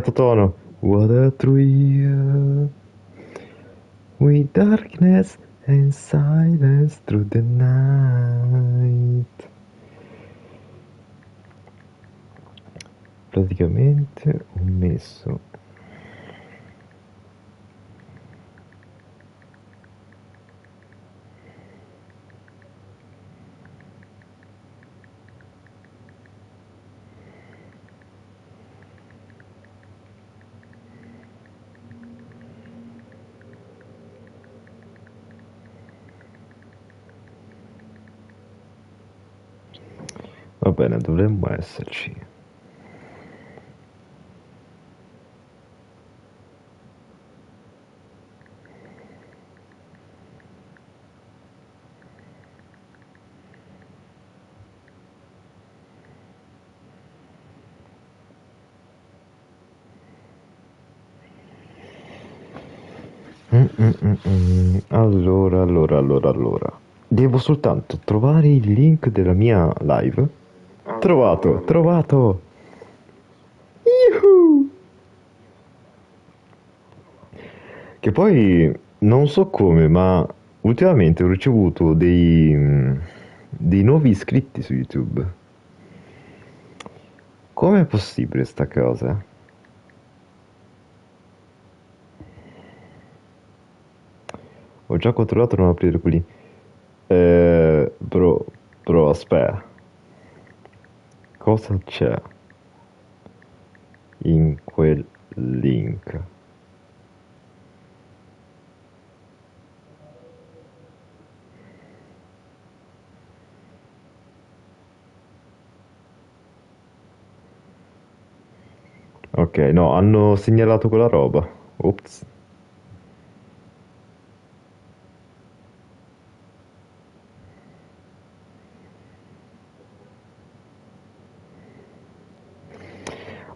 Tono. What a three with darkness and silence through the night. Praticamente ho messo. Va bene, dovremmo esserci. Allora. Devo soltanto trovare il link della mia live. Trovato, trovato! Yuhu! Che poi non so come, ma ultimamente ho ricevuto dei nuovi iscritti su YouTube. Com'è possibile sta cosa? Ho già controllato non aprire quelli. Bro, aspetta. Cosa c'è in quel link? Ok, no, hanno segnalato quella roba. Ops.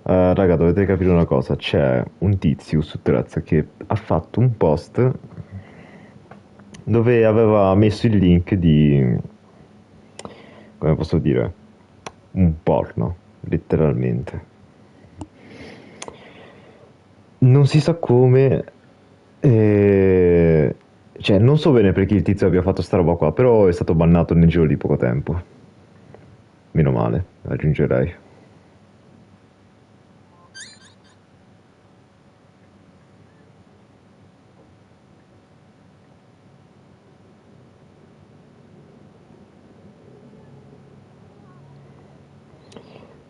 Raga, dovete capire una cosa, c'è un tizio su Threads che ha fatto un post dove aveva messo il link di, come posso dire, un porno, letteralmente. Non si sa come, cioè non so bene perché il tizio abbia fatto sta roba qua, però è stato bannato nel giro di poco tempo. Meno male, aggiungerei.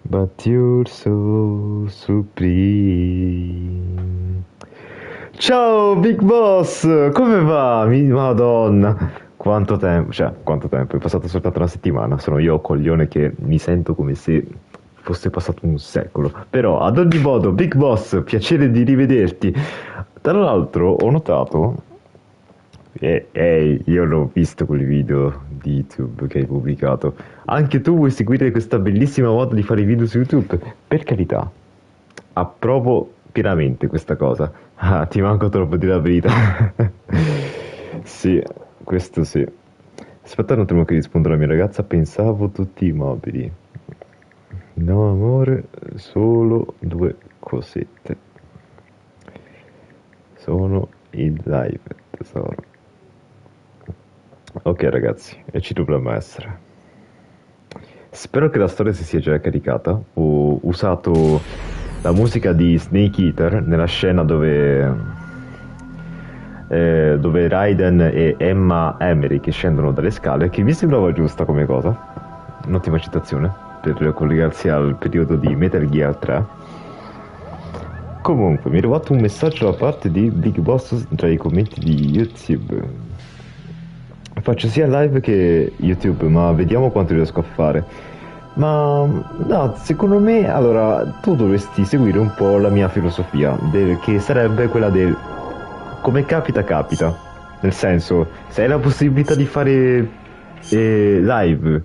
But you're so supreme. Ciao Big Boss, come va? Madonna, quanto tempo, è passato soltanto una settimana, sono io coglione che mi sento come se fosse passato un secolo. Però ad ogni modo, Big Boss, piacere di rivederti. Tra l'altro ho notato, ehi, io l'ho visto quel video di YouTube che hai pubblicato. Anche tu vuoi seguire questa bellissima moda di fare video su YouTube? Per carità, approvo pienamente questa cosa. Ah, ti manco troppo di la verità. Sì, questo sì. Aspetta un attimo che rispondo alla mia ragazza, pensavo tutti i mobili. No, amore, solo due cosette. Sono in live, tesoro. Ok ragazzi, e ci dovremmo essere. Spero che la storia si sia già caricata. Ho usato la musica di Snake Eater nella scena dove Raiden e Emma Emery che scendono dalle scale, che mi sembrava giusta come cosa. Un'ottima citazione per collegarsi al periodo di Metal Gear 3. Comunque, mi è arrivato un messaggio da parte di Big Boss tra i commenti di YouTube. Faccio sia live che YouTube, ma vediamo quanto riesco a fare. Ma no, secondo me, allora, tu dovresti seguire un po' la mia filosofia, che sarebbe quella del come capita, capita. Nel senso, se hai la possibilità di fare live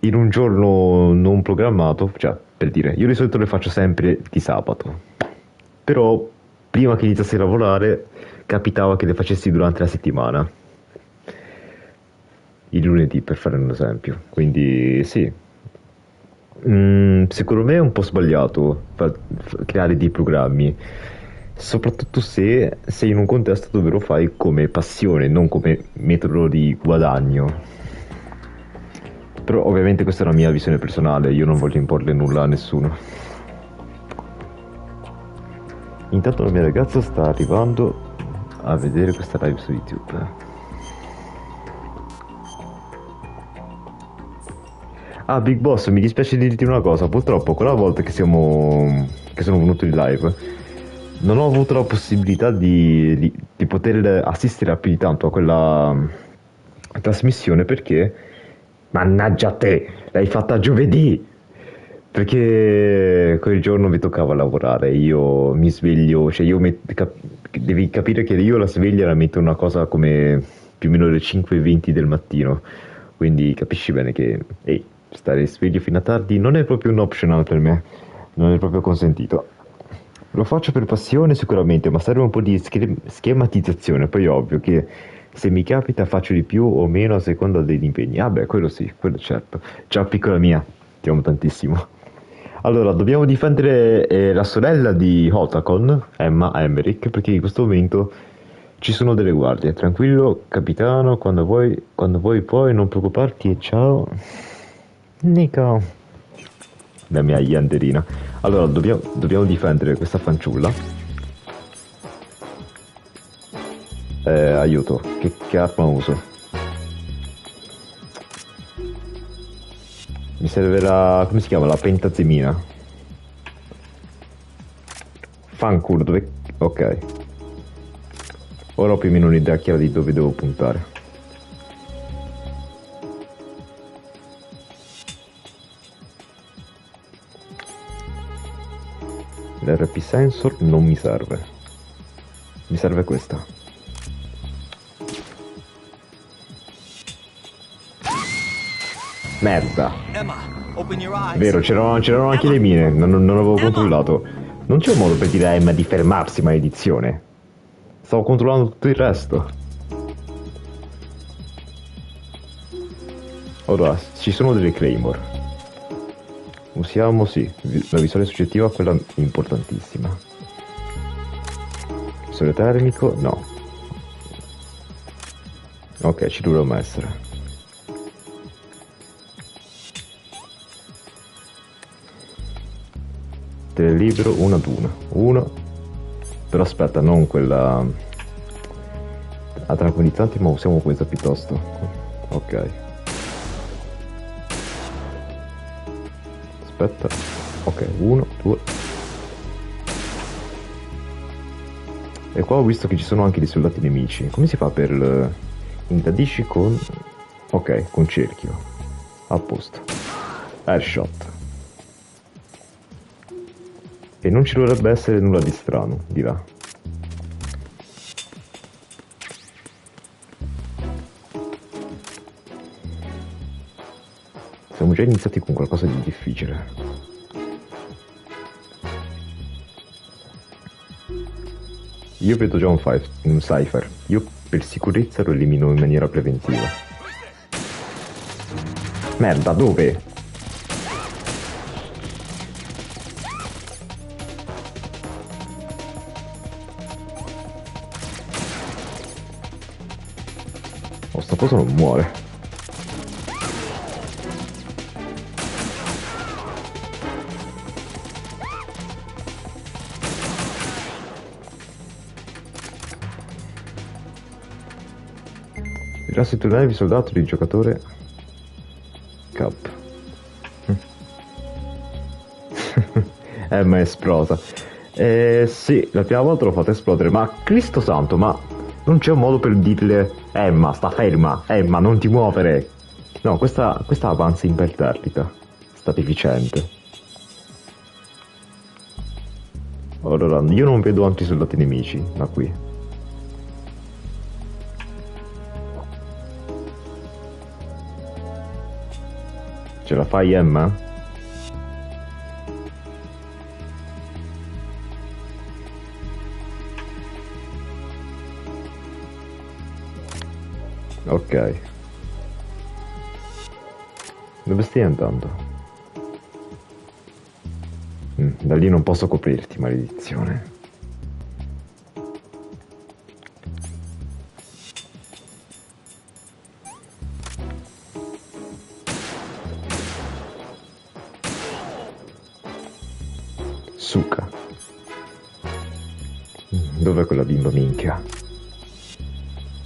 in un giorno non programmato, cioè, per dire, io di solito le faccio sempre di sabato. Però, prima che iniziassi a lavorare, capitava che le facessi durante la settimana il lunedì per fare un esempio. Quindi sì, Secondo me è un po' sbagliato creare dei programmi, soprattutto se sei in un contesto dove lo fai come passione, non come metodo di guadagno. Però ovviamente questa è una mia visione personale, io non voglio imporre nulla a nessuno. Intanto la mia ragazza sta arrivando a vedere questa live su YouTube. Ah, Big Boss, mi dispiace dirti una cosa, purtroppo quella volta che sono venuto in live non ho avuto la possibilità di poter assistere più di tanto a quella trasmissione perché, mannaggia te, l'hai fatta giovedì! Perché quel giorno mi toccava lavorare, io mi sveglio, cioè devi capire che io la sveglia la metto una cosa come più o meno le 5:20 del mattino, quindi capisci bene che, ehi, stare sveglio fino a tardi non è proprio un optional per me, non è proprio consentito. Lo faccio per passione sicuramente, ma serve un po' di schematizzazione, poi è ovvio che se mi capita faccio di più o meno a seconda degli impegni. Ah beh, quello sì, quello certo. Ciao piccola mia, ti amo tantissimo. Allora, dobbiamo difendere la sorella di Otacon, Emma Emmerich, perché in questo momento ci sono delle guardie. Tranquillo, capitano, quando vuoi poi non preoccuparti e ciao. Nico. La mia ianderina. Allora, dobbiamo difendere questa fanciulla. Aiuto, che arma uso? Mi serve la... come si chiama? La pentazemina. Fanculo, dove... ok. Ora ho più o meno un'idea chiara di dove devo puntare. L'RP sensor non mi serve. Mi serve questa. Merda. Vero, c'erano anche le mine, non avevo controllato. Non c'è un modo per dire a Emma di fermarsi, maledizione. Stavo controllando tutto il resto. Ora, ci sono delle Claymore. Usiamo, sì, la visuale soggettiva, quella importantissima. Visore termico, no. Ok, ci dovremmo essere. Telelibero, una ad una. Uno. Però aspetta, non quella... a tranquillizzanti, ma usiamo questa piuttosto. Ok. Aspetta. Ok, uno, due. E qua ho visto che ci sono anche dei soldati nemici. Come si fa per... ingradisci con... ok, con cerchio. A posto. Airshot. E non ci dovrebbe essere nulla di strano, di là. Siamo già iniziati con qualcosa di difficile. Io vedo già un cipher. Io per sicurezza lo elimino in maniera preventiva. Merda, dove? Oh, sta cosa non muore. Rilassa i tuoi nervi, soldato di giocatore. Cap. Ma è esplosa. Sì, la prima volta l'ho fatta esplodere, ma Cristo santo, ma non c'è un modo per dirle Emma, sta ferma, Emma, non ti muovere. No, questa avanza imperterrita. Sta deficiente. Allora, io non vedo altri soldati nemici da qui. Ce la fai, Emma? Ok. Dove stai andando? lì non posso coprirti, maledizione. Suka. Dov'è quella bimba minchia?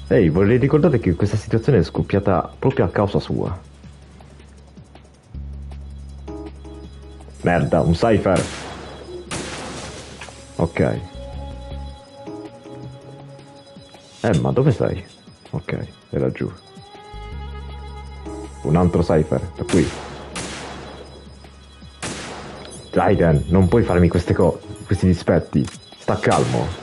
Ehi, vorrei ricordare che questa situazione è scoppiata proprio a causa sua. Merda, un cipher. Ok. Ma dove sei? Ok, è laggiù. Un altro cipher, da qui. Raiden, non puoi farmi queste cose, questi dispetti. Sta calmo.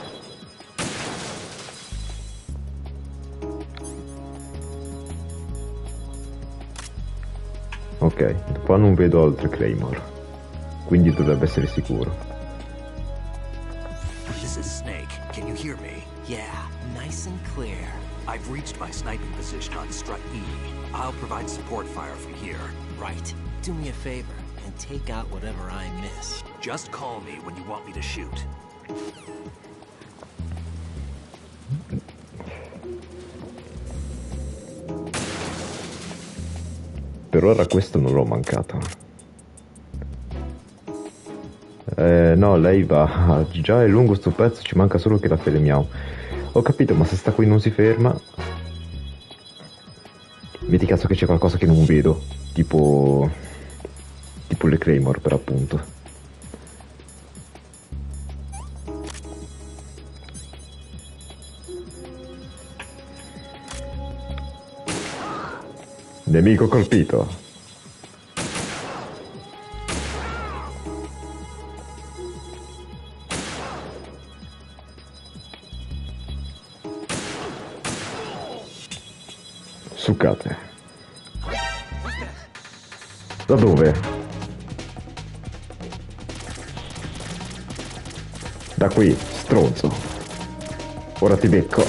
Ok, qua non vedo altre Claymore. Quindi dovrebbe essere sicuro. This is Snake. Can you hear me? Yeah, nice and clear. I've reached my sniping position on strut E. I'll provide support fire from here. Right. Do me a favor and take out whatever I miss. Just call me when you want me to shoot. Per ora questo non l'ho mancato. No, lei va. Già è lungo sto pezzo, ci manca solo che la fermiamo. Ho capito, ma se sta qui non si ferma. Metti caso che c'è qualcosa che non vedo. Tipo le Claymore, per appunto. Nemico colpito. Succate. Da dove? Da qui, stronzo. Ora ti becco.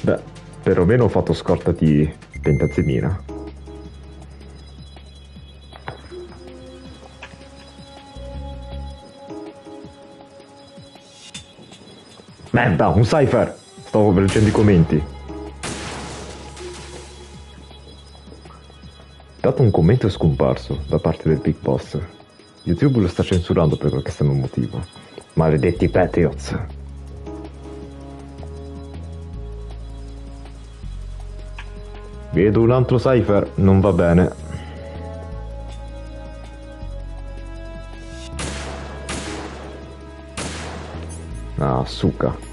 Beh, perlomeno ho fatto scorta di pentazemina. Merda, un cipher! Stavo leggendo i commenti. Dato un commento è scomparso da parte del Big Boss. YouTube lo sta censurando per qualche strano motivo. Maledetti Patriots. Vedo un altro cipher, non va bene. Ah, suca.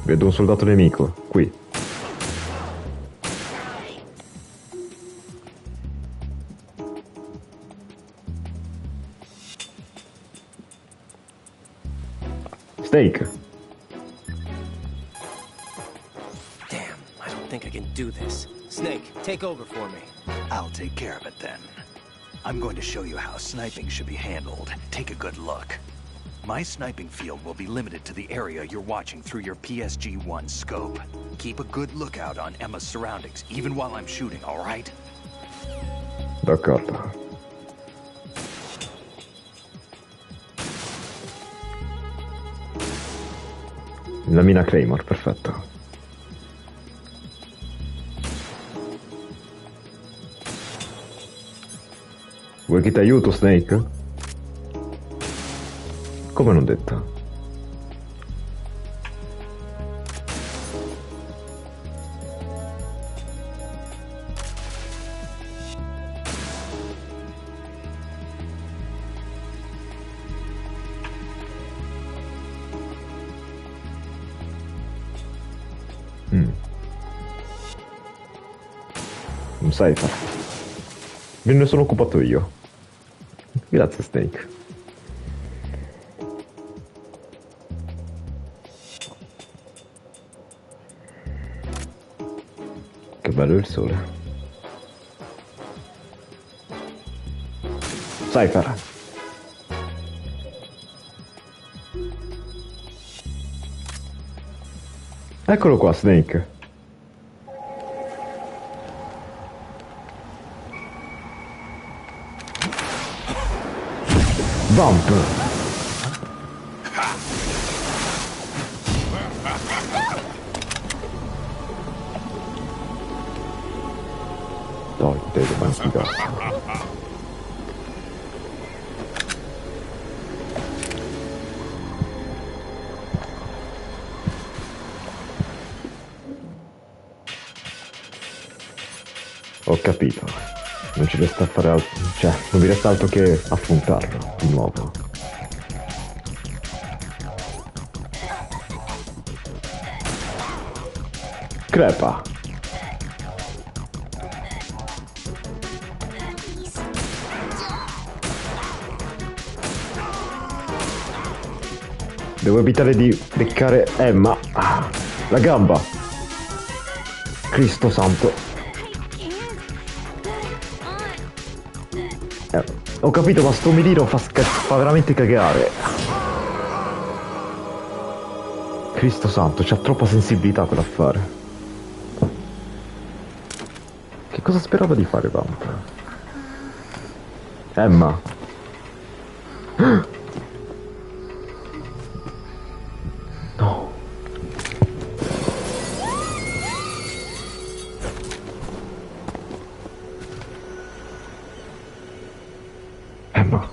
Vedo un soldato nemico, qui. Snake. Damn, I don't think I can do this. Snake, take over for me. I'll take care of it then. I'm going to show you how sniping should be handled. Take a good look. My sniping field will be limited to the area you're watching through your PSG-1 scope. Keep a good lookout on Emma's surroundings, even while I'm shooting, all right? D'accordo. La mina Claymore, perfetto. Vuoi che ti aiuto, Snake? Come non detto? Un cipher. Me ne sono occupato io. Grazie, Snake. Che bello il sole. Cypher. Eccolo qua, Snake. Bump. Dai, te le manchi d'acqua. Ho capito. Non ci resta a fare altro. Cioè, non mi resta altro che affrontarlo di nuovo. Crepa. Devo evitare di beccare Emma. Ah, la gamba. Cristo santo. Ho capito, ma sto mirino fa veramente cagare. Cristo santo, c'ha troppa sensibilità per affare. Che cosa sperava di fare Vamp? Emma. No. Emma.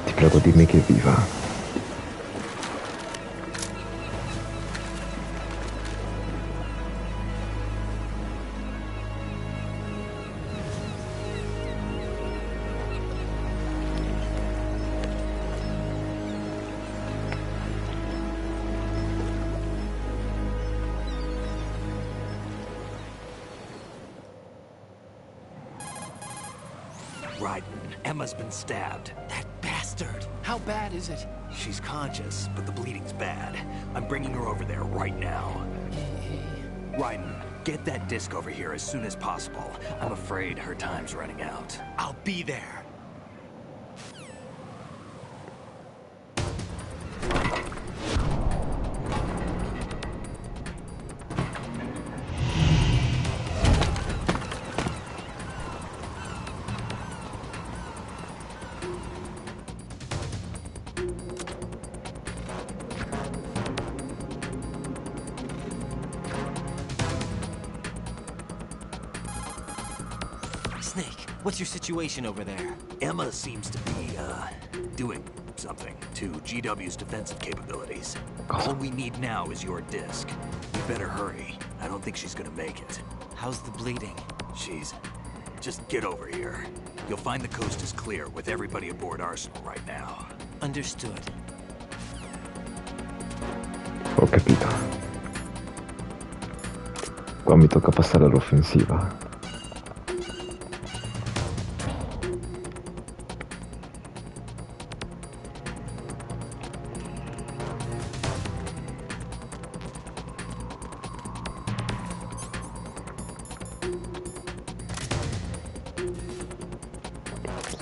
Ti prego, dimmi che è viva. Right. Emma's been stabbed. That bastard! How bad is it? She's conscious, but the bleeding's bad. I'm bringing her over there right now. Ryden, get that disc over here as soon as possible. I'm afraid her time's running out. I'll be there. Snake, what's your situation over there? Emma seems to be, doing something to GW's defensive capabilities. All we need now is your disc. You better hurry. I don't think she's gonna make it. How's the bleeding? Just get over here. You'll find the coast is clear with everybody aboard Arsenal right now. Understood. Ho capito. Qua mi tocca passare all'offensiva.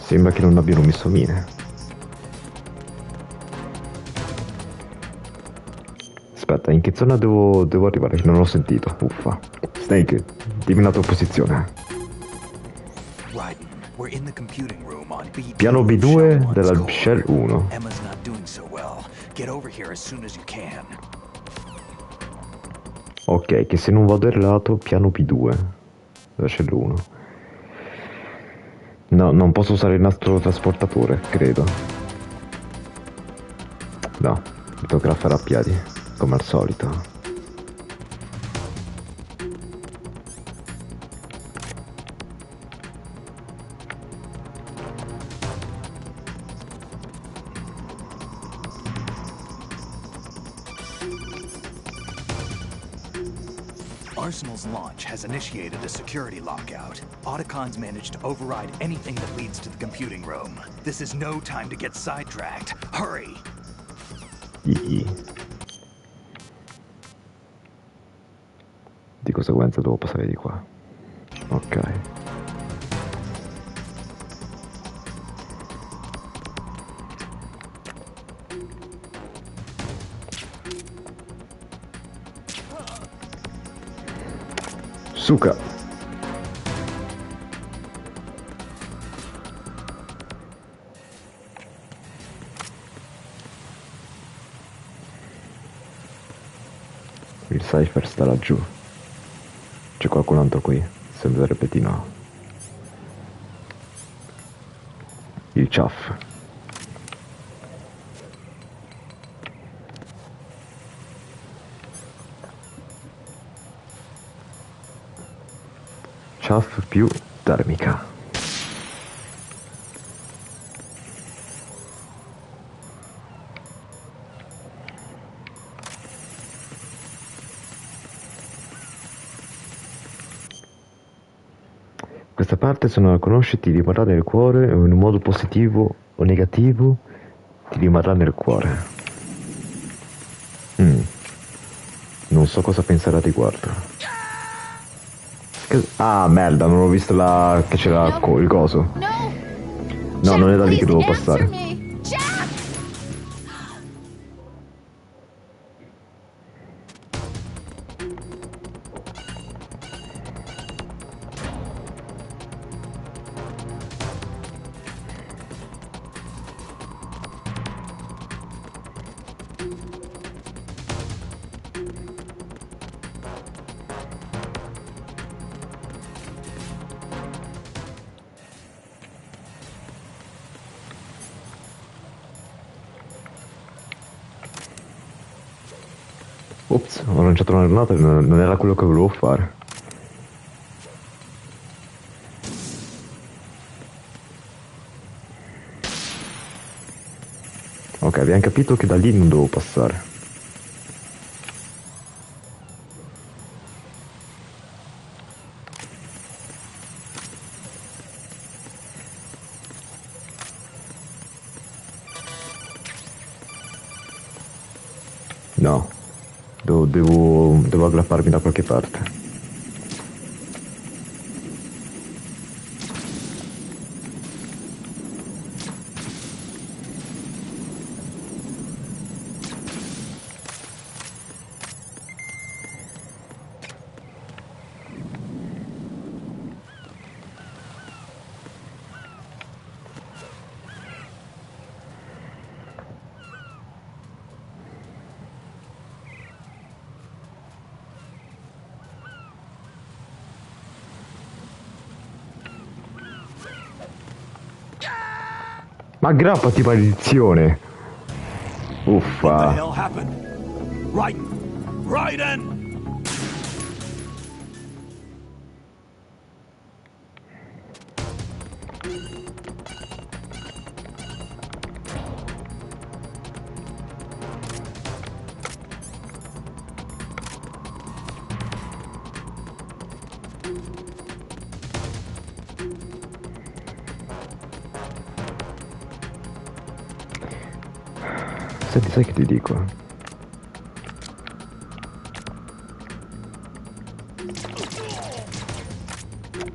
Sembra che non abbiano messo mine. Aspetta, in che zona devo arrivare? Non ho sentito. Uffa. Snake, dimmi la tua posizione. Ryden, we're in the computing room on B2. Piano B2 della Shell 1. Emma's not doing so well. Get over here as soon as you can. Ok, che se non vado errato, piano B2 della Shell 1. No, non posso usare il nastro trasportatore, credo. No, mi toccherà fare a piedi, come al solito. Arsenal's launch has initiated a security lockout. Otacons managed to override anything that leads to the computing room. This is no time to get sidetracked. Hurry! Di conseguenza devo passare di qua. Ok. Suca. Il cipher sta laggiù. C'è qualcun altro qui? Sembrerebbe di no. Il chaff. Chaff più termica. Questa parte, se non la conosci, ti rimarrà nel cuore, o in un modo positivo o negativo, ti rimarrà nel cuore. Non so cosa pensare a riguardo. Ah, merda, non ho visto che c'era il coso. No, non è da lì che devo passare. Ops, ho lanciato una granata e non era quello che volevo fare. Ok, abbiamo capito che da lì non devo passare. No, devo aggrapparmi da qualche parte. Ma aggrappati, maledizione! Uffa! What the hell happened? Raiden! Senti, sai che ti dico?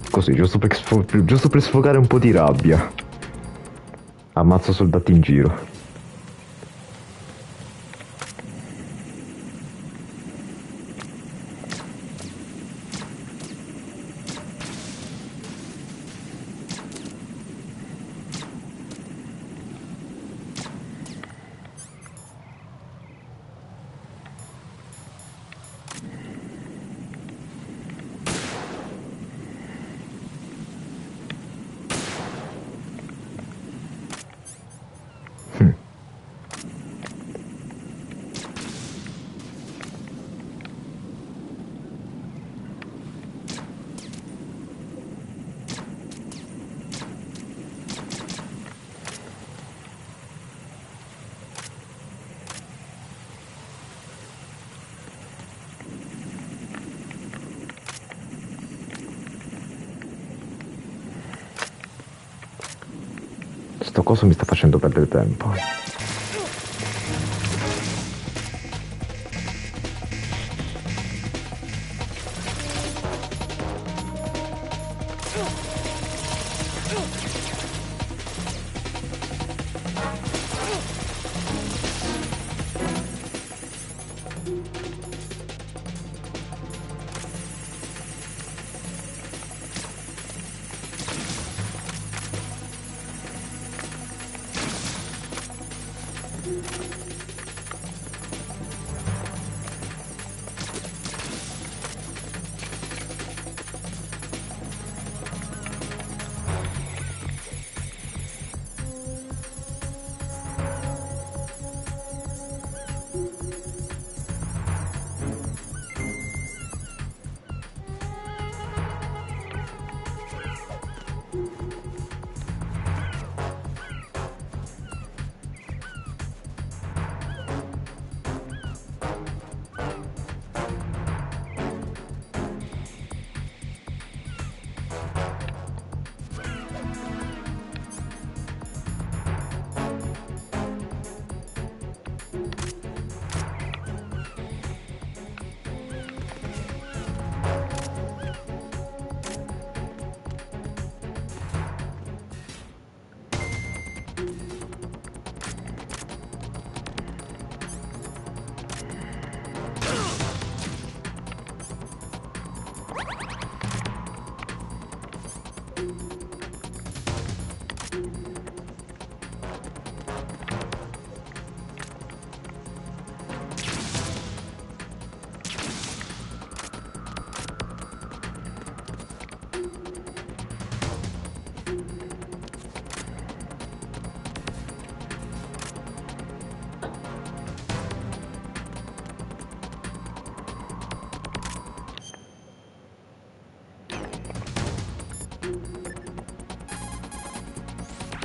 Così, giusto per sfogare un po' di rabbia. Ammazzo soldati in giro. sto coso mi sta facendo perdere tempo.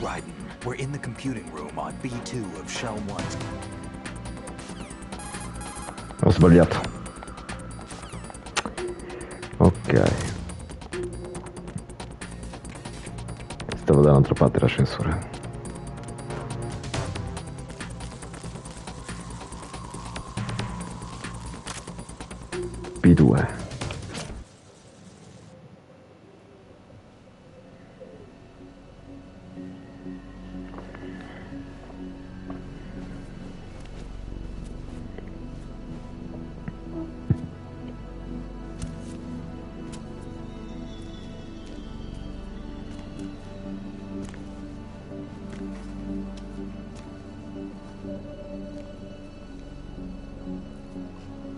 Raiden, we're in the computing room on B2 of Shell 1. Ho sbagliato. Ok. Stavo dall'altra parte l'ascensore. B2.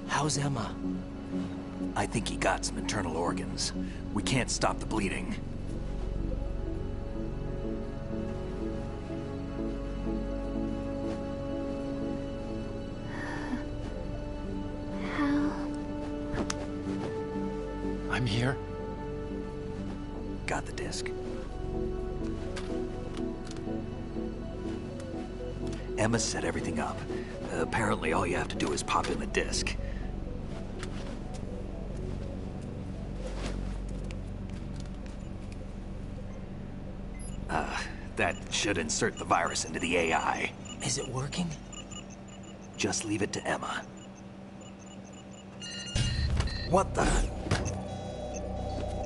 How's Emma? I think he got some internal organs. We can't stop the bleeding. I'm here. Got the disc. Emma set everything up. Apparently all you have to do is pop in the disc. That should insert the virus into the AI. Is it working? Just leave it to Emma. What the?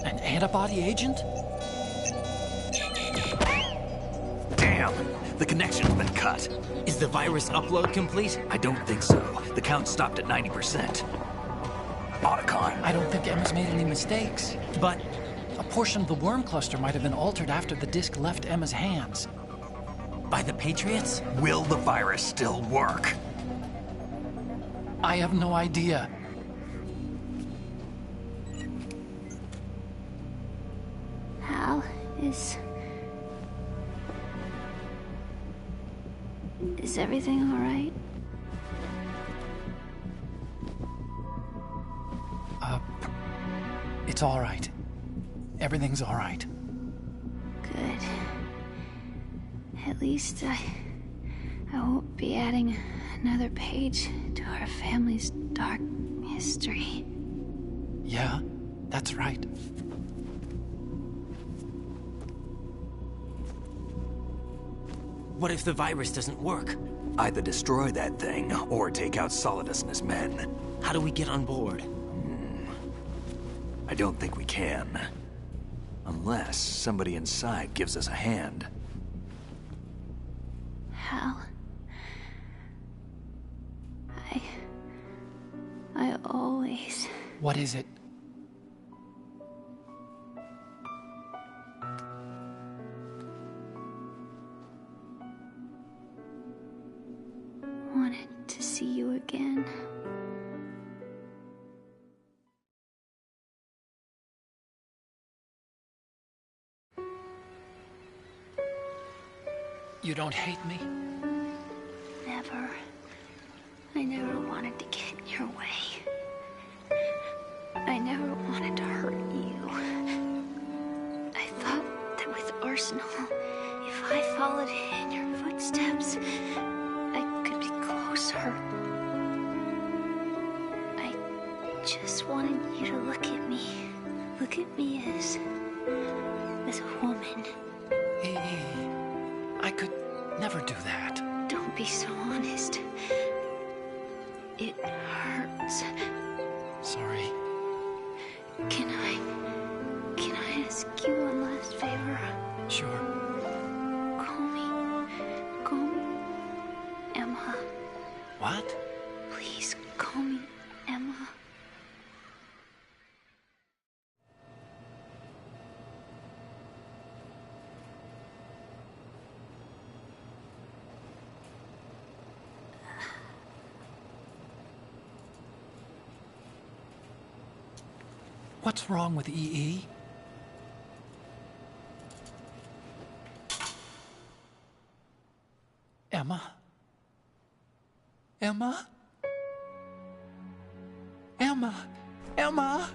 An antibody agent? Damn! The connection's been cut. Is the virus upload complete? I don't think so. The count stopped at 90%. Otacon. I don't think Emma's made any mistakes. But a portion of the worm cluster might have been altered after the disc left Emma's hands. By the Patriots? Will the virus still work? I have no idea. Hal, is everything all right? It's all right. Everything's all right. Good. At least I won't be adding another page to our family's dark history. Yeah, that's right. What if the virus doesn't work? Either destroy that thing, or take out Solidus and his men. How do we get on board? I don't think we can. Unless somebody inside gives us a hand. Hal. I always... What is it? wanted to see you again. You don't hate me? Never. I never wanted to get in your way. I never wanted to hurt you. I thought that with Arsenal, if I followed in your footsteps, I could be closer. I just wanted you to look at me. Look at me as a woman. I could never do that. Don't be so honest. It hurts. Sorry. Can I ask you one last favor? Sure. Call me Emma. What? Please call me Emma. What's wrong with EE? Emma? Emma? Emma? Emma?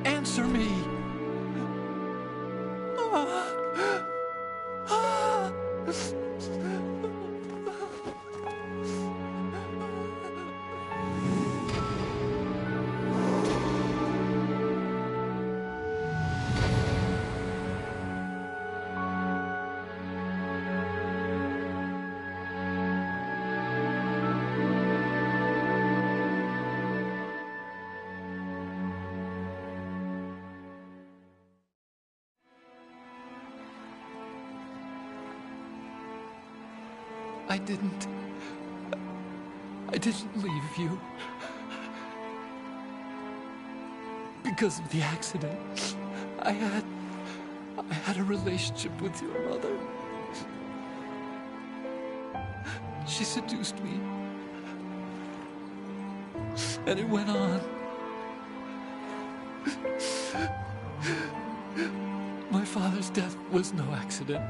Answer me! I didn't leave you. Because of the accident, I had a relationship with your mother. She seduced me. And it went on. My father's death was no accident.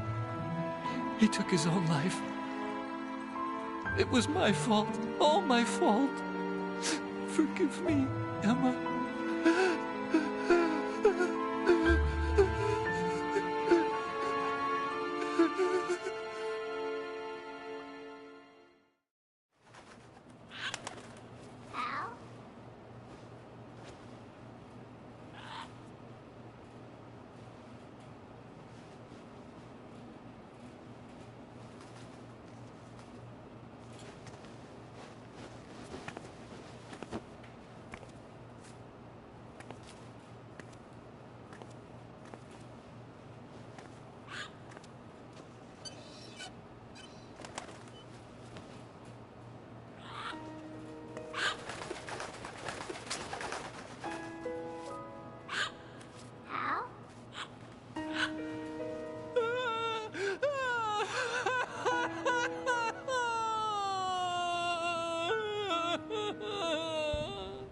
He took his own life. It was my fault, all my fault. Forgive me, Emma.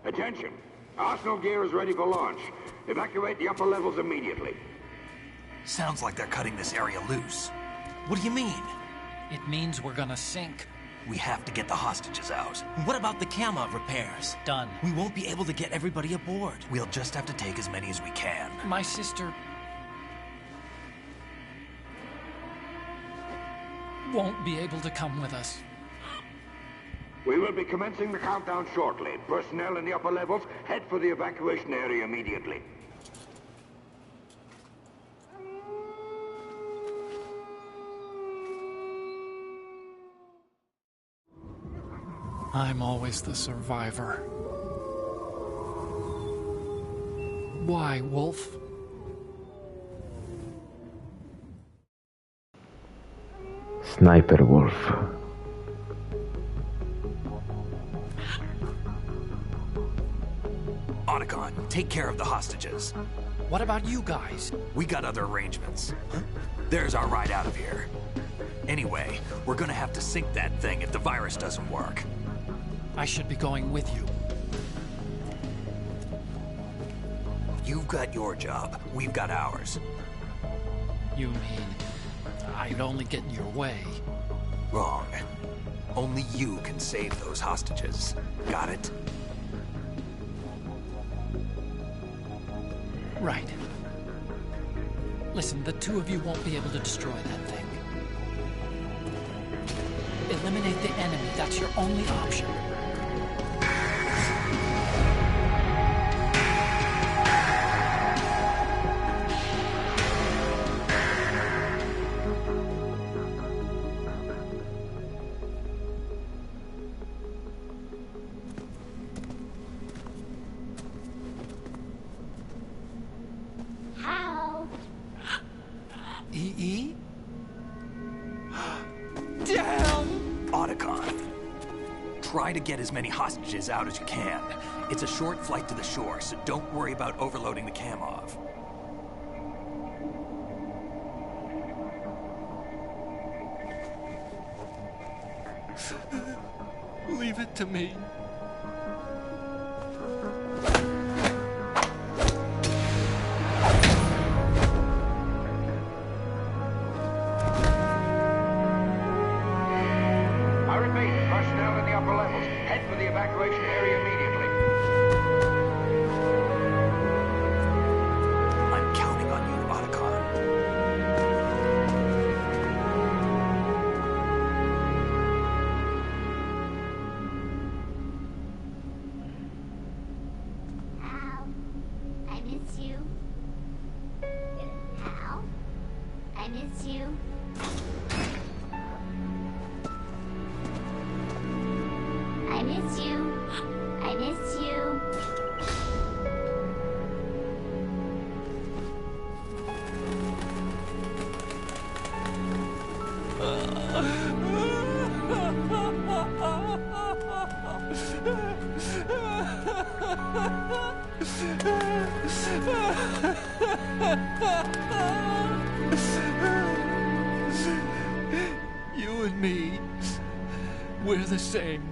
Attention! Arsenal gear is ready for launch. Evacuate the upper levels immediately. Sounds like they're cutting this area loose. What do you mean? It means we're gonna sink. We have to get the hostages out. What about the camo repairs? Done. We won't be able to get everybody aboard. We'll just have to take as many as we can. My sister won't be able to come with us. We will be commencing the countdown shortly. Personnel in the upper levels, head for the evacuation area immediately. I'm always the survivor. Why, Wolf? Sniper Wolf. Otacon, take care of the hostages. What about you guys? We got other arrangements. There's our ride out of here. Anyway, we're gonna have to sink that thing if the virus doesn't work. I should be going with you. You've got your job, we've got ours. You mean I'd only get in your way? Wrong. Only you can save those hostages. Got it? Right. Listen, the two of you won't be able to destroy that thing. Eliminate the enemy. That's your only option. EE? Damn! Otacon. Try to get as many hostages out as you can. It's a short flight to the shore, so don't worry about overloading the Kamov. Leave it to me. I repeat, personnel in the upper levels, head for the evacuation area immediately. I'm counting on you, Otacon. Al, I miss you. Al, I miss you. I miss you. I miss you. You and me, we're the same.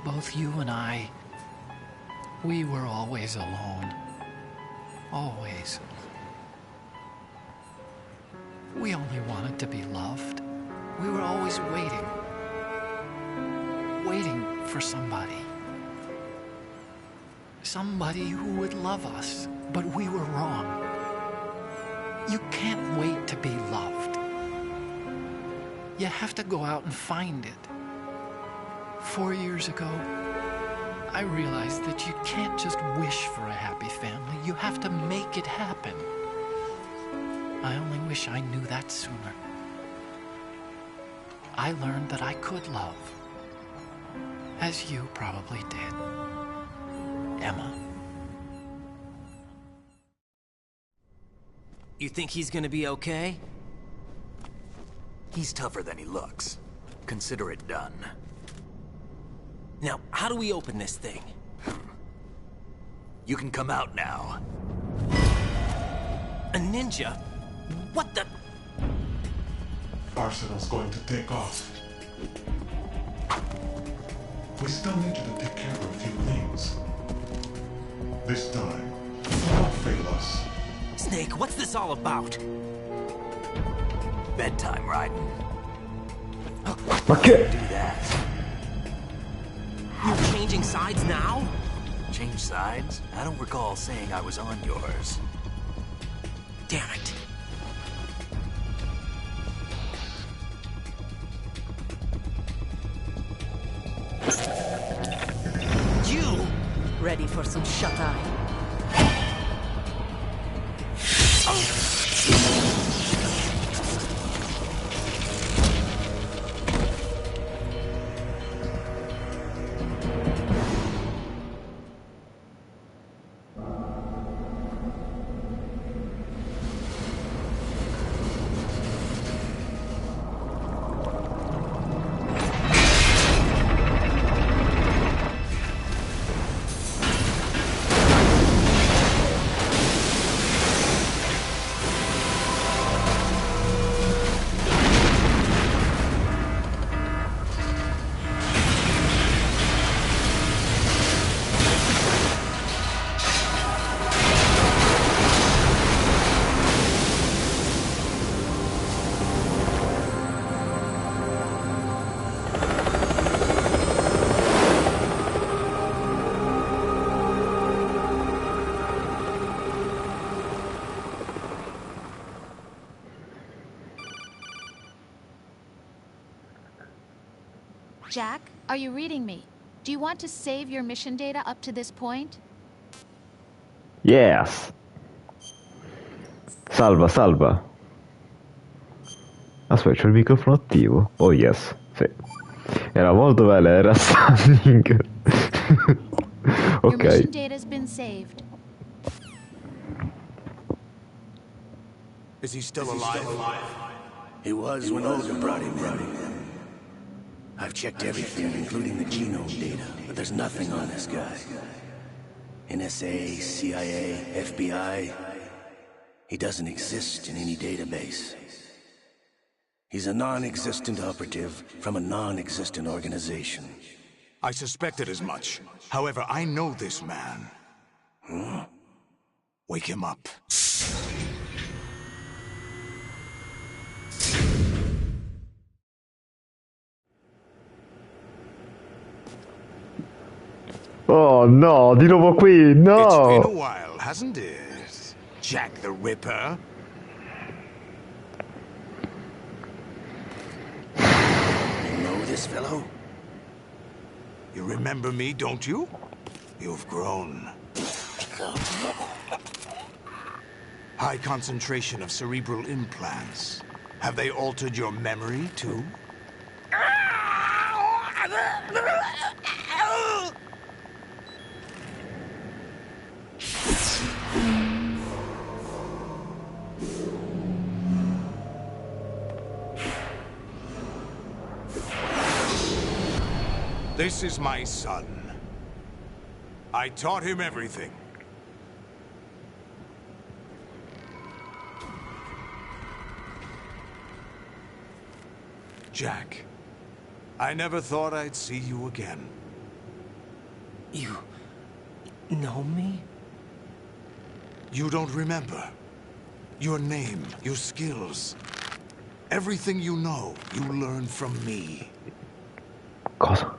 Both you and I, we were always alone. Always. We only wanted to be loved. We were always waiting. Waiting for somebody. Somebody who would love us, but we were wrong. You can't wait to be loved. You have to go out and find it. 4 years ago, I realized that you can't just wish for a happy family. You have to make it happen. I only wish I knew that sooner. I learned that I could love, as you probably did, Emma. You think he's gonna be okay? He's tougher than he looks. Consider it done. Now, how do we open this thing? You can come out now. A ninja? What the? Arsenal's going to take off. We still need you to take care of a few things. This time, don't fail us. Snake, what's this all about? Bedtime, Raiden. Ma che? Do that. You're changing sides now? Change sides? I don't recall saying I was on yours. Damn it. You! Ready for some shut-eye? Jack, are you reading me? Do you want to save your mission data up to this point? Yes. Salva, salva. Aspetta, c'ho il microfono attivo. Oh yes, sì. Era molto bello, era stunning. Your Ok. mission data's been saved. Is he still alive? He was when Olga brought him in. I've checked everything, including the genome data, but there's nothing on this guy. NSA, CIA, FBI. He doesn't exist in any database. He's a non-existent operative from a non-existent organization. I suspected as much. However, I know this man. Huh? Wake him up. Oh no, di nuovo qui, no! It's been a while, hasn't it? Jack the Ripper? You know this fellow? You remember me, don't you? You've grown. High concentration of cerebral implants. Have they altered your memory, too? This is my son. I taught him everything. Jack, I never thought I'd see you again. You know me? You don't remember. Your name, your skills. Everything you know, you learned from me. Cosa?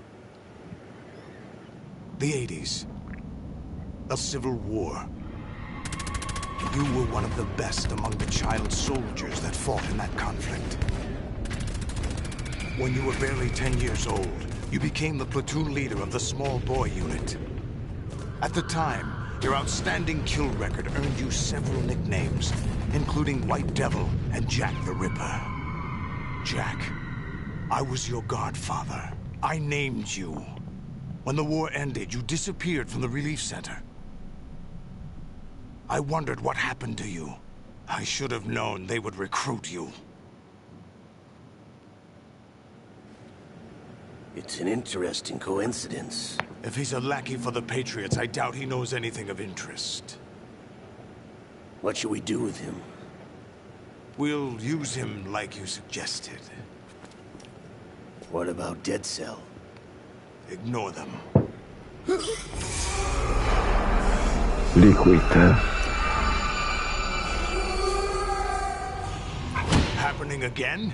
The 80s. A civil war. You were one of the best among the child soldiers that fought in that conflict. When you were barely 10 years old, you became the platoon leader of the small boy unit. At the time, your outstanding kill record earned you several nicknames, including White Devil and Jack the Ripper. Jack, I was your godfather. I named you. When the war ended, you disappeared from the relief center. I wondered what happened to you. I should have known they would recruit you. It's an interesting coincidence. If he's a lackey for the Patriots, I doubt he knows anything of interest. What should we do with him? We'll use him like you suggested. What about Dead Cell? Ignore them. Liquid. Happening again?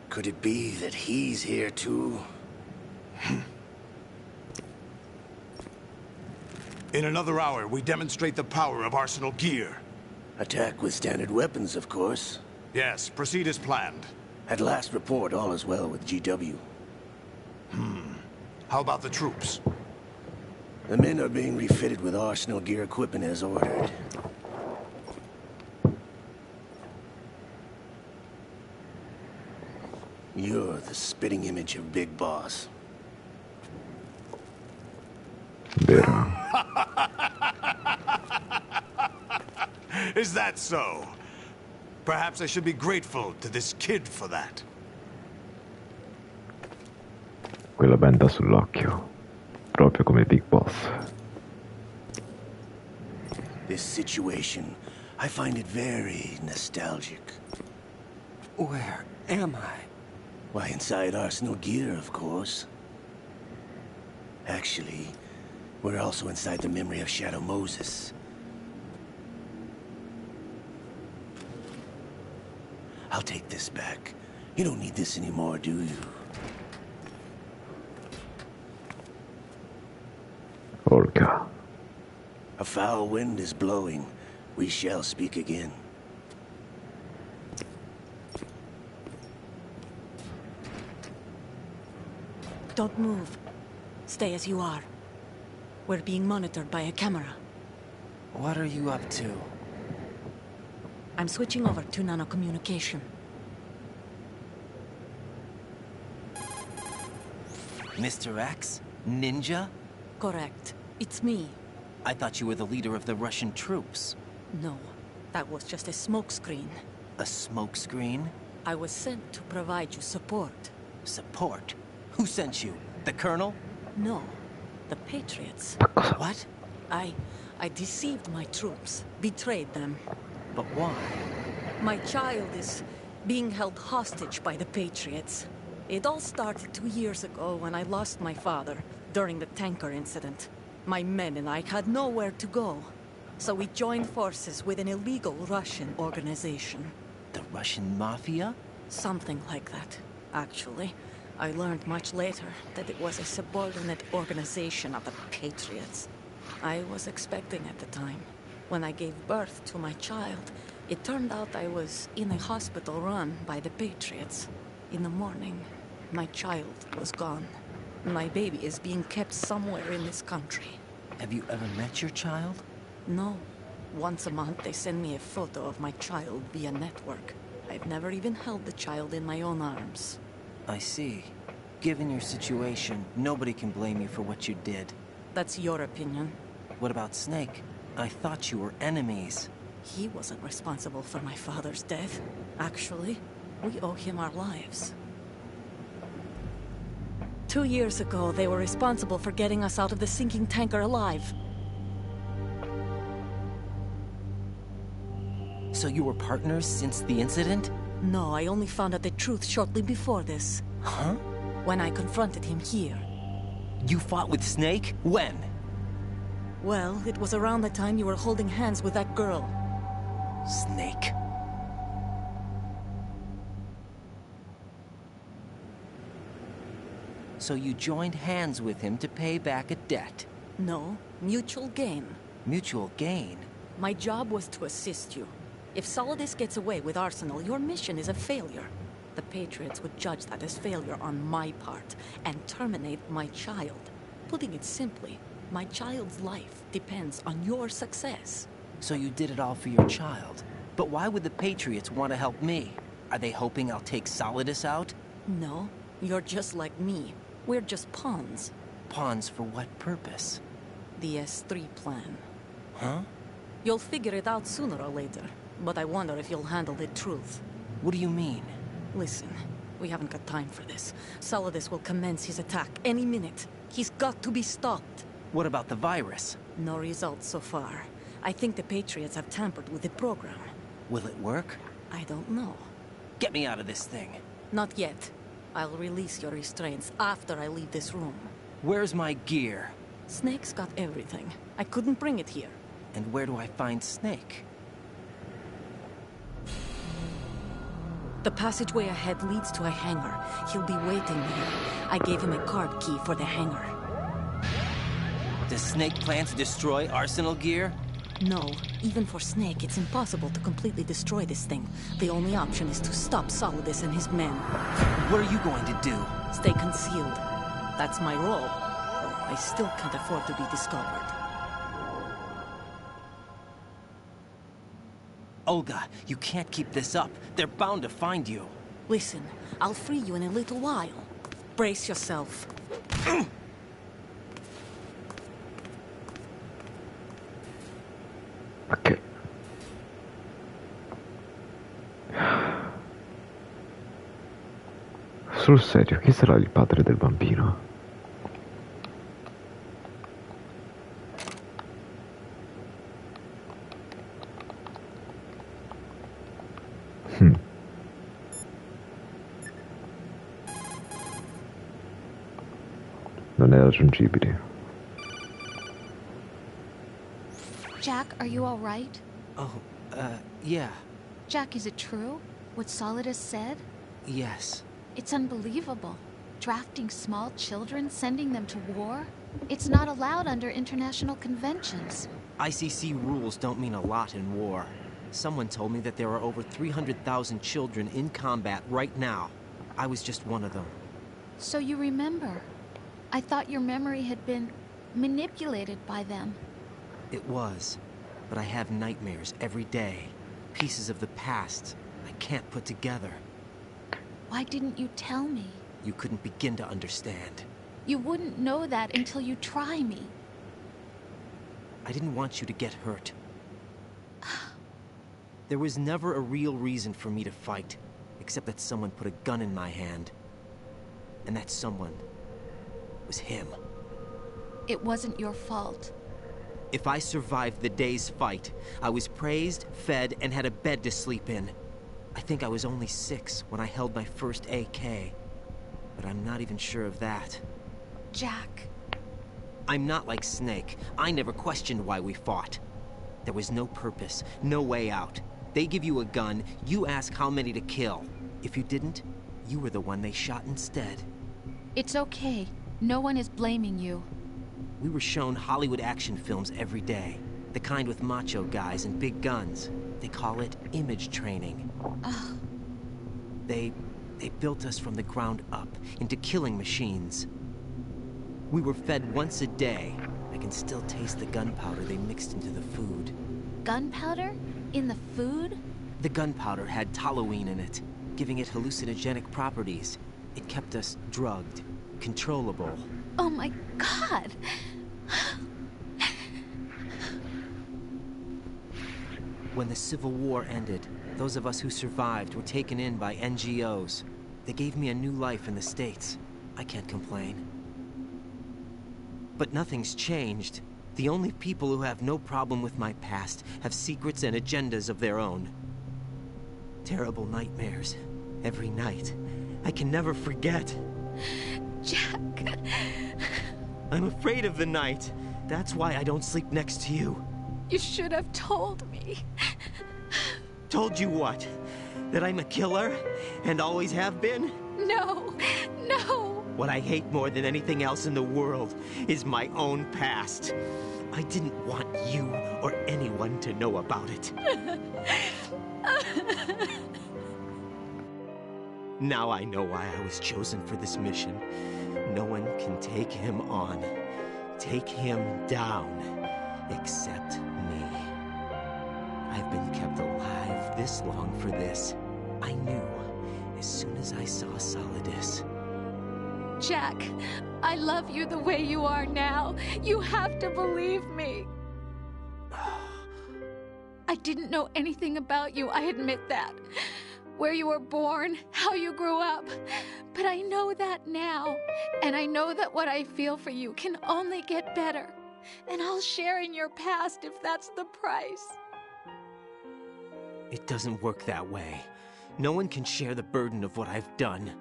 Could it be that he's here too? In another hour, we demonstrate the power of Arsenal gear. Attack with standard weapons, of course. Yes, proceed as planned. At last report, all is well with GW. How about the troops? The men are being refitted with Arsenal gear equipment as ordered. You're the spitting image of Big Boss. Vero. Is that so? Perhaps I should be grateful to this kid for that. Quella benda sull'occhio. Proprio come Big Boss. This situation, I find it very nostalgic. Where am I? Why, inside Arsenal gear, of course. Actually, we're also inside the memory of Shadow Moses. I'll take this back. You don't need this anymore, do you? Olga. A foul wind is blowing. We shall speak again. Don't move. Stay as you are. We're being monitored by a camera. What are you up to? I'm switching over to nanocommunication. Mr. X? Ninja? Correct. It's me. I thought you were the leader of the Russian troops. No, that was just a smokescreen. A smokescreen? I was sent to provide you support. Support? Who sent you? The Colonel? No, the Patriots. What? I deceived my troops, betrayed them. But why? My child is being held hostage by the Patriots. It all started 2 years ago when I lost my father during the tanker incident. My men and I had nowhere to go. So we joined forces with an illegal Russian organization. The Russian Mafia? Something like that, actually. I learned much later that it was a subordinate organization of the Patriots. I was expecting at the time. When I gave birth to my child, it turned out I was in a hospital run by the Patriots. In the morning, my child was gone. My baby is being kept somewhere in this country. Have you ever met your child? No. Once a month, they send me a photo of my child via network. I've never even held the child in my own arms. I see. Given your situation, nobody can blame you for what you did. That's your opinion. What about Snake? I thought you were enemies. He wasn't responsible for my father's death. Actually, we owe him our lives. 2 years ago, they were responsible for getting us out of the sinking tanker alive. So you were partners since the incident? No, I only found out the truth shortly before this. Huh? When I confronted him here. You fought with Snake? When? Well, it was around the time you were holding hands with that girl. Snake. So you joined hands with him to pay back a debt? No, mutual gain. Mutual gain? My job was to assist you. If Solidus gets away with Arsenal, your mission is a failure. The Patriots would judge that as failure on my part, and terminate my child. Putting it simply, my child's life depends on your success. So you did it all for your child. But why would the Patriots want to help me? Are they hoping I'll take Solidus out? No, you're just like me. We're just pawns. Pawns for what purpose? The S3 plan. Huh? You'll figure it out sooner or later, but I wonder if you'll handle the truth. What do you mean? Listen, we haven't got time for this. Solidus will commence his attack any minute. He's got to be stopped. What about the virus? No results so far. I think the Patriots have tampered with the program. Will it work? I don't know. Get me out of this thing. Not yet. I'll release your restraints after I leave this room. Where's my gear? Snake's got everything. I couldn't bring it here. And where do I find Snake? The passageway ahead leads to a hangar. He'll be waiting there. I gave him a card key for the hangar. Does Snake plan to destroy Arsenal gear? No. Even for Snake, it's impossible to completely destroy this thing. The only option is to stop Solidus and his men. What are you going to do? Stay concealed. That's my role. I still can't afford to be discovered. Olga, you can't keep this up. They're bound to find you. Listen, I'll free you in a little while. Brace yourself. Ok. Sul serio, chi sarà il padre del bambino? Non è raggiungibile. Jack, are you all right? Oh, yeah. Jack, is it true? What Solidus said? Yes. It's unbelievable. Drafting small children, sending them to war? It's not allowed under international conventions. ICC rules don't mean a lot in war. Someone told me that there are over 300,000 children in combat right now. I was just one of them. So you remember? I thought your memory had been manipulated by them. It was, but I have nightmares every day. Pieces of the past I can't put together. Why didn't you tell me? You couldn't begin to understand. You wouldn't know that until you try me. I didn't want you to get hurt. There was never a real reason for me to fight, except that someone put a gun in my hand. And that someone was him. It wasn't your fault. If I survived the day's fight, I was praised, fed, and had a bed to sleep in. I think I was only 6 when I held my first AK. But I'm not even sure of that. Jack. I'm not like Snake. I never questioned why we fought. There was no purpose, no way out. They give you a gun, you ask how many to kill. If you didn't, you were the one they shot instead. It's okay. No one is blaming you. We were shown Hollywood action films every day. The kind with macho guys and big guns. They call it image training. Ugh. They built us from the ground up into killing machines. We were fed once a day. I can still taste the gunpowder they mixed into the food. Gunpowder? In the food? The gunpowder had toluene in it, giving it hallucinogenic properties. It kept us drugged, controllable. Oh my God! When the Civil War ended, those of us who survived were taken in by NGOs. They gave me a new life in the States. I can't complain. But nothing's changed. The only people who have no problem with my past have secrets and agendas of their own. Terrible nightmares. Every night. I can never forget. Jack. I'm afraid of the night. That's why I don't sleep next to you. You should have told me. Told you what? That I'm a killer? And always have been? No. No. What I hate more than anything else in the world is my own past. I didn't want you or anyone to know about it. Now I know why I was chosen for this mission. No one can take him on, take him down, except me. I've been kept alive this long for this. I knew as soon as I saw Solidus. Jack, I love you the way you are now. You have to believe me. I didn't know anything about you, I admit that. Where you were born, how you grew up. But I know that now. And I know that what I feel for you can only get better. And I'll share in your past if that's the price. It doesn't work that way. No one can share the burden of what I've done.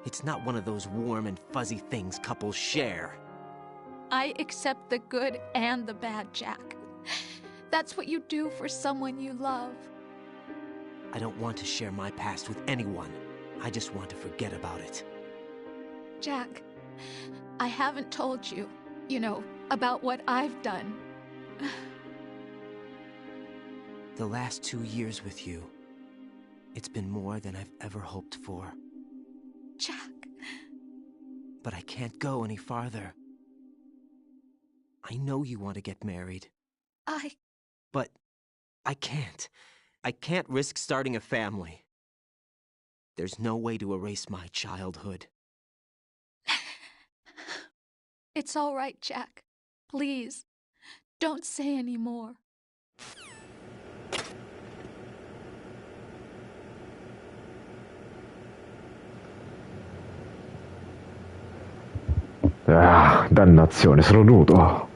It's not one of those warm and fuzzy things couples share. I accept the good and the bad, Jack. That's what you do for someone you love. I don't want to share my past with anyone. I just want to forget about it. Jack, I haven't told you, about what I've done. The last 2 years with you, it's been more than I've ever hoped for. Jack. But I can't go any farther. I know you want to get married. But I can't. I can't risk starting a family. There's no way to erase my childhood. It's all right, Jack. Please, don't say any more. Ah, dannazione, sono nudo.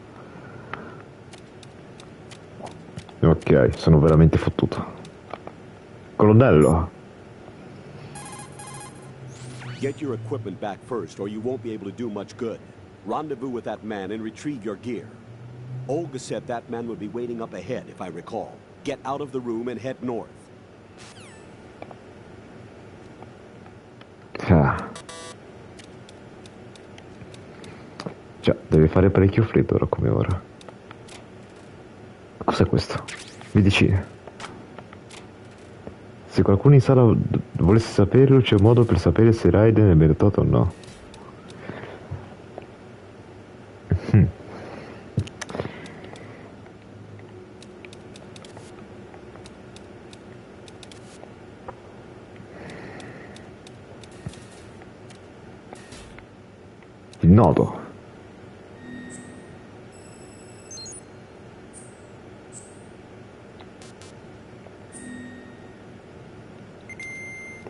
Ok, sono veramente fottuto. Colonnello. Get your equipment back first, or you won't be able to do much good. Rendezvous with that man and retrieve your gear. Olga said that man would be waiting up ahead, if I recall. Get out of the room and head north. Ah. Già, deve fare parecchio freddo ora come ora. Cos'è questo? Medicina. Se qualcuno in sala volesse saperlo, c'è un modo per sapere se Raiden è meritato o no. Il nodo.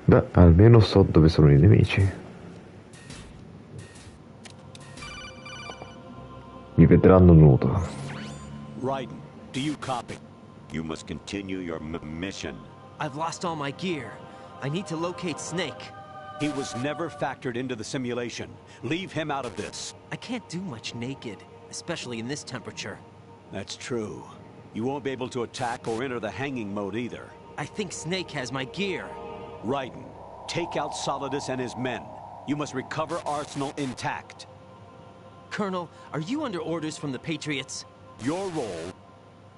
Beh, almeno so dove sono i nemici. Mi vedranno nudo. Raiden, do you copy? You must continue your mission. I've lost all my gear. I need to locate Snake. He was never factored into the simulation. Leave him out of this. I can't do much naked, especially in this temperature. That's true. You won't be able to attack or enter the hanging mode either. I think Snake has my gear. Raiden, take out Solidus and his men. You must recover Arsenal intact. Colonel, are you under orders from the Patriots? Your role,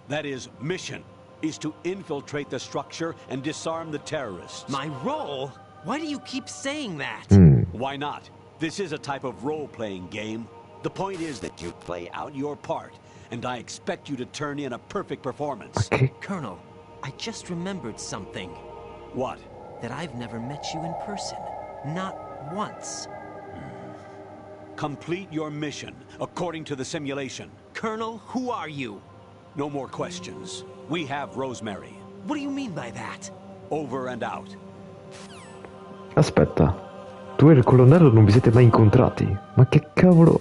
that is, mission, is to infiltrate the structure and disarm the terrorists. My role? Why do you keep saying that? Why not? This is a type of role-playing game. The point is that you play out your part, and I expect you to turn in a perfect performance. Okay. Colonel, I just remembered something. What? That I've never met you in person. Not once. Complete your mission, according to the simulation. Colonel, who are you? No more questions. We have Rosemary. What do you mean by that? Over and out. Aspetta. Tu e il colonnello non vi siete mai incontrati? Ma che cavolo...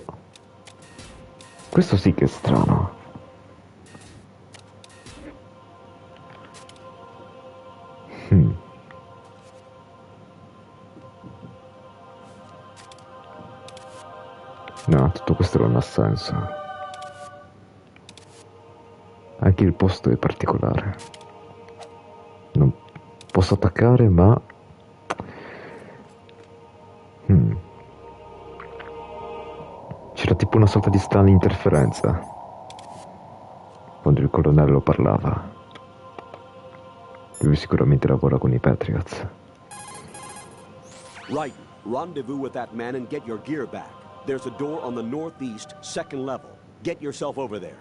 Questo sì che è strano. No, tutto questo non ha senso. Anche il posto è particolare. Non posso attaccare, ma... C'era tipo una sorta di strana interferenza quando il colonnello parlava. Lui sicuramente lavora con i Patriots. Right. Rendezvous with that man and get your gear back. There's a door on the northeast, second level. Get yourself over there.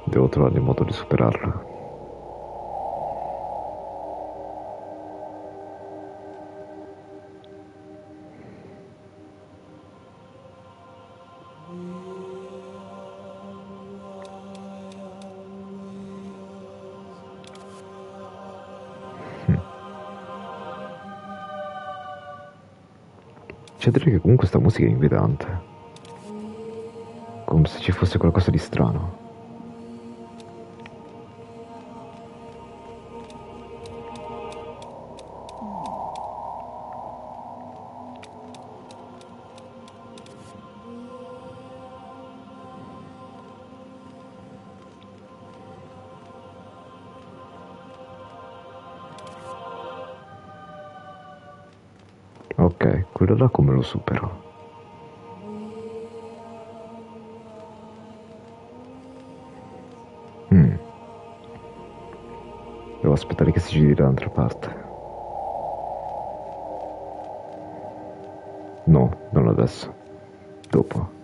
Devo trovare il modo di superarlo. C'è da dire che comunque sta musica è inquietante. Come se ci fosse qualcosa di strano. Ok, quello là come lo supero? Devo aspettare che si giri dall'altra parte. No, non adesso. Dopo.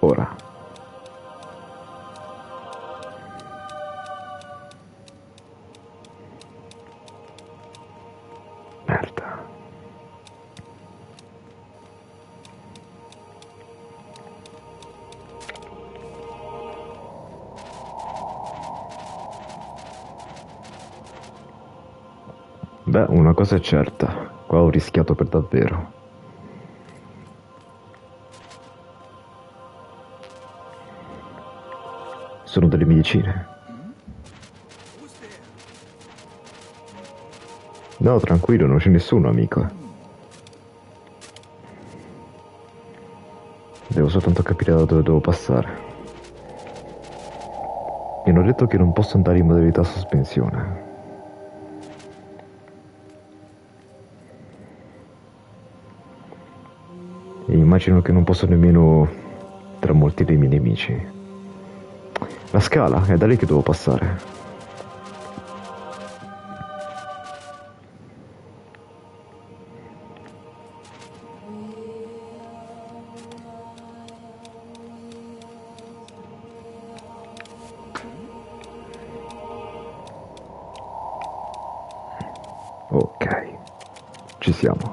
Ora. Merda. Beh, una cosa è certa, qua ho rischiato per davvero. Sono delle medicine. No, tranquillo, non c'è nessuno, amico. Devo soltanto capire da dove devo passare. Mi hanno detto che non posso andare in modalità sospensione. immagino che non posso nemmeno tra molti dei miei nemici. La scala, è da lì che devo passare. Ok, ci siamo.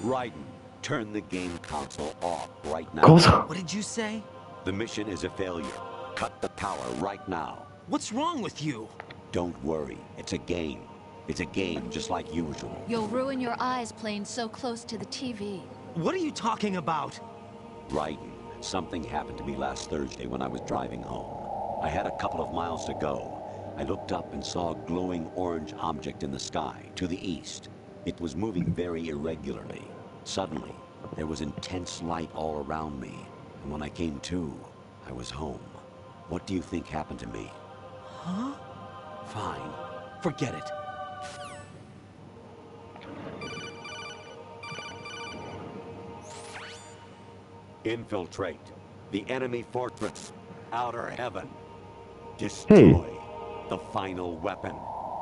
Raiden, turn the game console off right now. Cosa? What did you say? The mission is a failure. Cut the power right now. What's wrong with you? Don't worry, it's a game. It's a game just like usual. You'll ruin your eyes playing so close to the TV. What are you talking about? Raiden, something happened to me last Thursday when I was driving home. I had a couple of miles to go. I looked up and saw a glowing orange object in the sky, to the east. It was moving very irregularly. Suddenly, there was intense light all around me. And when I came to, I was home. What do you think happened to me? Huh? Fine. Forget it. Infiltrate the enemy fortress. Outer heaven. Destroy the final weapon.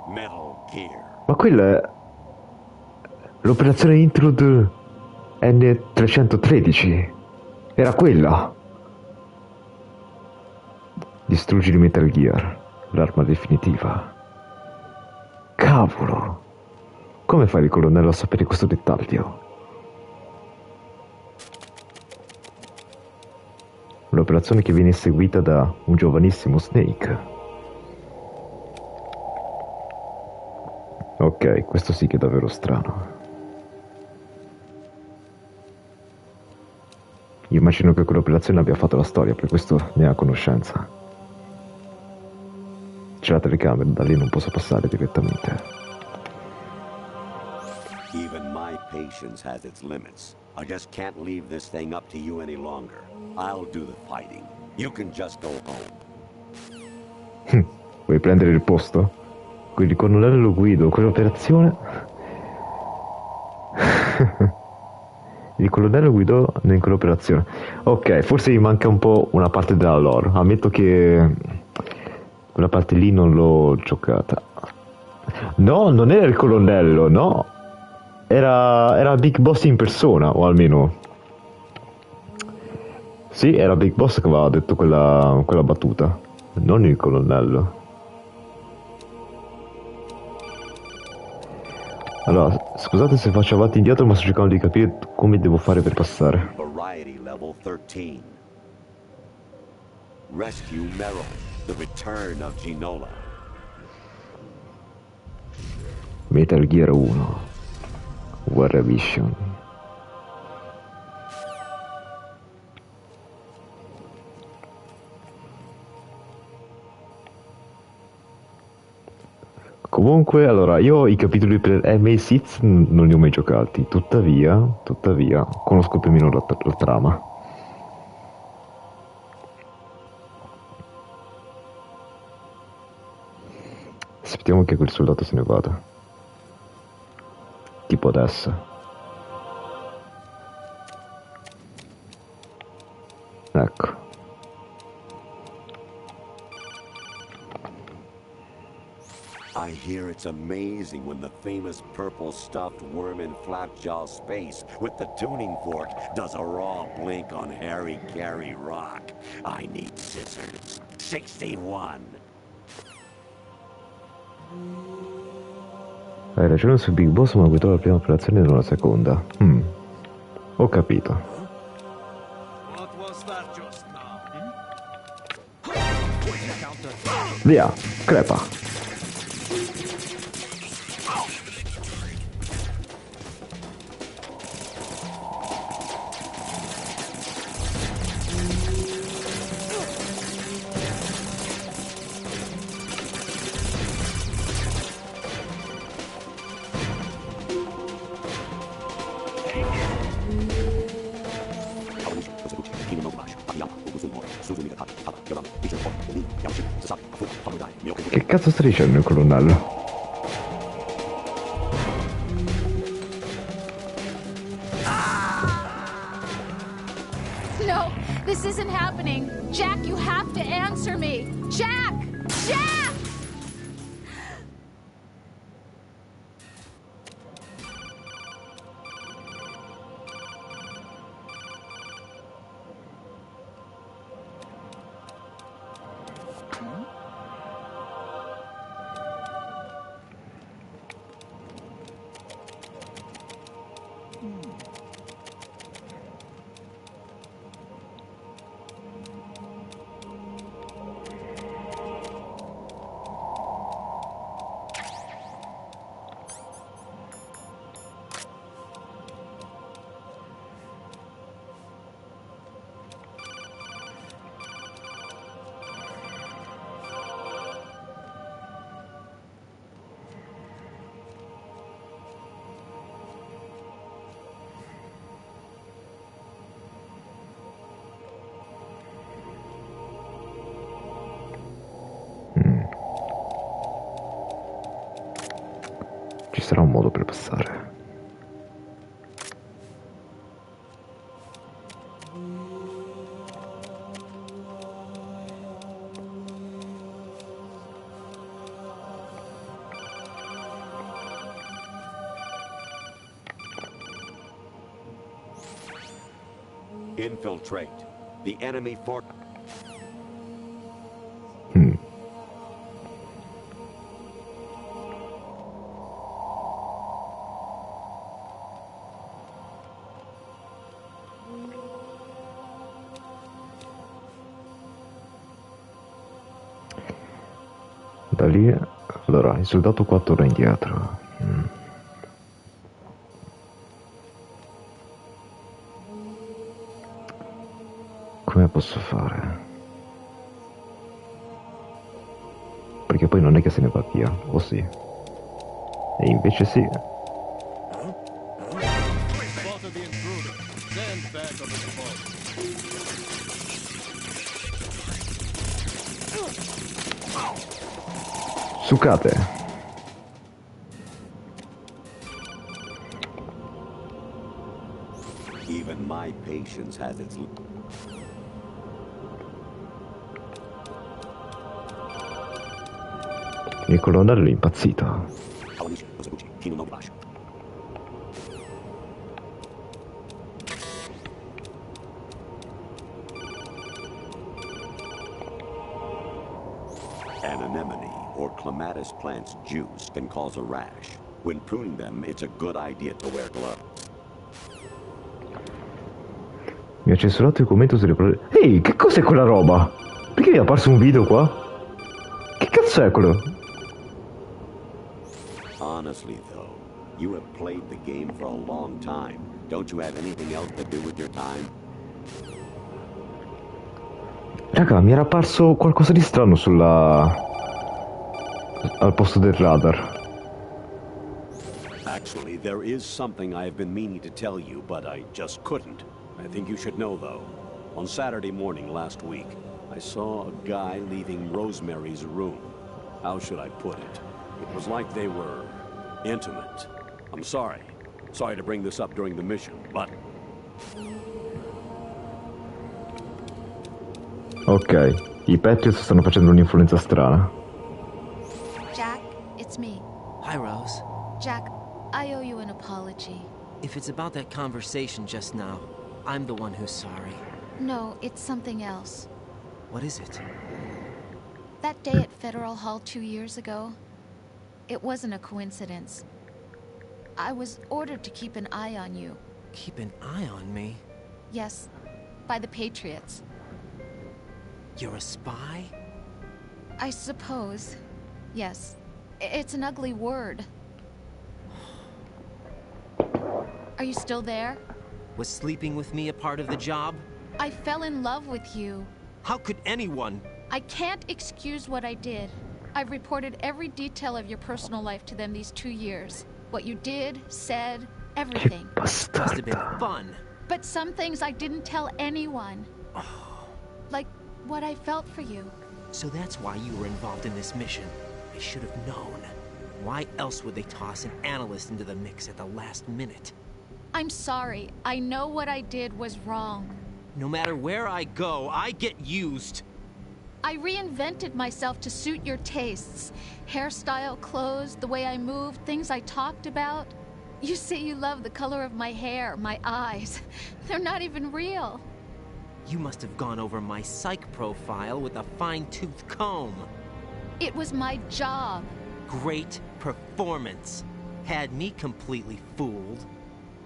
Metal Gear. Ma quella è l'operazione Intrude N313. Era quella. Distruggi il Metal Gear, l'arma definitiva. Cavolo. Come fa il colonnello a sapere questo dettaglio? Un'operazione che viene eseguita da un giovanissimo Snake. Ok, questo sì che è davvero strano. Io immagino che quell'operazione abbia fatto la storia, per questo ne ha conoscenza. C'è la telecamera, da lì non posso passare direttamente. Even my patience has its limits. I just can't leave this thing up to you any longer. I'll do the fighting. You can just go home. Vuoi prendere il posto? Quindi il colonnello lo guido, quell'operazione... Il colonnello guidò in quell'operazione. Ok, forse mi manca un po' una parte della lore. Ammetto che quella parte lì non l'ho giocata. No, non era il colonnello, no. Era Big Boss in persona, o almeno... Sì, era Big Boss che aveva detto quella battuta. Non il colonnello. Allora, scusate se faccio avanti e indietro, ma sto cercando di capire come devo fare per passare. Variety level 13. Rescue Meryl, the return of Ginola. Metal Gear 1. Guerra Vision. Comunque, allora, io i capitoli per MGS non li ho mai giocati, tuttavia, conosco più o meno la trama. Aspettiamo che quel soldato se ne vada. Tipo adesso. Ecco. I hear it's amazing when the famous purple stuffed worm in Flapjaw space with the tuning fork does a raw blink on Harry Carey rock. I need scissors. 61. Hai ragione su Big Boss, ma guidò la prima operazione e non la seconda. Ho capito. Via, crepa. Che cazzo sta dicendo il colonnello? This isn't happening. Jack, you have to answer me. Jack! Jack! Ci sarà un modo per passare. Infiltrate. The enemy fort. Da lì, allora, il soldato 4 torna indietro. Come posso fare? Perché poi non è che se ne va via, o sì? E invece sì. Sucate. Even my patience has its. Il colonnello è impazzito. An anemone or clematis plant's juice can cause a rash. When pruning them, it's a good idea to wear gloves. Mi ha censurato il commento sulle parole. Ehi, che cos'è quella roba? Perché mi è apparso un video qua? Che cazzo è quello? Honestly, though, you have played the game for a long time. Don't you have anything else to do with your time? Raga, mi era apparso qualcosa di strano al posto del radar. Actually, there is something I have been meaning to tell you, but I just couldn't. I think you should know, though. On Saturday morning last week, I saw a guy leaving Rosemary's room. How should I put it? It was like they were intimate. I'm sorry. Sorry to bring this up during the mission, but... Ok, i Patriots stanno facendo un'influenza strana. Jack, it's me. Hi, Rose. Jack, I owe you an apology. If it's about that conversation just now, I'm the one who's sorry. No, it's something else. What is it? That day at Federal Hall 2 years ago, it wasn't a coincidence. I was ordered to keep an eye on you. Keep an eye on me? Yes, by the Patriots. You're a spy? I suppose. Yes. It's an ugly word. Are you still there? Was sleeping with me a part of the job? I fell in love with you. How could anyone? I can't excuse what I did. I've reported every detail of your personal life to them these 2 years. What you did, said, everything. Must have been fun. But some things I didn't tell anyone. Like what I felt for you. So that's why you were involved in this mission. I should have known. Why else would they toss an analyst into the mix at the last minute? I'm sorry. I know what I did was wrong. No matter where I go, I get used. I reinvented myself to suit your tastes. Hairstyle, clothes, the way I moved, things I talked about. You say you love the color of my hair, my eyes. They're not even real. You must have gone over my psych profile with a fine-tooth comb. It was my job. Great performance. Had me completely fooled.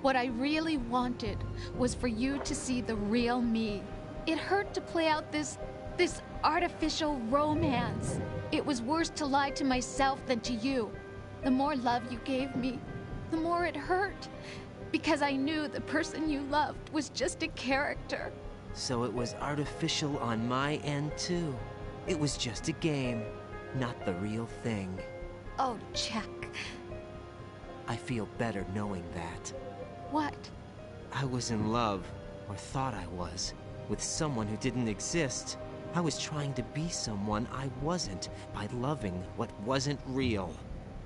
What I really wanted was for you to see the real me. It hurt to play out this artificial romance. It was worse to lie to myself than to you. The more love you gave me, the more it hurt. Because I knew the person you loved was just a character. So it was artificial on my end, too. It was just a game, not the real thing. Oh, Jack. I feel better knowing that. What? I was in love, or thought I was, with someone who didn't exist. I was trying to be someone I wasn't by loving what wasn't real.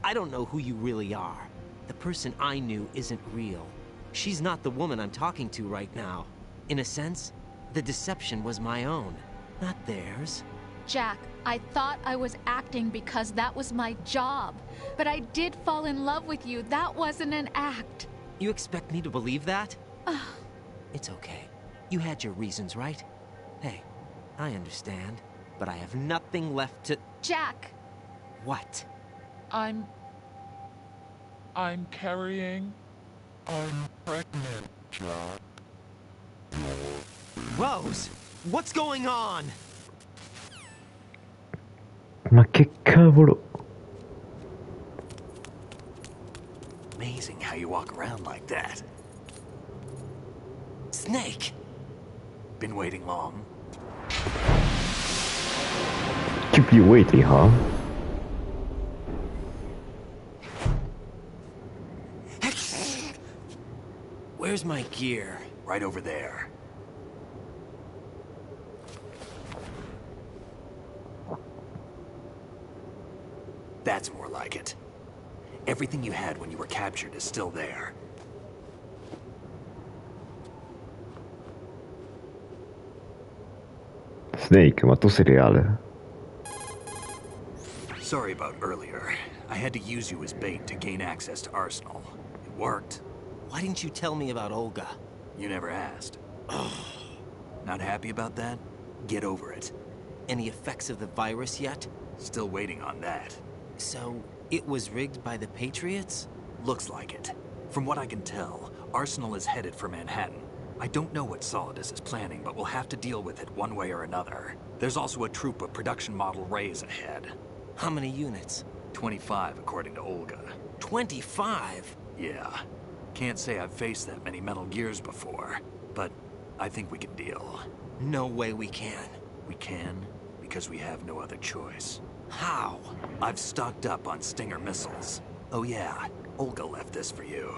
I don't know who you really are. The person I knew isn't real. She's not the woman I'm talking to right now. In a sense, the deception was my own, not theirs. Jack, I thought I was acting because that was my job. But I did fall in love with you. That wasn't an act. You expect me to believe that? It's okay. You had your reasons, right? Hey, I understand, but I have nothing left to... Jack! What? I'm carrying... I'm pregnant, Jack. Rose! What's going on? Ma che cavolo? Amazing how you walk around like that. Snake! Been waiting long? Keep you waiting, huh? Where's my gear? Right over there. That's more like it. Everything you had when you were captured is still there. Snake, ma tu sei reale? Sorry about earlier. I had to use you as bait to gain access to Arsenal. It worked. Why didn't you tell me about Olga? You never asked. Not happy about that? Get over it. Any effects of the virus yet? Still waiting on that. So, it was rigged by the Patriots? Looks like it. From what I can tell, Arsenal is headed for Manhattan. I don't know what Solidus is planning, but we'll have to deal with it one way or another. There's also a troop of production model Rays ahead. How many units? 25, according to Olga. 25? Yeah. Can't say I've faced that many Metal Gears before, but I think we can deal. No way we can. We can, because we have no other choice. How? I've stocked up on Stinger missiles. Oh yeah, Olga left this for you.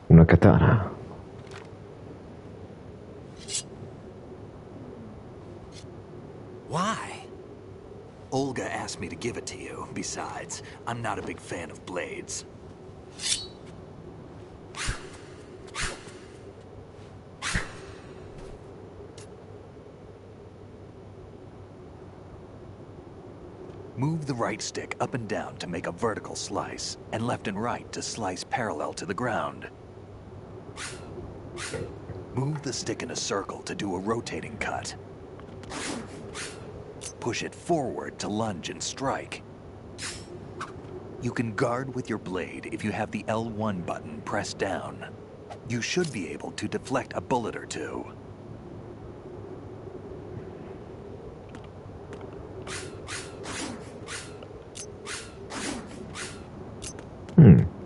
Una katana. Why? Olga asked me to give it to you. Besides, I'm not a big fan of blades. Move the right stick up and down to make a vertical slice, and left and right to slice parallel to the ground. Move the stick in a circle to do a rotating cut. Push it forward to lunge and strike. You can guard with your blade if you have the L1 button pressed down. You should be able to deflect a bullet or two.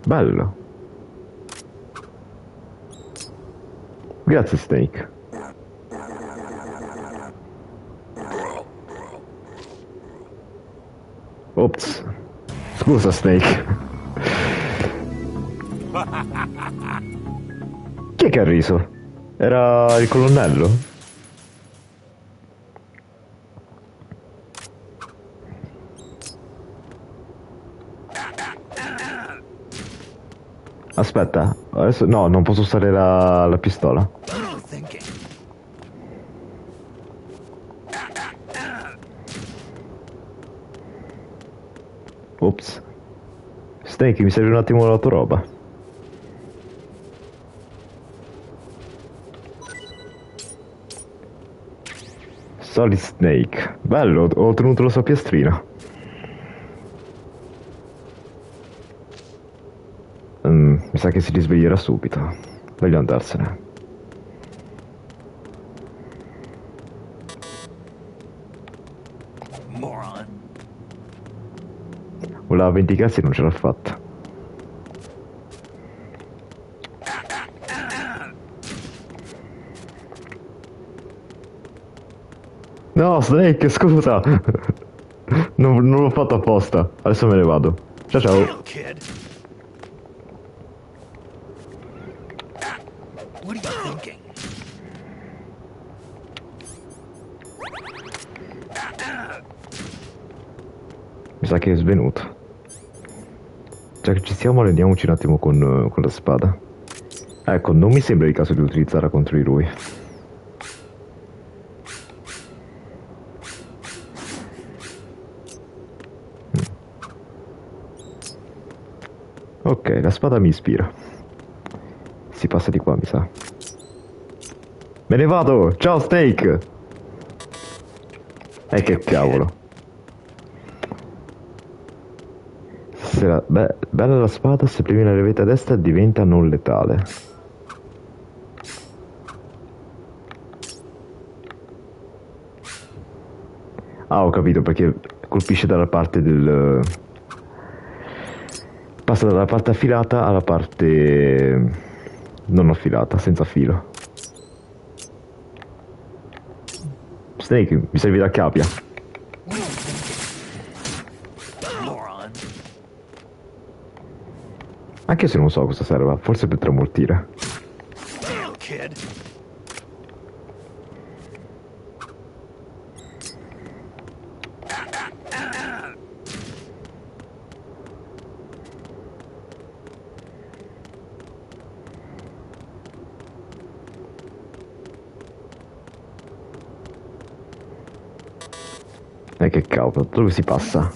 Bello. Grazie, Snake. Ops. Scusa, Snake. Chi è che ha riso? Era il colonnello? Aspetta, adesso no, non posso usare la pistola. Ops. Snake, mi serve un attimo la tua roba. Solid Snake. Bello, ho ottenuto la sua piastrina. Mi sa che si risveglierà subito. Meglio andarsene. Moron. Voleva vendicarsi e non ce l'ha fatta. No, Snake, scusa! Non l'ho fatto apposta. Adesso me ne vado. Ciao ciao. Kid. What are you thinking? Mi sa che è svenuto. Già che ci siamo, rendiamoci un attimo con la spada. Ecco, non mi sembra il caso di utilizzarla contro di lui. Ok, la spada mi ispira. Si passa di qua, mi sa. Me ne vado! Ciao, Snake! Che cavolo. Bella la spada, se premi la levetta a destra diventa non letale. Ah, ho capito, perché colpisce dalla parte del... Passa dalla parte affilata alla parte non affilata, senza filo. Snake, mi servi la capia. Anche se non so cosa serva, forse per tramortire. Che cavolo, dove si passa?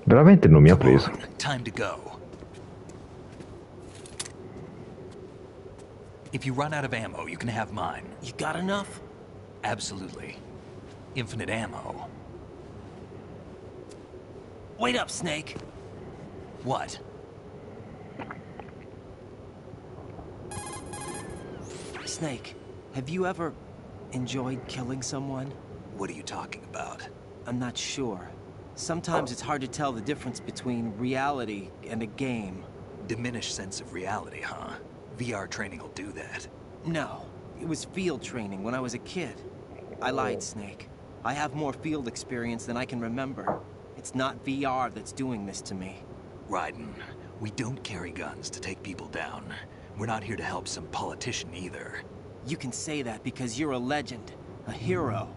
Veramente non mi ha preso. Time to go. If you run out of ammo, you can have mine. You got enough? Absolutely. Infinite ammo. Wait up, Snake. What? Snake, have you ever enjoyed killing someone? What are you talking about? I'm not sure. Sometimes it's hard to tell the difference between reality and a game. Diminished sense of reality, huh? VR training will do that. No, it was field training when I was a kid. I lied, Snake. I have more field experience than I can remember. It's not VR that's doing this to me. Raiden, we don't carry guns to take people down. We're not here to help some politician either. You can say that because you're a legend, a hero.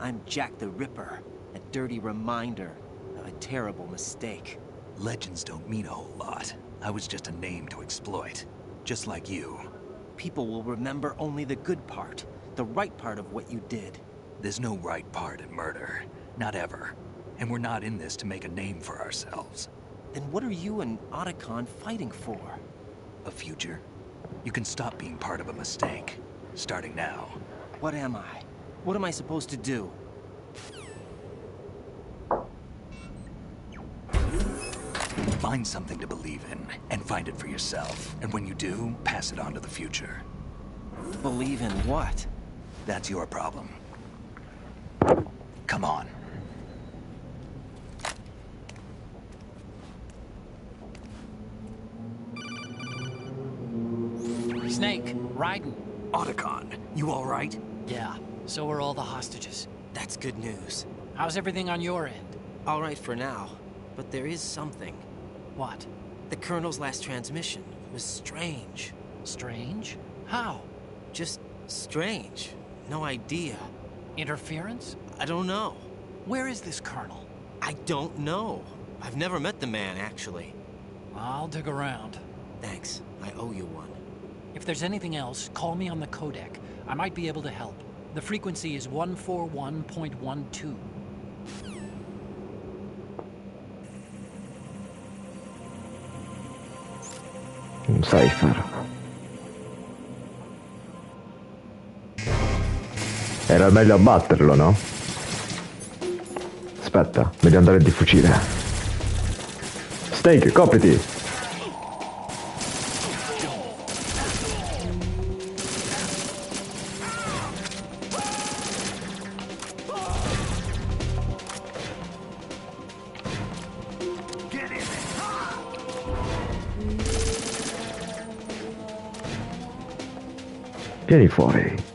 I'm Jack the Ripper, a dirty reminder of a terrible mistake. Legends don't mean a whole lot. I was just a name to exploit, just like you. People will remember only the good part, the right part of what you did. There's no right part in murder, not ever. And we're not in this to make a name for ourselves. Then what are you and Otacon fighting for? A future? You can stop being part of a mistake, starting now. What am I? What am I supposed to do? Find something to believe in, and find it for yourself. And when you do, pass it on to the future. Believe in what? That's your problem. Come on. Snake, Raiden. Otacon, you all right? Yeah, so are all the hostages. That's good news. How's everything on your end? All right for now, but there is something. What? The Colonel's last transmission was strange. Strange? How? Just strange. No idea. Interference? I don't know. Where is this Colonel? I don't know. I've never met the man, actually. I'll dig around. Thanks. I owe you one. If there's anything else, call me on the codec. I might be able to help. The frequency is 141.12. Un cipher. Era meglio abbatterlo, no? Aspetta, meglio andare di fucile. Snake, copriti! Vieni fuori.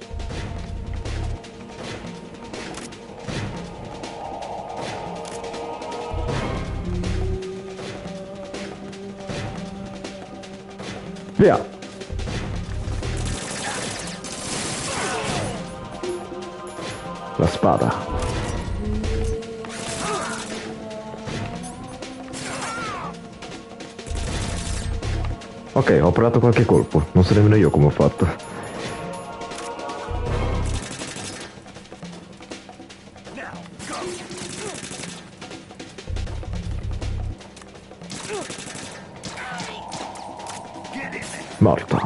Via. La spada. Ok, ho provato qualche colpo, non so nemmeno io come ho fatto. Morto.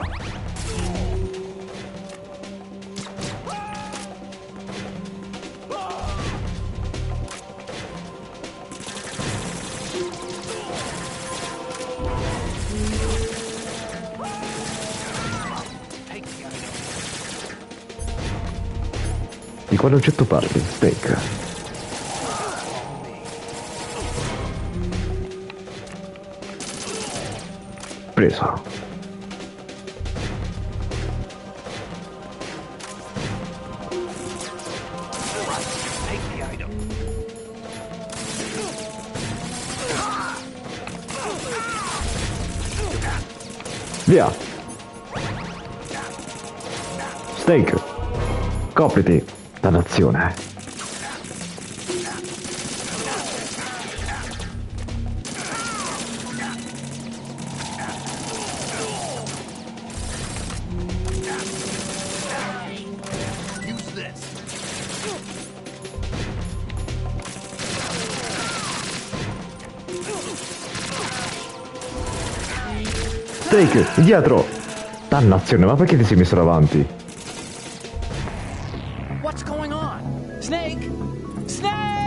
Di quale oggetto parli, Snake? Preso. Via! Snake! Copriti! Dannazione! Snake, indietro! Dannazione, ma perché ti sei messo davanti? What's going on? Snake! Snake!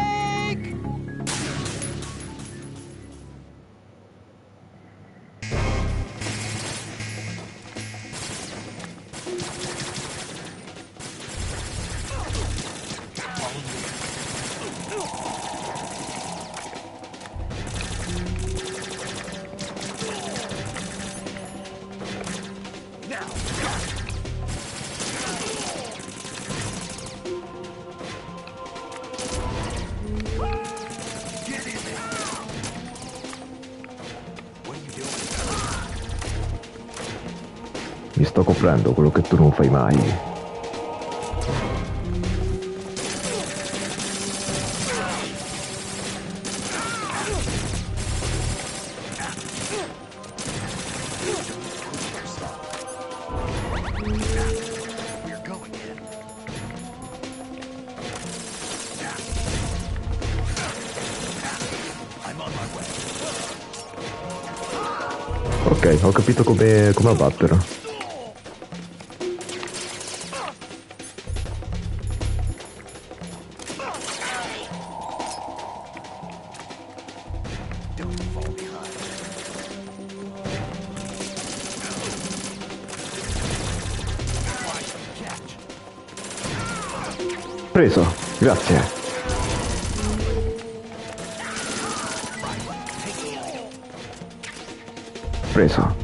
Mi sto coprendo quello che tu non fai mai. Ok, ho capito come abbatterlo. Preso, grazie. Preso.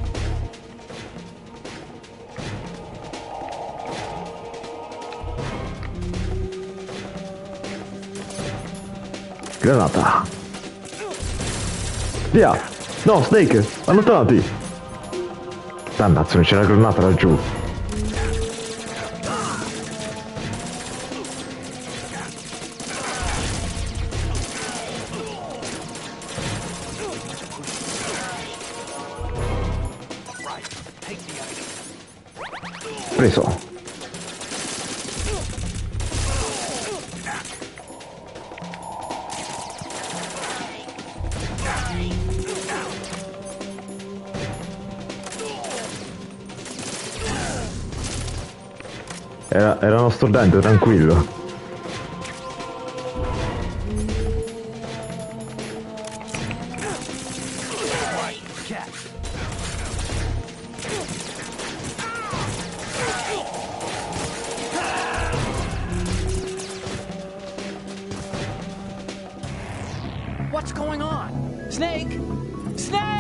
Granata. Via. No, Snake, allontanati. Dannazione, c'è una granata laggiù. Preso. Era uno studente, tranquillo. What's going on? Snake! Snake!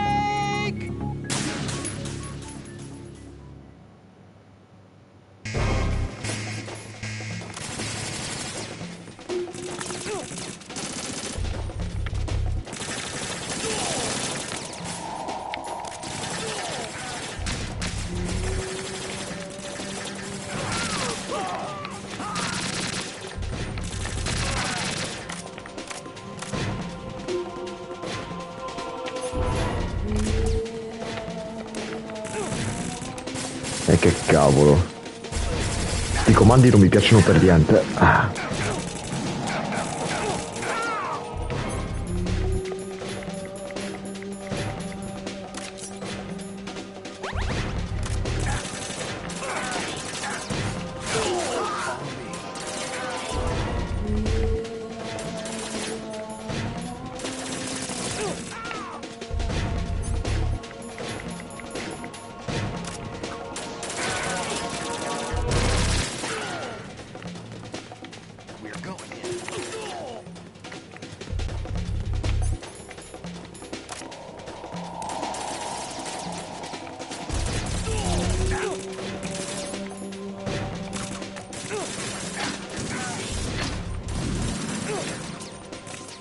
E che cavolo. I comandi non mi piacciono per niente.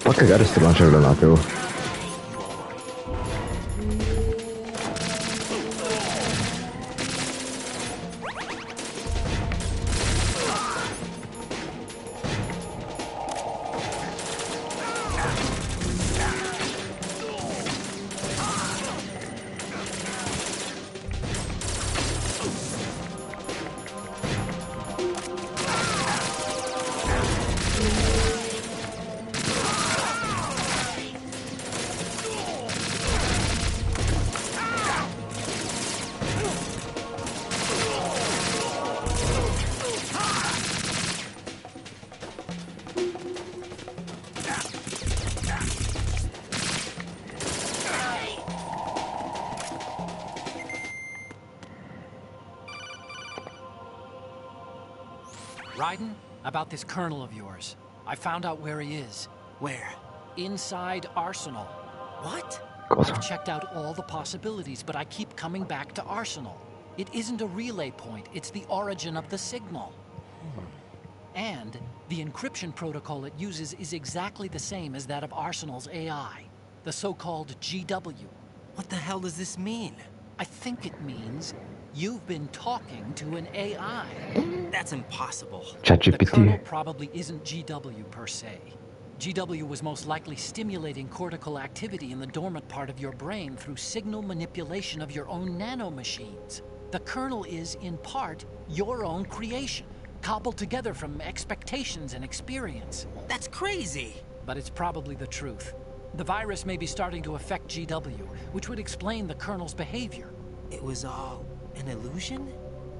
Fa cagare sto lanciagranate, oh. Raiden, about this colonel of yours. I found out where he is. Where? Inside Arsenal. What? I've checked out all the possibilities, but I keep coming back to Arsenal. It isn't a relay point, it's the origin of the signal. And the encryption protocol it uses is exactly the same as that of Arsenal's AI, the so-called GW. What the hell does this mean? I think it means you've been talking to an AI. That's impossible. The colonel probably isn't GW per se. GW was most likely stimulating cortical activity in the dormant part of your brain through signal manipulation of your own nanomachines. The colonel is, in part, your own creation, cobbled together from expectations and experience. That's crazy! But it's probably the truth. The virus may be starting to affect GW, which would explain the colonel's behavior. It was all an illusion?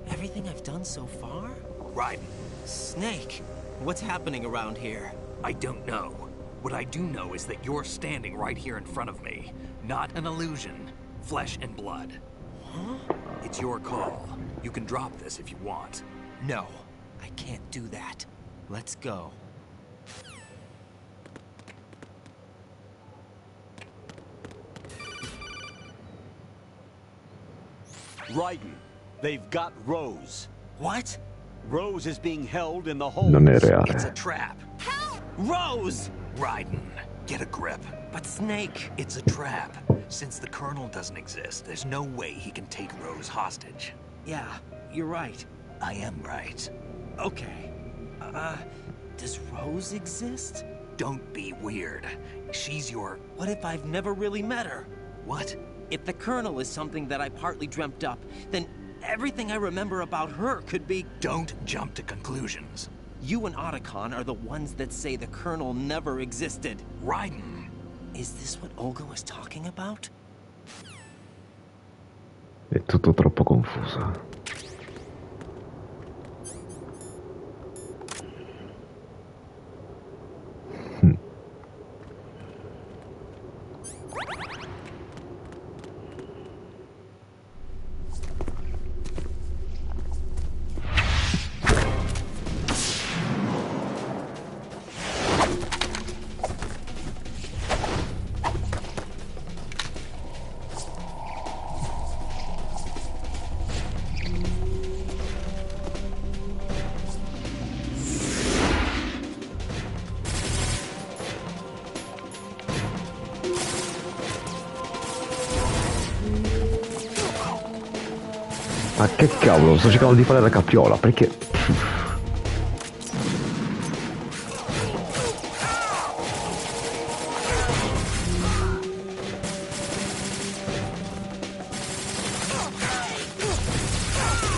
Everything I've done so far? Raiden. Snake, what's happening around here? I don't know. What I do know is that you're standing right here in front of me. Not an illusion. Flesh and blood. Huh? It's your call. You can drop this if you want. No, I can't do that. Let's go. Raiden, they've got Rose. What? Rose is being held in the hold. Non è reale. It's a trap. Help! Rose! Raiden, get a grip. But Snake... It's a trap. Since the Colonel doesn't exist, there's no way he can take Rose hostage. Yeah, you're right. I am right. Okay. Does Rose exist? Don't be weird. She's your... What if I've never really met her? What? If the Colonel is something that I partly dreamt up, then Everything I remember about her could be... Don't jump to conclusions. You and Otacon are the ones that say the Colonel never existed. Raiden. Is this what Olga was talking about? È tutto troppo confuso. Ma che cavolo, sto cercando di fare la capriola, perché...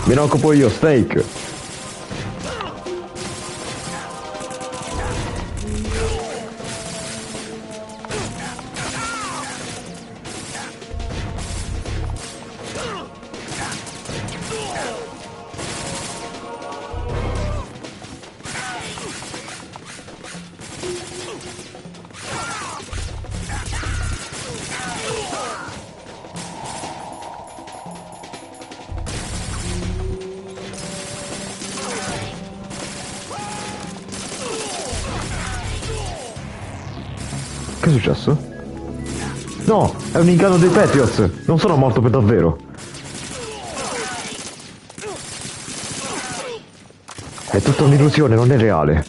Me ne occupo io, Snake! Che è successo? No, è un inganno dei Patriots! Non sono morto per davvero! È tutta un'illusione, non è reale!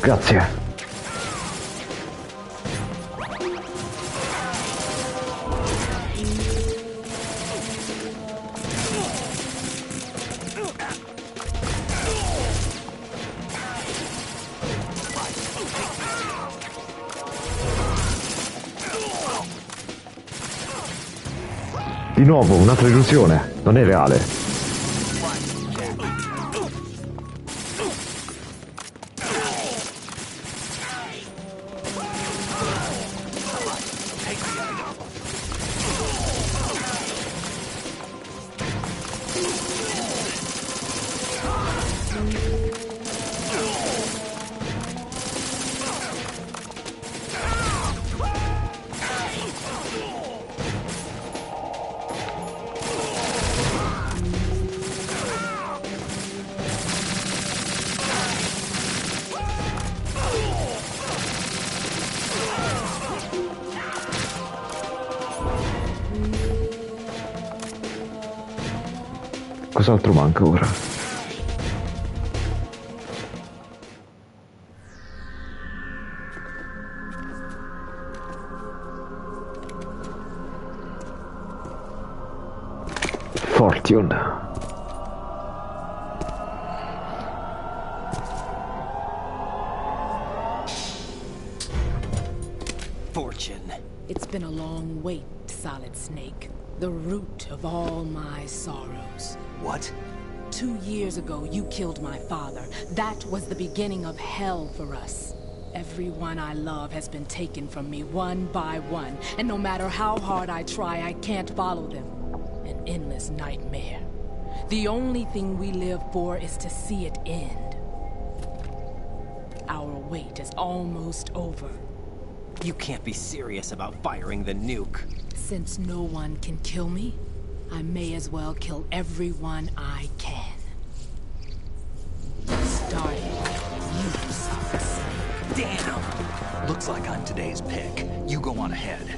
Grazie! Di nuovo, un'altra illusione. Non è reale. Cos'altro manca ora? Fortune. Fortune. It's been a long wait, Solid Snake. The root of all my sorrows. What? 2 years ago, you killed my father. That was the beginning of hell for us. Everyone I love has been taken from me one by one, and no matter how hard I try, I can't follow them. An endless nightmare. The only thing we live for is to see it end. Our wait is almost over. You can't be serious about firing the nuke. Since no one can kill me, I may as well kill everyone I can. Starting with you, Socks. Damn! Looks like I'm today's pick. You go on ahead.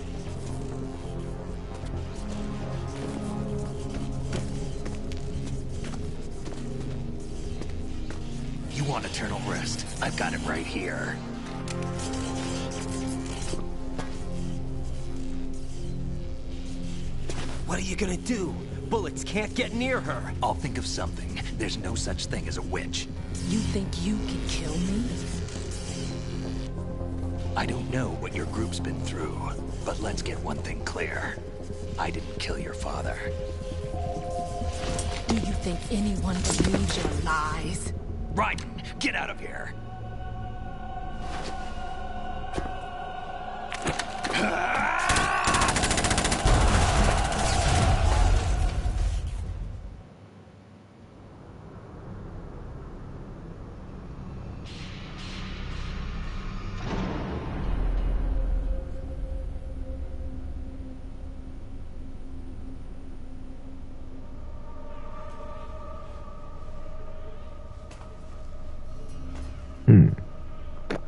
You want eternal rest? I've got it right here. What are you gonna do? Bullets can't get near her. I'll think of something. There's no such thing as a witch. You think you can kill me? I don't know what your group's been through, but let's get one thing clear. I didn't kill your father. Do you think anyone believes your lies? Raiden, get out of here!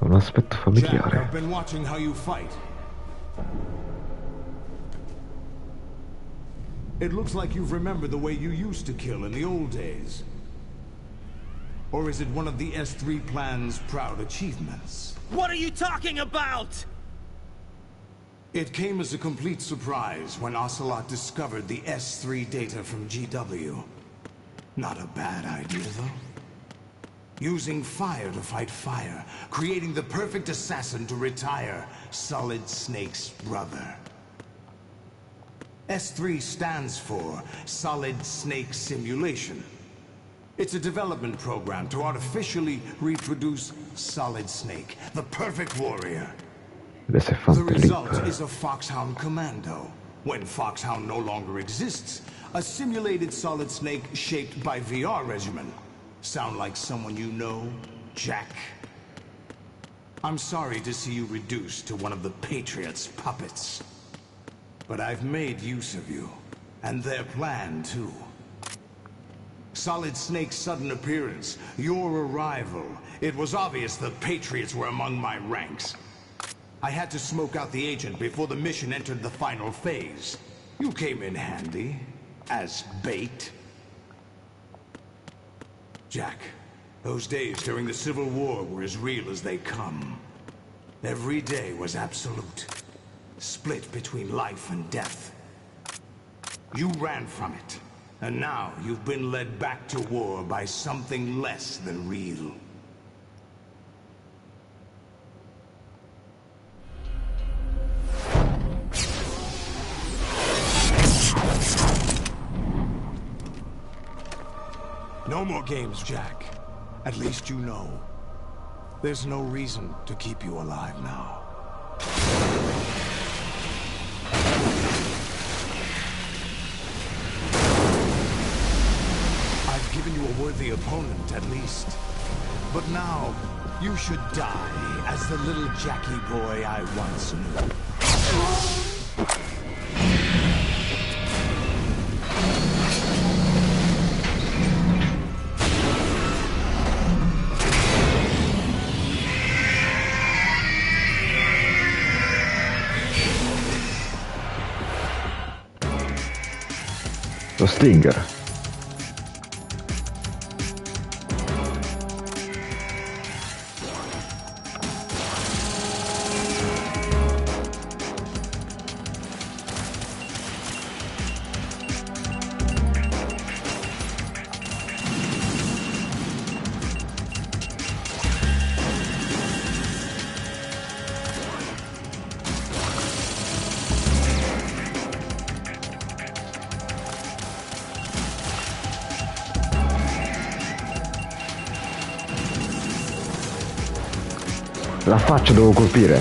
Un aspetto Jack, familiare. I've been watching how you fight. It looks like you've remembered the way you used to kill in the old days. Or is it one of the S3 plan's proud achievements? What are you talking about? It came as a complete surprise when Ocelot discovered the S3 data from GW. Not a bad idea, though. Using fire to fight fire, creating the perfect assassin to retire Solid Snake's brother. S3 stands for Solid Snake Simulation. It's a development program to artificially reproduce Solid Snake, the perfect warrior. The result is a Foxhound Commando. When Foxhound no longer exists, a simulated Solid Snake shaped by VR regimen. Sound like someone you know, Jack? I'm sorry to see you reduced to one of the Patriots' puppets. But I've made use of you, and their plan too. Solid Snake's sudden appearance, your arrival, it was obvious the Patriots were among my ranks. I had to smoke out the agent before the mission entered the final phase. You came in handy, as bait. Jack, those days during the Civil War were as real as they come. Every day was absolute, split between life and death. You ran from it, and now you've been led back to war by something less than real. No more games, Jack. At least you know. There's no reason to keep you alive now. I've given you a worthy opponent, at least. But now, you should die as the little Jackie boy I once knew. Lo Stinger. La faccia devo colpire.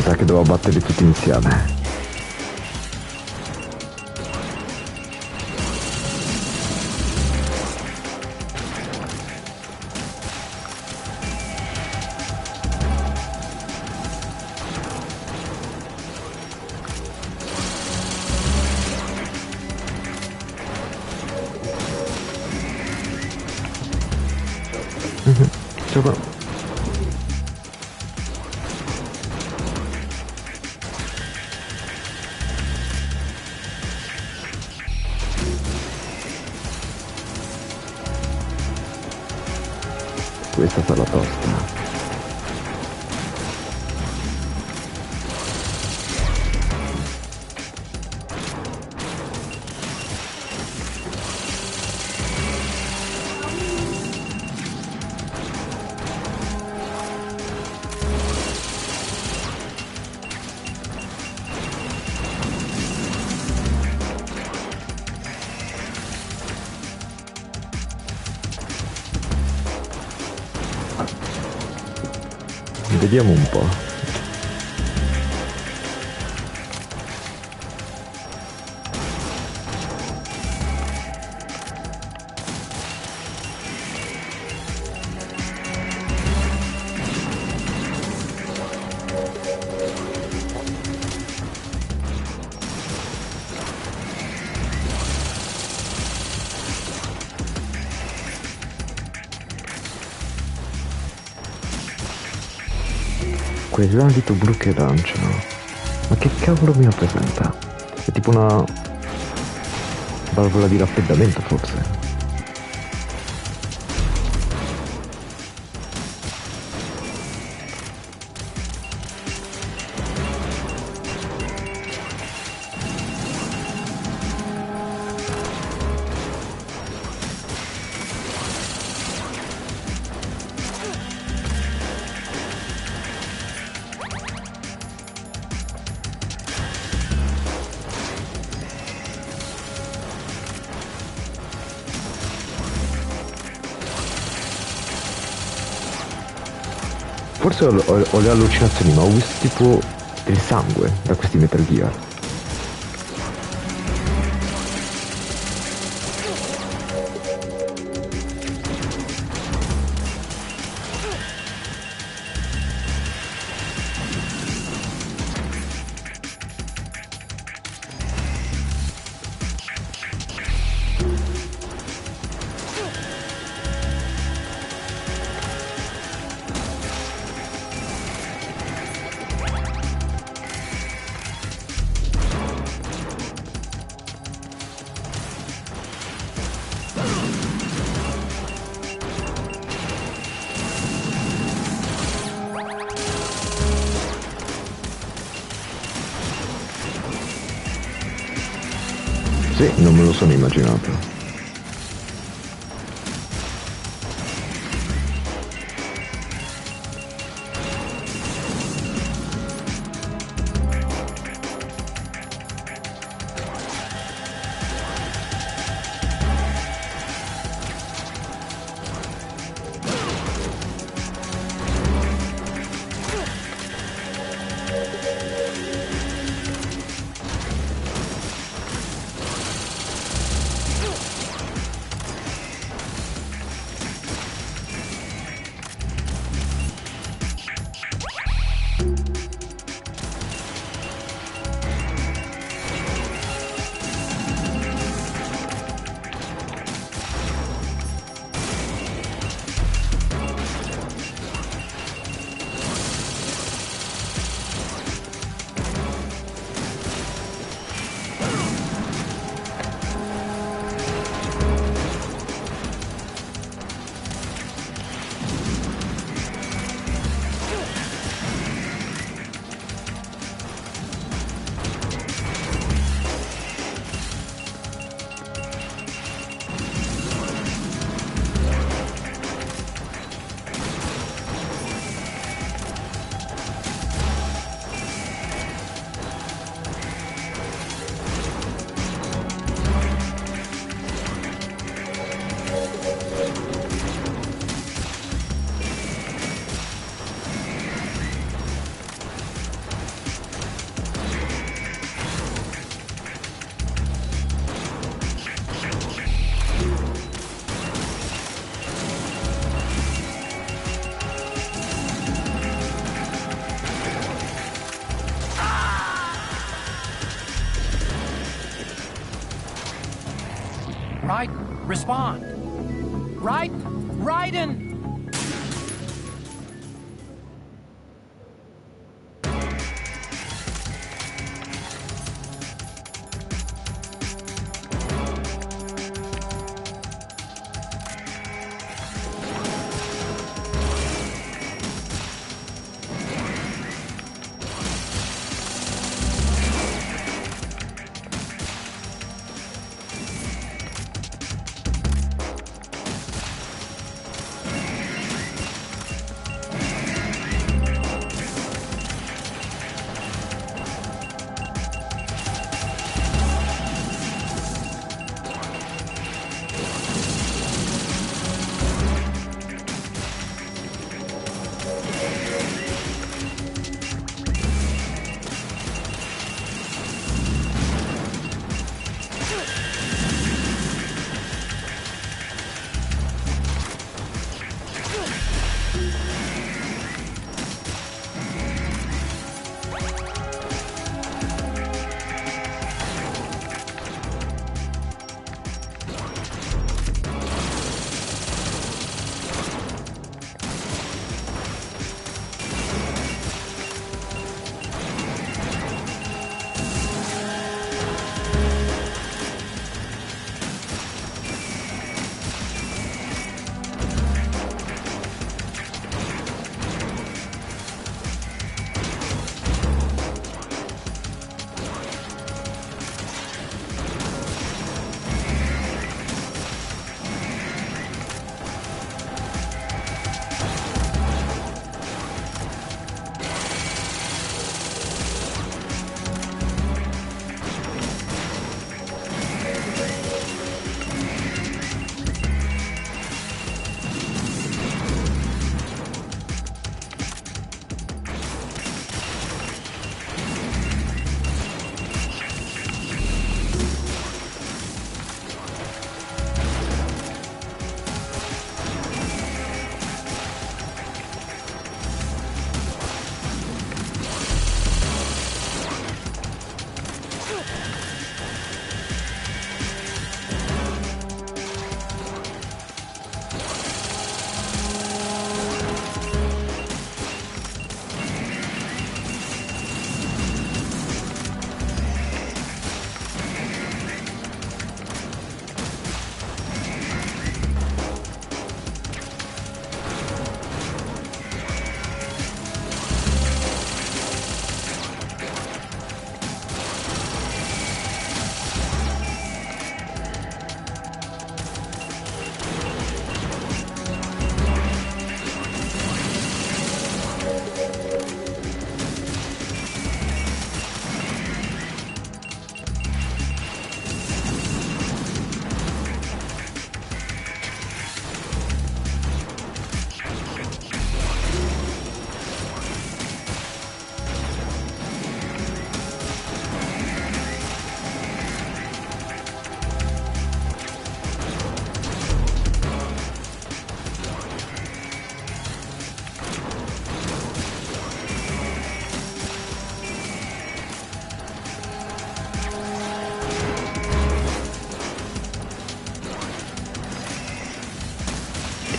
sa che devo batterli tutti insieme. Coba. Questa sarà tosta. Vediamo un po'. Quell'alito blu che lanciano. Ma che cavolo mi rappresenta? È tipo una valvola di raffreddamento, forse. Forse ho le allucinazioni, ma ho visto tipo del sangue da questi Metal Gear. Sì, non me lo sono immaginato. Respond. Raiden! Raiden!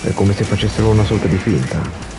È come se facessero una sorta di finta.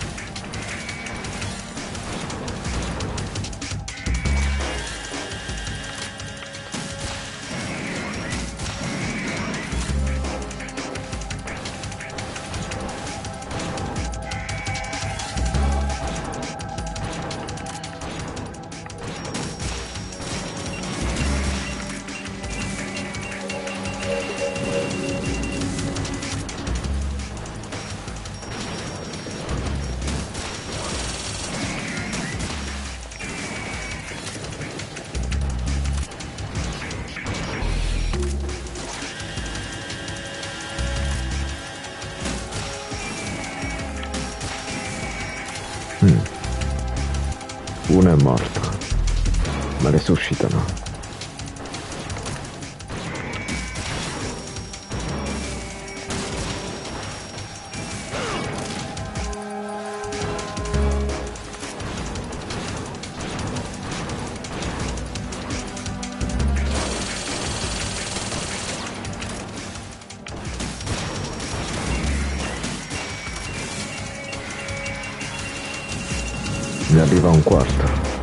Una è morta, ma resuscitano. Ne arriva un quarto.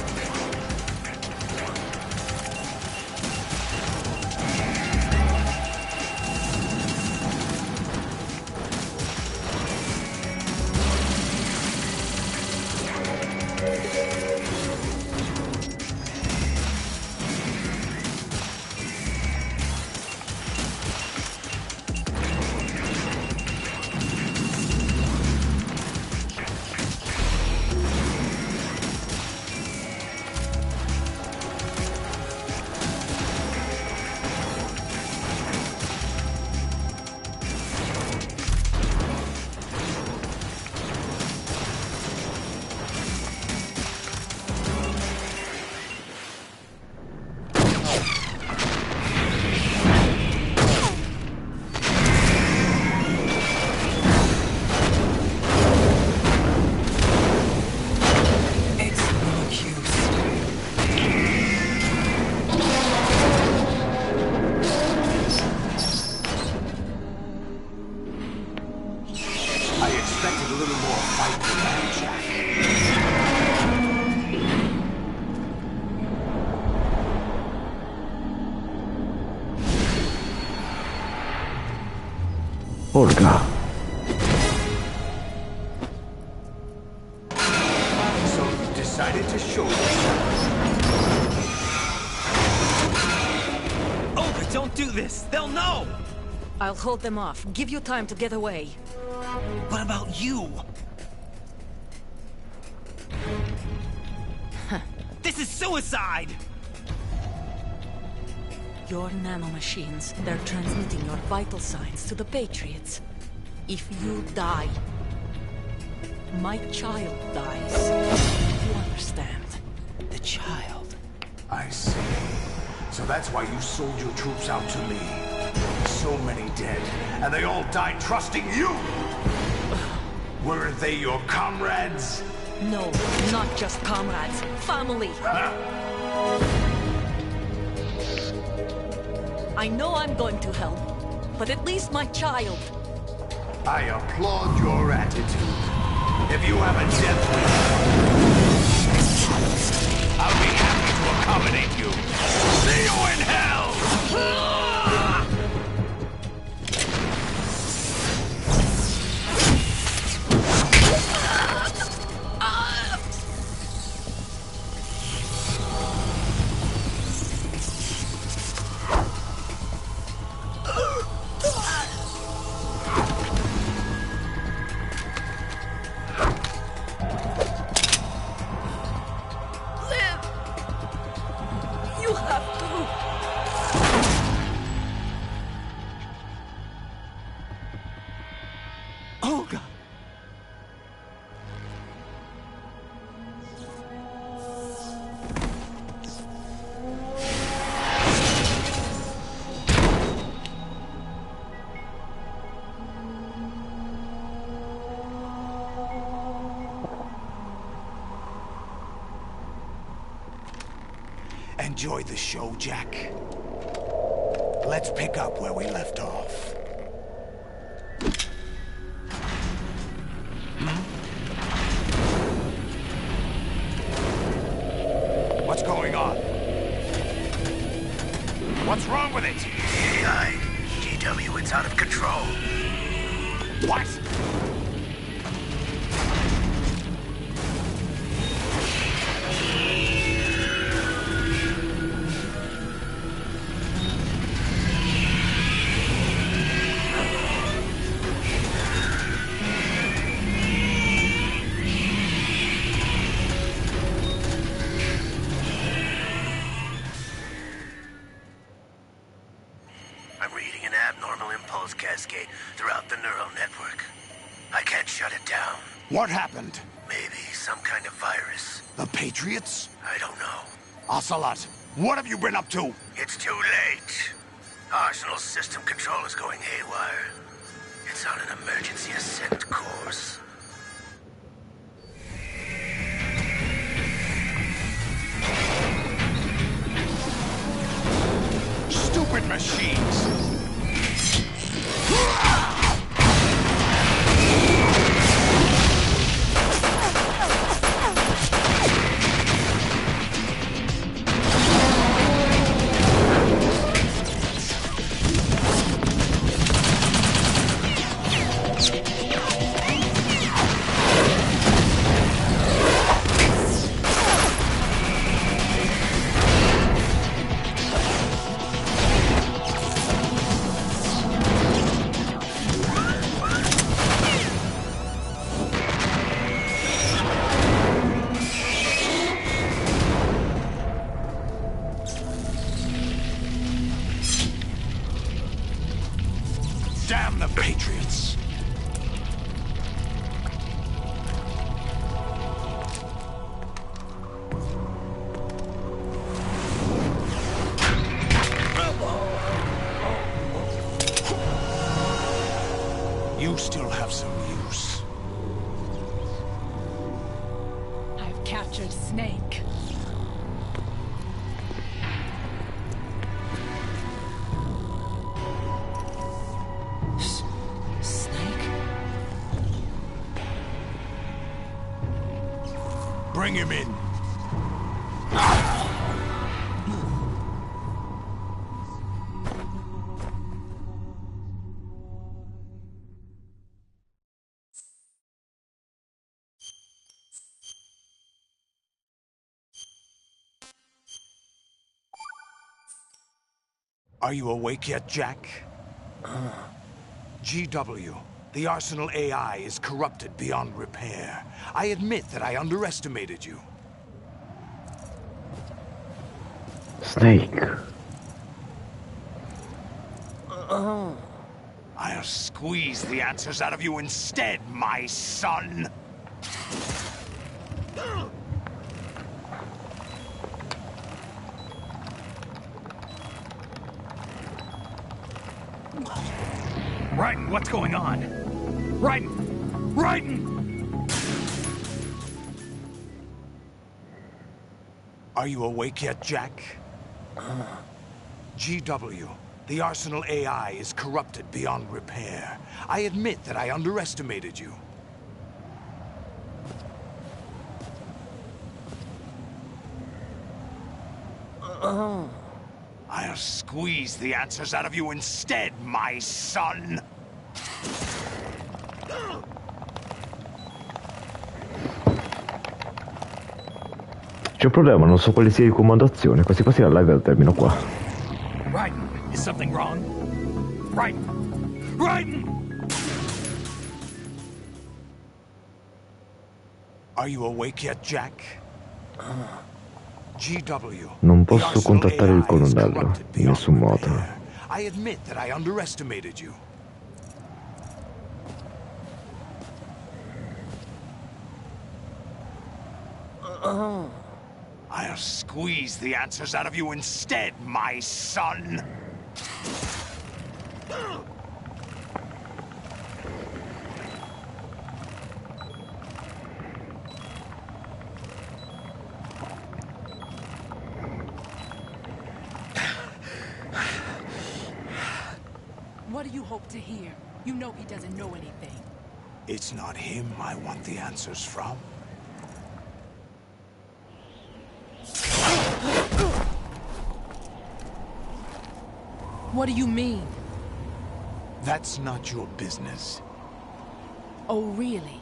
Olga. So you decided to show yourself. Olga, don't do this! They'll know! I'll hold them off. Give you time to get away. What about you? This is suicide! Your nanomachines, they're transmitting your vital signs to the Patriots. If you die, my child dies. You understand? The child. I see. So that's why you sold your troops out to me. So many dead, and they all died trusting you! Weren't they your comrades? No, not just comrades. Family! I know I'm going to hell, but at least my child. I applaud your attitude. If you have a death wish, I'll be happy to accommodate you. See you in hell! Olga! Enjoy the show, Jack. Let's pick up where we left off. What's going on? What's wrong with it? AI, GW, it's out of control. What? Cascade throughout the neural network. I can't shut it down. What happened? Maybe some kind of virus. The Patriots? I don't know. Ocelot, what have you been up to? It's too late. Arsenal's system control is going haywire. It's on an emergency ascent course. Stupid machines! butchered snake. Snake? Bring him in. Are you awake yet, Jack? GW, the Arsenal AI is corrupted beyond repair. I admit that I underestimated you. Snake. I'll squeeze the answers out of you instead, my son! Raiden, what's going on? Raiden! Raiden! Are you awake yet, Jack? GW, the Arsenal AI is corrupted beyond repair. I admit that I underestimated you. I'll squeeze the answers out of you instead, my son! C'è un problema, non so quale sia il comando azione, quasi quasi la live al termino qua. Raiden, is something wrong? Raiden! Raiden! Are you awake yet, Jack? GW. Non posso contattare il colonnello, in nessun modo. I admit that I underestimated you. I'll squeeze the answers out of you instead, my son! What do you hope to hear? You know he doesn't know anything. It's not him I want the answers from. What do you mean? That's not your business. Oh, really?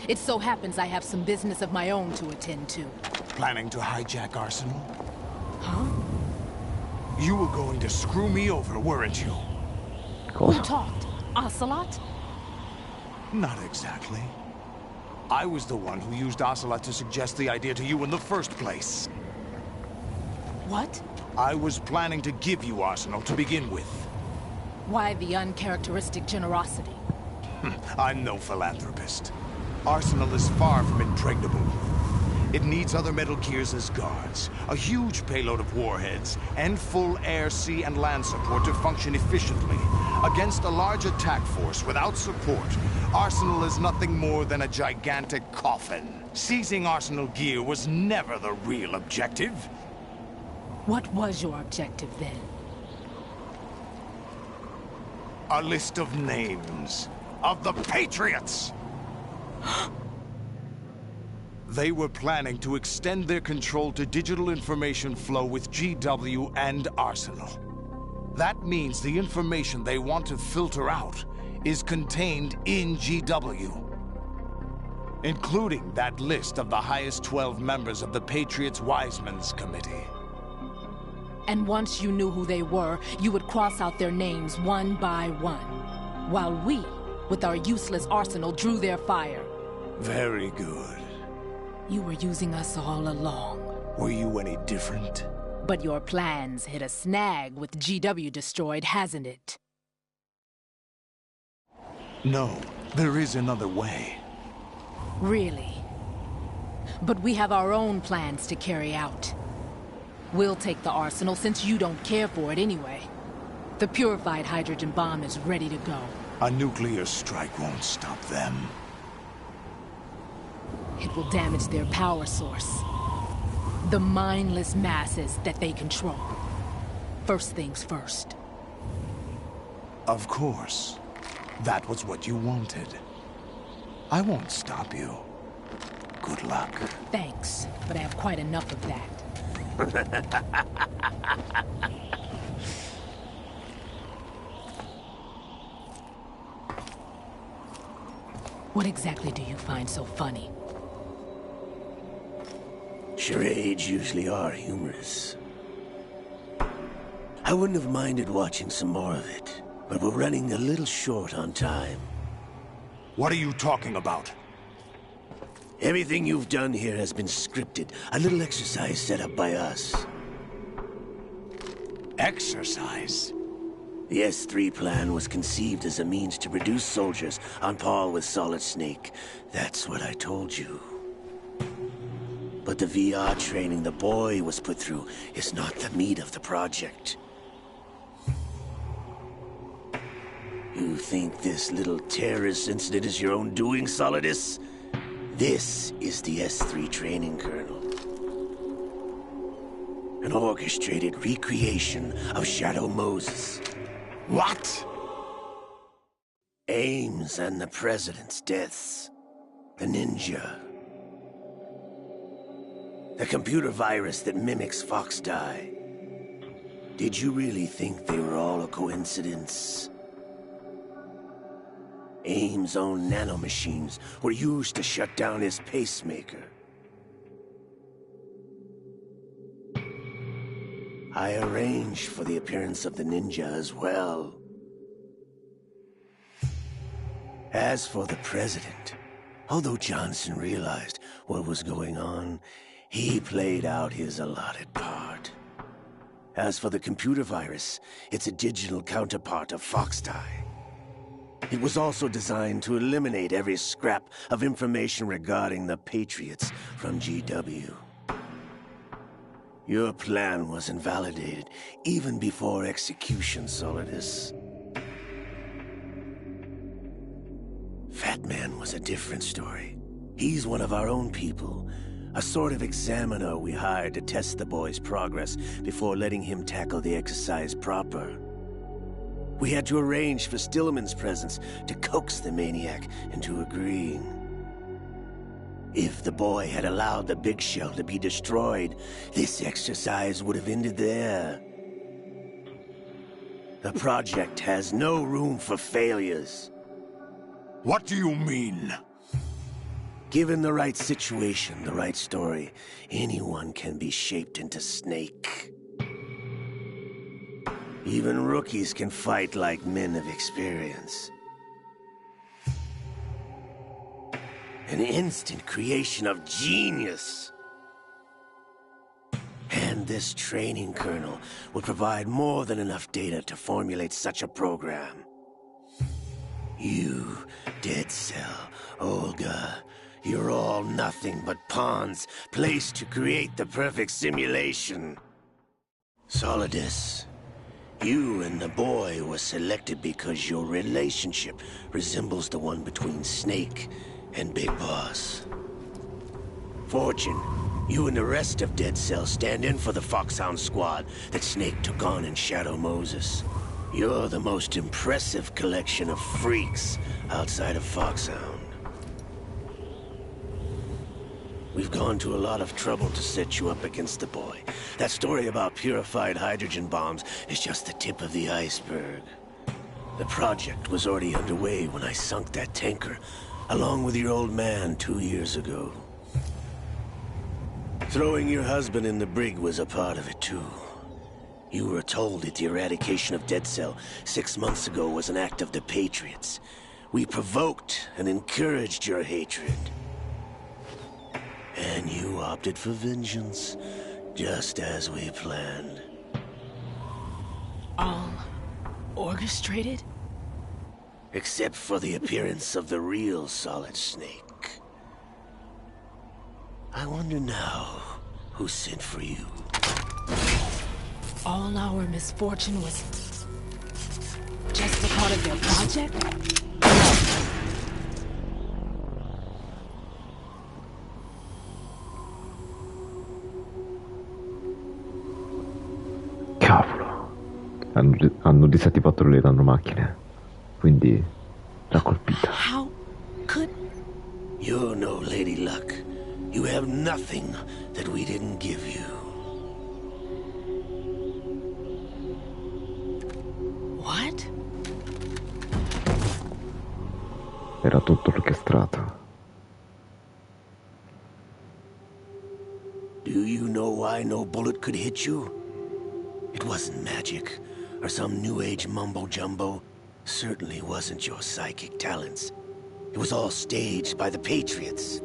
It so happens I have some business of my own to attend to. Planning to hijack Arsenal? Huh? You were going to screw me over, weren't you? Who talked? Ocelot? Not exactly. I was the one who used Ocelot to suggest the idea to you in the first place. What? I was planning to give you Arsenal to begin with. Why the uncharacteristic generosity? I'm no philanthropist. Arsenal is far from impregnable. It needs other Metal Gears as guards, a huge payload of warheads, and full air, sea, and land support to function efficiently. Against a large attack force without support, Arsenal is nothing more than a gigantic coffin. Seizing Arsenal gear was never the real objective. What was your objective then? A list of names of the Patriots! They were planning to extend their control to digital information flow with GW and Arsenal. That means the information they want to filter out is contained in GW, including that list of the highest 12 members of the Patriots Wiseman's Committee. And once you knew who they were, you would cross out their names one by one, while we, with our useless arsenal, drew their fire. Very good. You were using us all along. Were you any different? But your plans hit a snag with GW destroyed, hasn't it? No, there is another way. Really? But we have our own plans to carry out. We'll take the arsenal since you don't care for it anyway. The purified hydrogen bomb is ready to go. A nuclear strike won't stop them. It will damage their power source. The mindless masses that they control. First things first. Of course. That was what you wanted. I won't stop you. Good luck. Thanks, but I have quite enough of that. What exactly do you find so funny? Charades usually are humorous. I wouldn't have minded watching some more of it, but we're running a little short on time. What are you talking about? Everything you've done here has been scripted. A little exercise set up by us. Exercise? The S3 plan was conceived as a means to produce soldiers on par with Solid Snake. That's what I told you. But the VR training the boy was put through is not the meat of the project. You think this little terrorist incident is your own doing, Solidus? This is the S3 training kernel. An orchestrated recreation of Shadow Moses. What? Ames and the President's deaths. The ninja. The computer virus that mimics Fox Die. Did you really think they were all a coincidence? Ames' own nanomachines were used to shut down his pacemaker. I arranged for the appearance of the ninja as well. As for the President, although Johnson realized what was going on, he played out his allotted part. As for the computer virus, it's a digital counterpart of Fox Die. It was also designed to eliminate every scrap of information regarding the Patriots from GW. Your plan was invalidated even before execution, Solidus. Fat Man was a different story. He's one of our own people, a sort of examiner we hired to test the boy's progress before letting him tackle the exercise proper. We had to arrange for Stillman's presence to coax the maniac into agreeing. If the boy had allowed the big shell to be destroyed, this exercise would have ended there. The project has no room for failures. What do you mean? Given the right situation, the right story, anyone can be shaped into Snake. Even rookies can fight like men of experience. An instant creation of genius. And this training kernel will provide more than enough data to formulate such a program. You, Dead Cell, Olga, you're all nothing but pawns placed to create the perfect simulation. Solidus, you and the boy were selected because your relationship resembles the one between Snake and Big Boss. Fortune, you and the rest of Dead Cell stand in for the Foxhound squad that Snake took on in Shadow Moses. You're the most impressive collection of freaks outside of Foxhound. We've gone to a lot of trouble to set you up against the boy. That story about purified hydrogen bombs is just the tip of the iceberg. The project was already underway when I sunk that tanker, along with your old man 2 years ago. Throwing your husband in the brig was a part of it too. You were told that the eradication of Dead Cell 6 months ago was an act of the Patriots. We provoked and encouraged your hatred. And you opted for vengeance, just as we planned. All orchestrated? Except for the appearance of the real Solid Snake. I wonder now who sent for you. All our misfortune was just a part of their project? hanno disattivato le nanomacchine. Quindi l'ha colpita. How could... You're no Lady Luck. You have nothing that we didn't give you. What? Era tutto orchestrato. Do you know why no bullet could hit you? It wasn't magic, or some new age mumbo-jumbo. Certainly wasn't your psychic talents. It was all staged by the Patriots.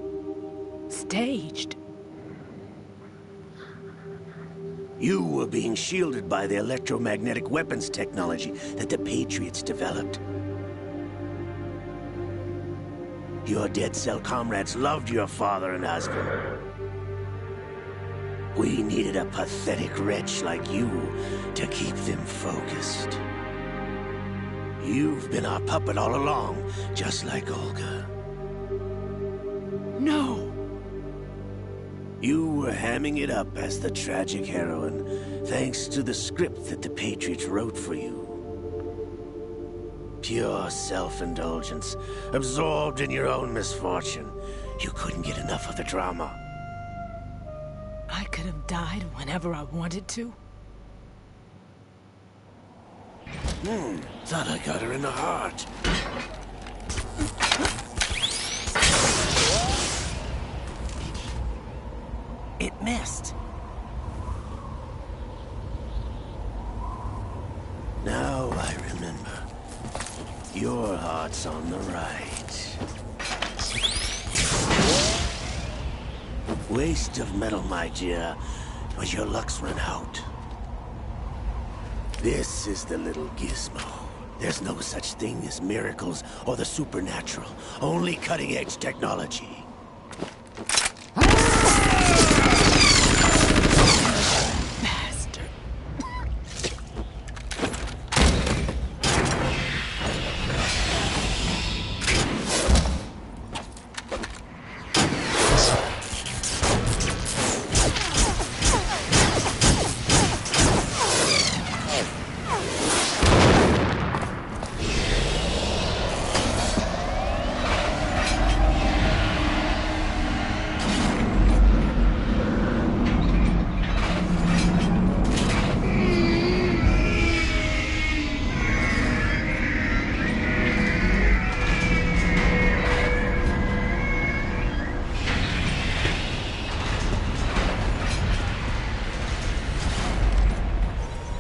Staged? You were being shielded by the electromagnetic weapons technology that the Patriots developed. Your dead cell comrades loved your father and husband. We needed a pathetic wretch like you to keep them focused. You've been our puppet all along, just like Olga. No! You were hamming it up as the tragic heroine, thanks to the script that the Patriots wrote for you. Pure self-indulgence, absorbed in your own misfortune. You couldn't get enough of the drama. I could have died whenever I wanted to. Thought I got her in the heart. It missed. Now I remember. Your heart's on the right. Waste of metal, my dear, but your luck's run out. This is the little gizmo. There's no such thing as miracles or the supernatural. Only cutting-edge technology. Bastard.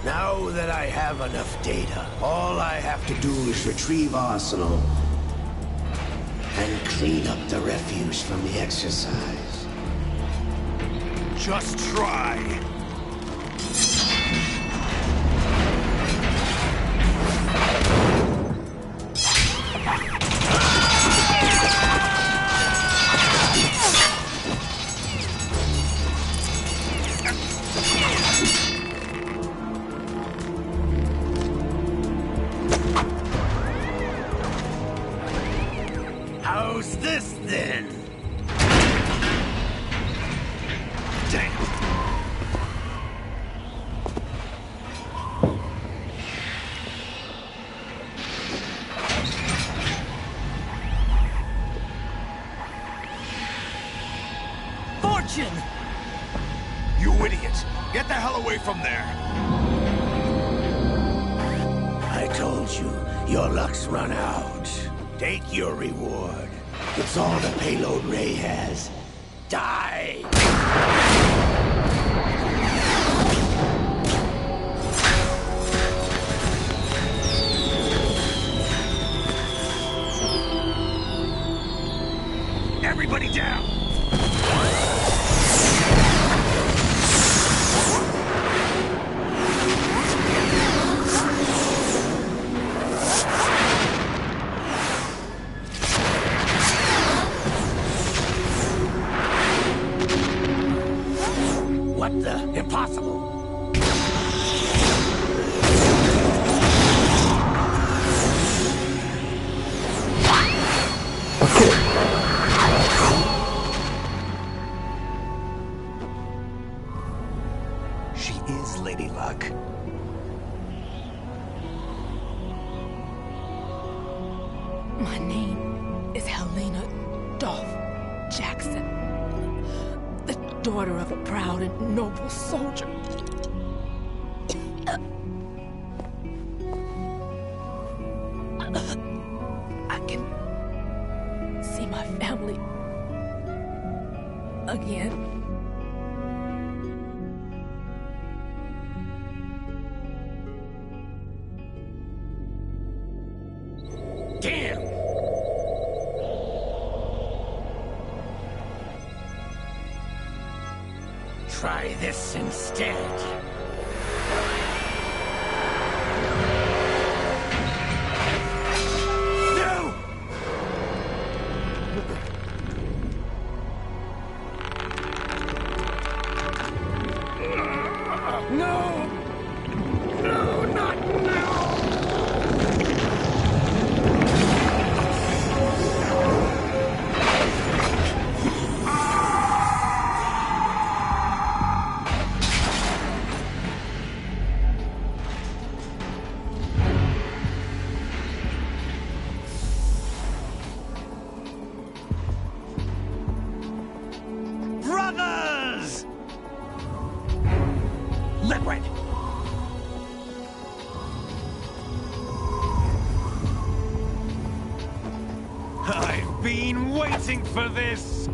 Now that I have enough data, all I have to do is retrieve Arsenal and clean up the refuse from the exercise. Just try. How's this then? Damn. Fortune! You idiot! Get the hell away from there! I told you, your luck's run out. Take your reward. It's all the payload Ray has. Die! Everybody down! What the? Impossible! daughter of a proud and noble soldier. I can see my family again. Damn! Try this instead. Brothers! Liquid! I've been waiting for this!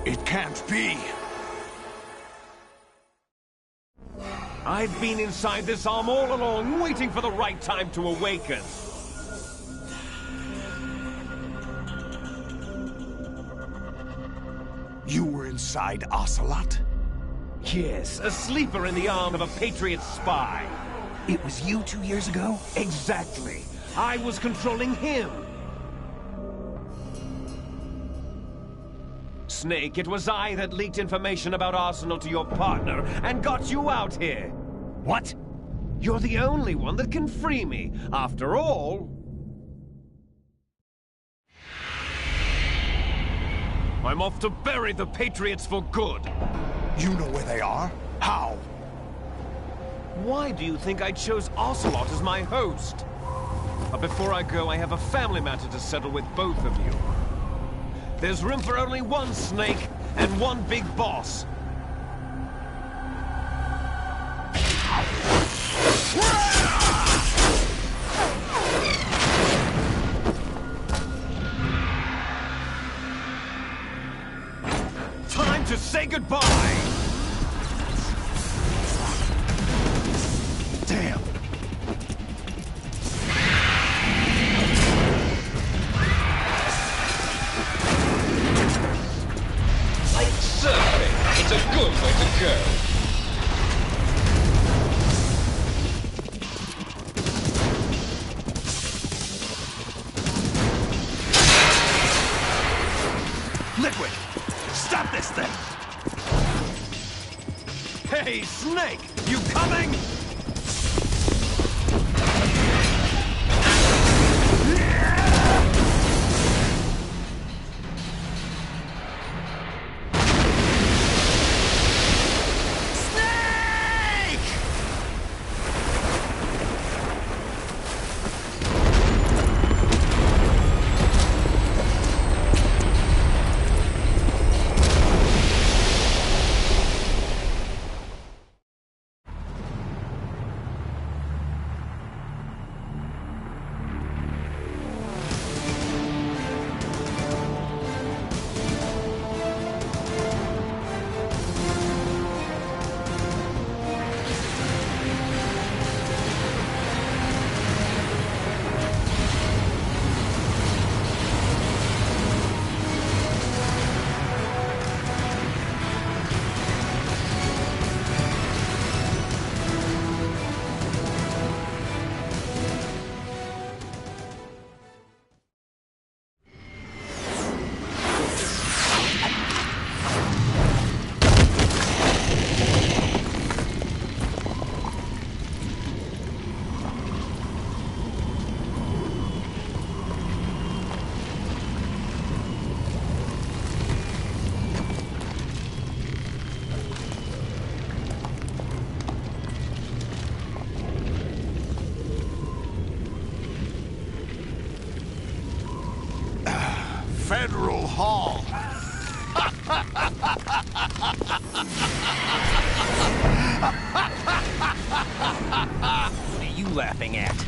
It can't be. I've been inside this arm all along, waiting for the right time to awaken. You were inside Ocelot? Yes, a sleeper in the arm of a Patriot spy. It was you 2 years ago? Exactly. I was controlling him. Snake, it was I that leaked information about Arsenal to your partner and got you out here. What? You're the only one that can free me. After all... I'm off to bury the Patriots for good. You know where they are? How? Why do you think I chose Ocelot as my host? But before I go, I have a family matter to settle with both of you. There's room for only one Snake and one big boss. Time to say goodbye! Damn! Like surfing, it's a good way to go. Liquid! Stop this thing! Hey, Snake! You coming? Federal Hall. Ha! What are you laughing at?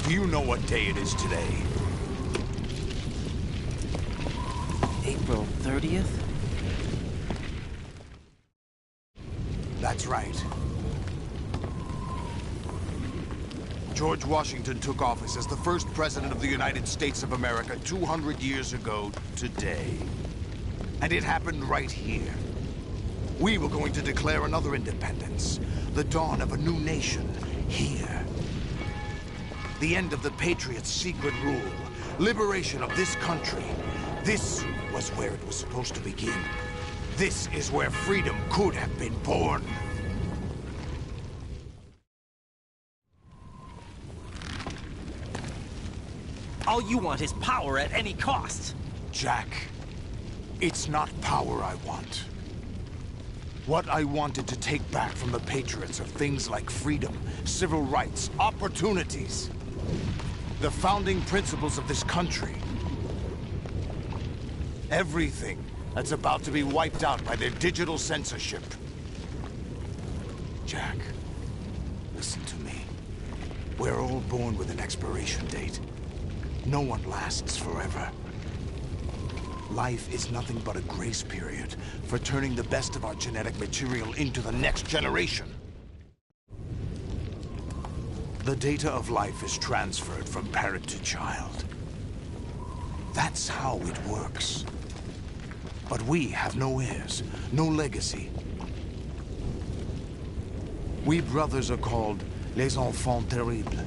Do you know what day it is today? April 30th? That's right. George Washington took office as the first president of the United States of America 200 years ago today. And it happened right here. We were going to declare another independence, the dawn of a new nation, here. The end of the Patriots' secret rule, liberation of this country. This was where it was supposed to begin. This is where freedom could have been born. All you want is power at any cost. Jack, it's not power I want. What I wanted to take back from the Patriots are things like freedom, civil rights, opportunities. The founding principles of this country. Everything that's about to be wiped out by their digital censorship. Jack, listen to me. We're all born with an expiration date. No one lasts forever. Life is nothing but a grace period for turning the best of our genetic material into the next generation. The data of life is transferred from parent to child. That's how it works. But we have no heirs, no legacy. We brothers are called les enfants terribles.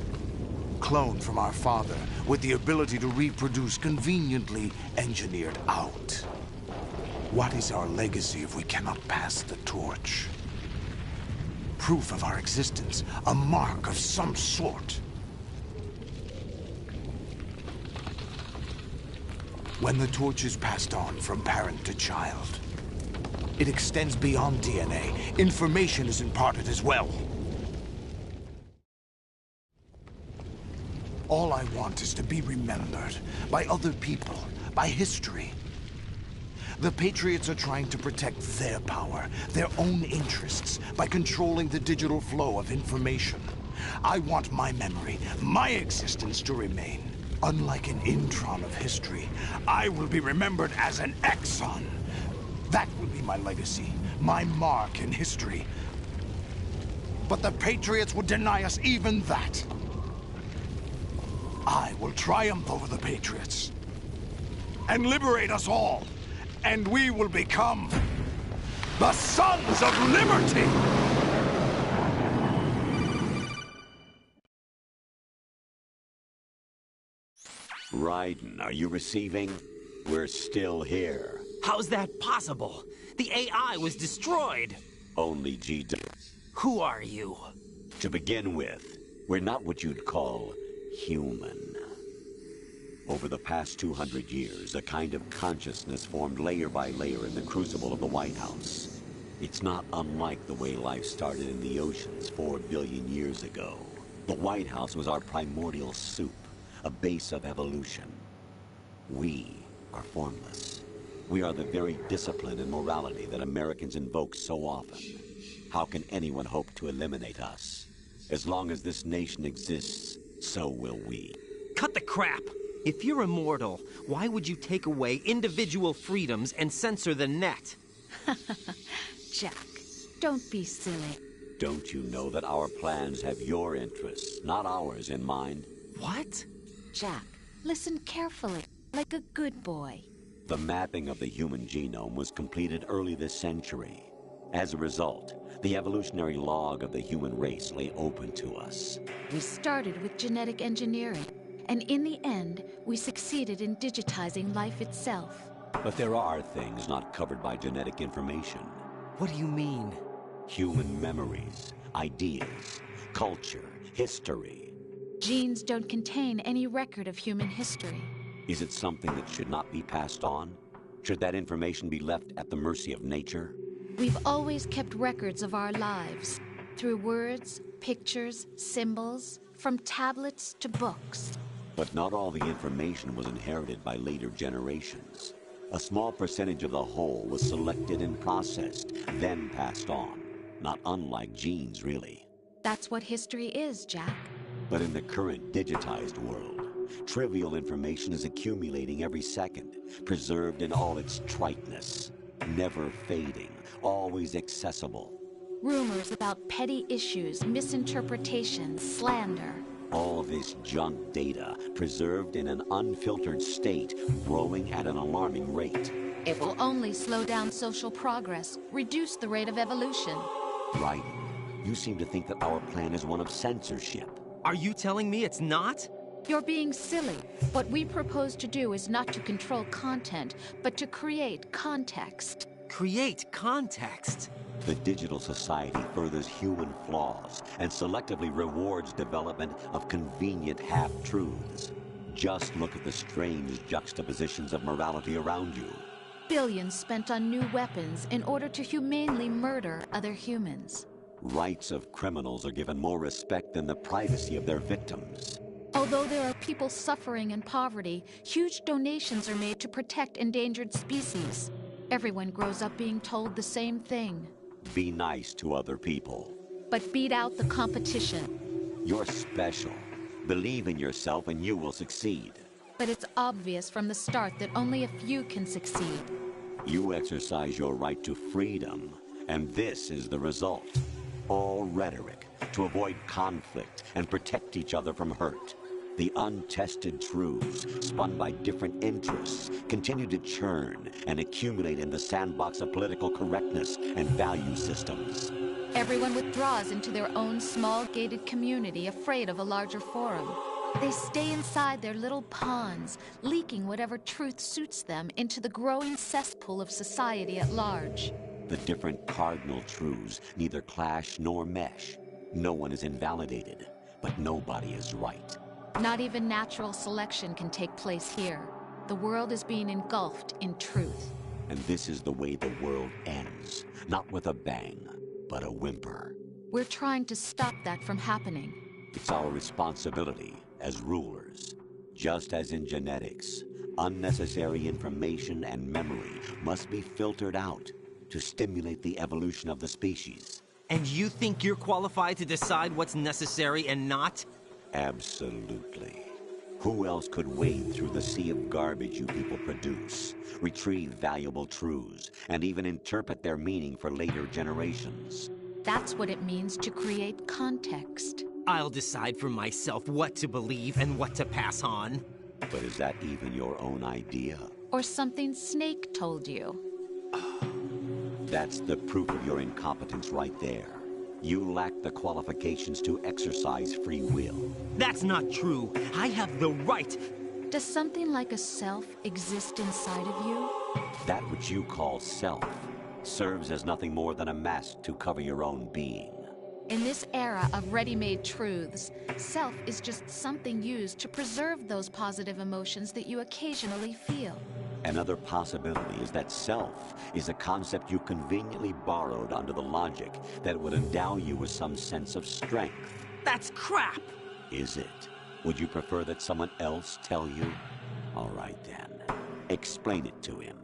Cloned from our father, with the ability to reproduce conveniently engineered out. What is our legacy if we cannot pass the torch? Proof of our existence, a mark of some sort. When the torch is passed on from parent to child, it extends beyond DNA. Information is imparted as well. All I want is to be remembered by other people, by history. The Patriots are trying to protect their power, their own interests, by controlling the digital flow of information. I want my memory, my existence to remain. Unlike an intron of history, I will be remembered as an exon. That will be my legacy, my mark in history. But the Patriots would deny us even that. I will triumph over the Patriots and liberate us all, and we will become the Sons of Liberty! Raiden, are you receiving? We're still here. How's that possible? The AI was destroyed. Only GW. Who are you? To begin with, we're not what you'd call human. Over the past 200 years, a kind of consciousness formed layer by layer in the crucible of the White House. It's not unlike the way life started in the oceans 4 billion years ago. The White House was our primordial soup, a base of evolution. We are formless. We are the very discipline and morality that Americans invoke so often. How can anyone hope to eliminate us? As long as this nation exists, so will we. Cut the crap! If you're immortal, why would you take away individual freedoms and censor the net? Jack, don't be silly. Don't you know that our plans have your interests, not ours, in mind? What? Jack, listen carefully, like a good boy. The mapping of the human genome was completed early this century. As a result, the evolutionary log of the human race lay open to us. We started with genetic engineering, and in the end, we succeeded in digitizing life itself. But there are things not covered by genetic information. What do you mean? Human memories, ideas, culture, history. Genes don't contain any record of human history. Is it something that should not be passed on? Should that information be left at the mercy of nature? We've always kept records of our lives, through words, pictures, symbols, from tablets to books. But not all the information was inherited by later generations. A small percentage of the whole was selected and processed, then passed on. Not unlike genes, really. That's what history is, Jack. But in the current digitized world, trivial information is accumulating every second, preserved in all its triteness. Never fading, always accessible. Rumors about petty issues, misinterpretations, slander. All this junk data, preserved in an unfiltered state, growing at an alarming rate. It will only slow down social progress, reduce the rate of evolution. Right. You seem to think that our plan is one of censorship. Are you telling me it's not? You're being silly. What we propose to do is not to control content, but to create context. Create context? The digital society furthers human flaws and selectively rewards development of convenient half-truths. Just look at the strange juxtapositions of morality around you. Billions spent on new weapons in order to humanely murder other humans. Rights of criminals are given more respect than the privacy of their victims. Although there are people suffering in poverty, huge donations are made to protect endangered species. Everyone grows up being told the same thing. Be nice to other people. But beat out the competition. You're special. Believe in yourself and you will succeed. But it's obvious from the start that only a few can succeed. You exercise your right to freedom, and this is the result. All rhetoric to avoid conflict and protect each other from hurt. The untested truths, spun by different interests, continue to churn and accumulate in the sandbox of political correctness and value systems. Everyone withdraws into their own small gated community, afraid of a larger forum. They stay inside their little ponds, leaking whatever truth suits them into the growing cesspool of society at large. The different cardinal truths neither clash nor mesh. No one is invalidated, but nobody is right. Not even natural selection can take place here. The world is being engulfed in truth. And this is the way the world ends. Not with a bang, but a whimper. We're trying to stop that from happening. It's our responsibility as rulers. Just as in genetics, unnecessary information and memory must be filtered out to stimulate the evolution of the species. And you think you're qualified to decide what's necessary and not? Absolutely. Who else could wade through the sea of garbage you people produce, retrieve valuable truths, and even interpret their meaning for later generations? That's what it means to create context. I'll decide for myself what to believe and what to pass on. But is that even your own idea? Or something Snake told you? That's the proof of your incompetence right there. You lack the qualifications to exercise free will. That's not true. I have the right. Does something like a self exist inside of you? That which you call self serves as nothing more than a mask to cover your own being. In this era of ready-made truths, self is just something used to preserve those positive emotions that you occasionally feel. Another possibility is that self is a concept you conveniently borrowed under the logic that would endow you with some sense of strength. That's crap! Is it? Would you prefer that someone else tell you? All right then. Explain it to him.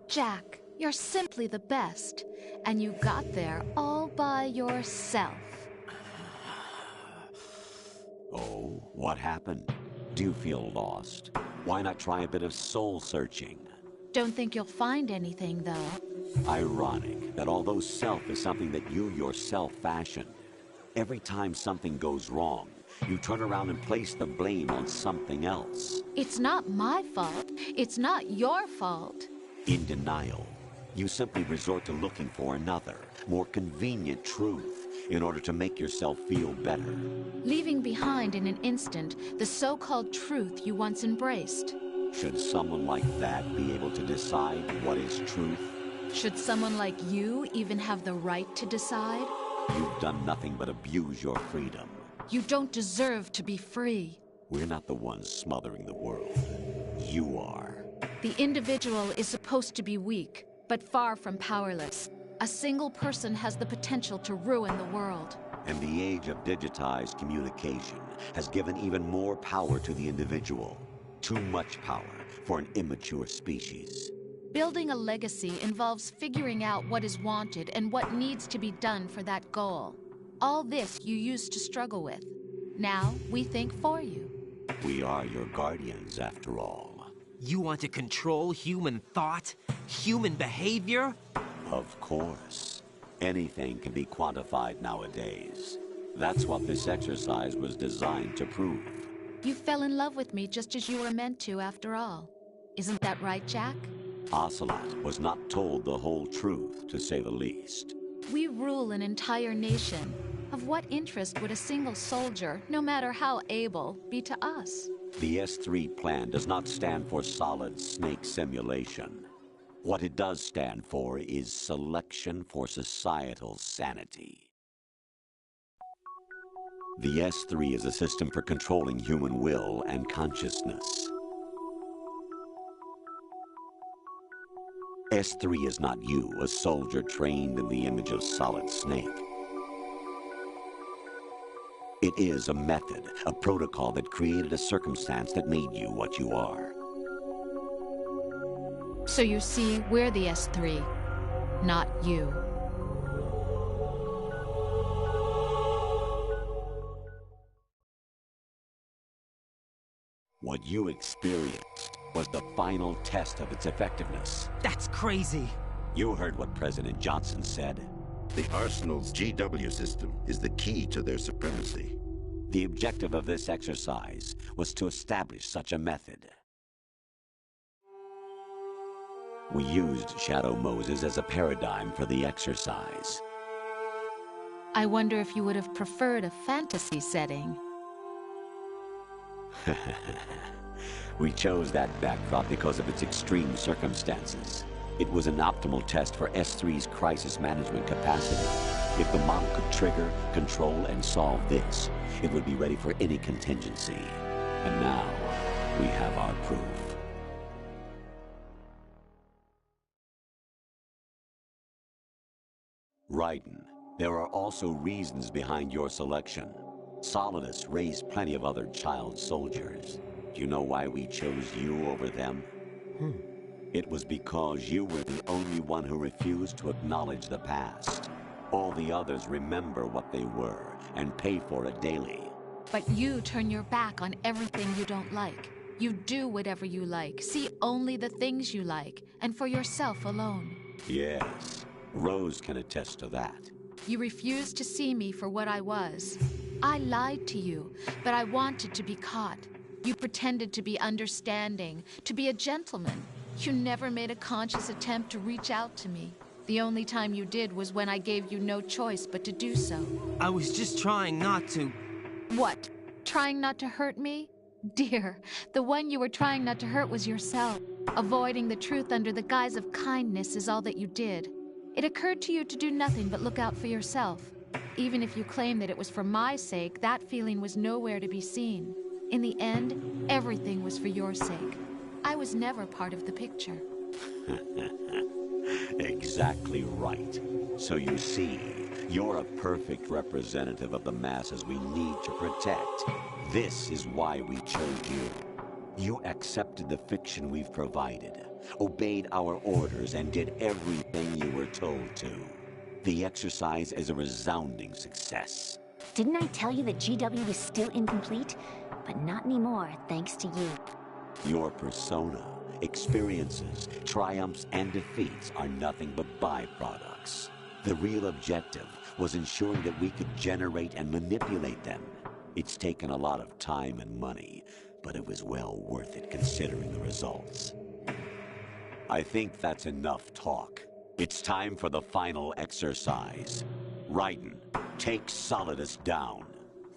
Jack, you're simply the best. And you got there all by yourself. Oh, what happened? Do you feel lost? Why not try a bit of soul-searching? Don't think you'll find anything, though. Ironic that although self is something that you yourself fashioned, every time something goes wrong, you turn around and place the blame on something else. It's not my fault. It's not your fault. In denial, you simply resort to looking for another, more convenient truth in order to make yourself feel better. Leaving behind in an instant the so-called truth you once embraced. Should someone like that be able to decide what is truth? Should someone like you even have the right to decide? You've done nothing but abuse your freedom. You don't deserve to be free. We're not the ones smothering the world. You are. The individual is supposed to be weak, but far from powerless. A single person has the potential to ruin the world. And the age of digitized communication has given even more power to the individual. Too much power for an immature species. Building a legacy involves figuring out what is wanted and what needs to be done for that goal. All this you used to struggle with. Now, we think for you. We are your guardians, after all. You want to control human thought? Human behavior? Of course. Anything can be quantified nowadays. That's what this exercise was designed to prove. You fell in love with me just as you were meant to, after all. Isn't that right, Jack? Ocelot was not told the whole truth, to say the least. We rule an entire nation. Of what interest would a single soldier, no matter how able, be to us? The S3 plan does not stand for solid snake simulation. What it does stand for is selection for societal sanity. The S3 is a system for controlling human will and consciousness. S3 is not you, a soldier trained in the image of Solid Snake. It is a method, a protocol that created a circumstance that made you what you are. So you see, we're the S3, not you. What you experienced was the final test of its effectiveness. That's crazy. You heard what President Johnson said. The Arsenal's GW system is the key to their supremacy. The objective of this exercise was to establish such a method. We used Shadow Moses as a paradigm for the exercise. I wonder if you would have preferred a fantasy setting. We chose that backdrop because of its extreme circumstances. It was an optimal test for S3's crisis management capacity. If the model could trigger, control, and solve this, it would be ready for any contingency. And now, we have our proof. Raiden, there are also reasons behind your selection. Solidus raised plenty of other child soldiers. Do you know why we chose you over them? It was because you were the only one who refused to acknowledge the past. All the others remember what they were and pay for it daily. But you turn your back on everything you don't like. You do whatever you like, see only the things you like, and for yourself alone. Yes, Rose can attest to that. You refused to see me for what I was. I lied to you, but I wanted to be caught. You pretended to be understanding, to be a gentleman. You never made a conscious attempt to reach out to me. The only time you did was when I gave you no choice but to do so. I was just trying not to... What? Trying not to hurt me? Dear, the one you were trying not to hurt was yourself. Avoiding the truth under the guise of kindness is all that you did. It occurred to you to do nothing but look out for yourself. Even if you claim that it was for my sake, that feeling was nowhere to be seen. In the end, everything was for your sake. I was never part of the picture. Exactly right. So you see, you're a perfect representative of the masses we need to protect. This is why we chose you. You accepted the fiction we've provided, obeyed our orders, and did everything you were told to. The exercise is a resounding success. Didn't I tell you that GW was still incomplete? But not anymore, thanks to you. Your persona, experiences, triumphs, and defeats are nothing but byproducts. The real objective was ensuring that we could generate and manipulate them. It's taken a lot of time and money, but it was well worth it considering the results. I think that's enough talk. It's time for the final exercise. Raiden, take Solidus down.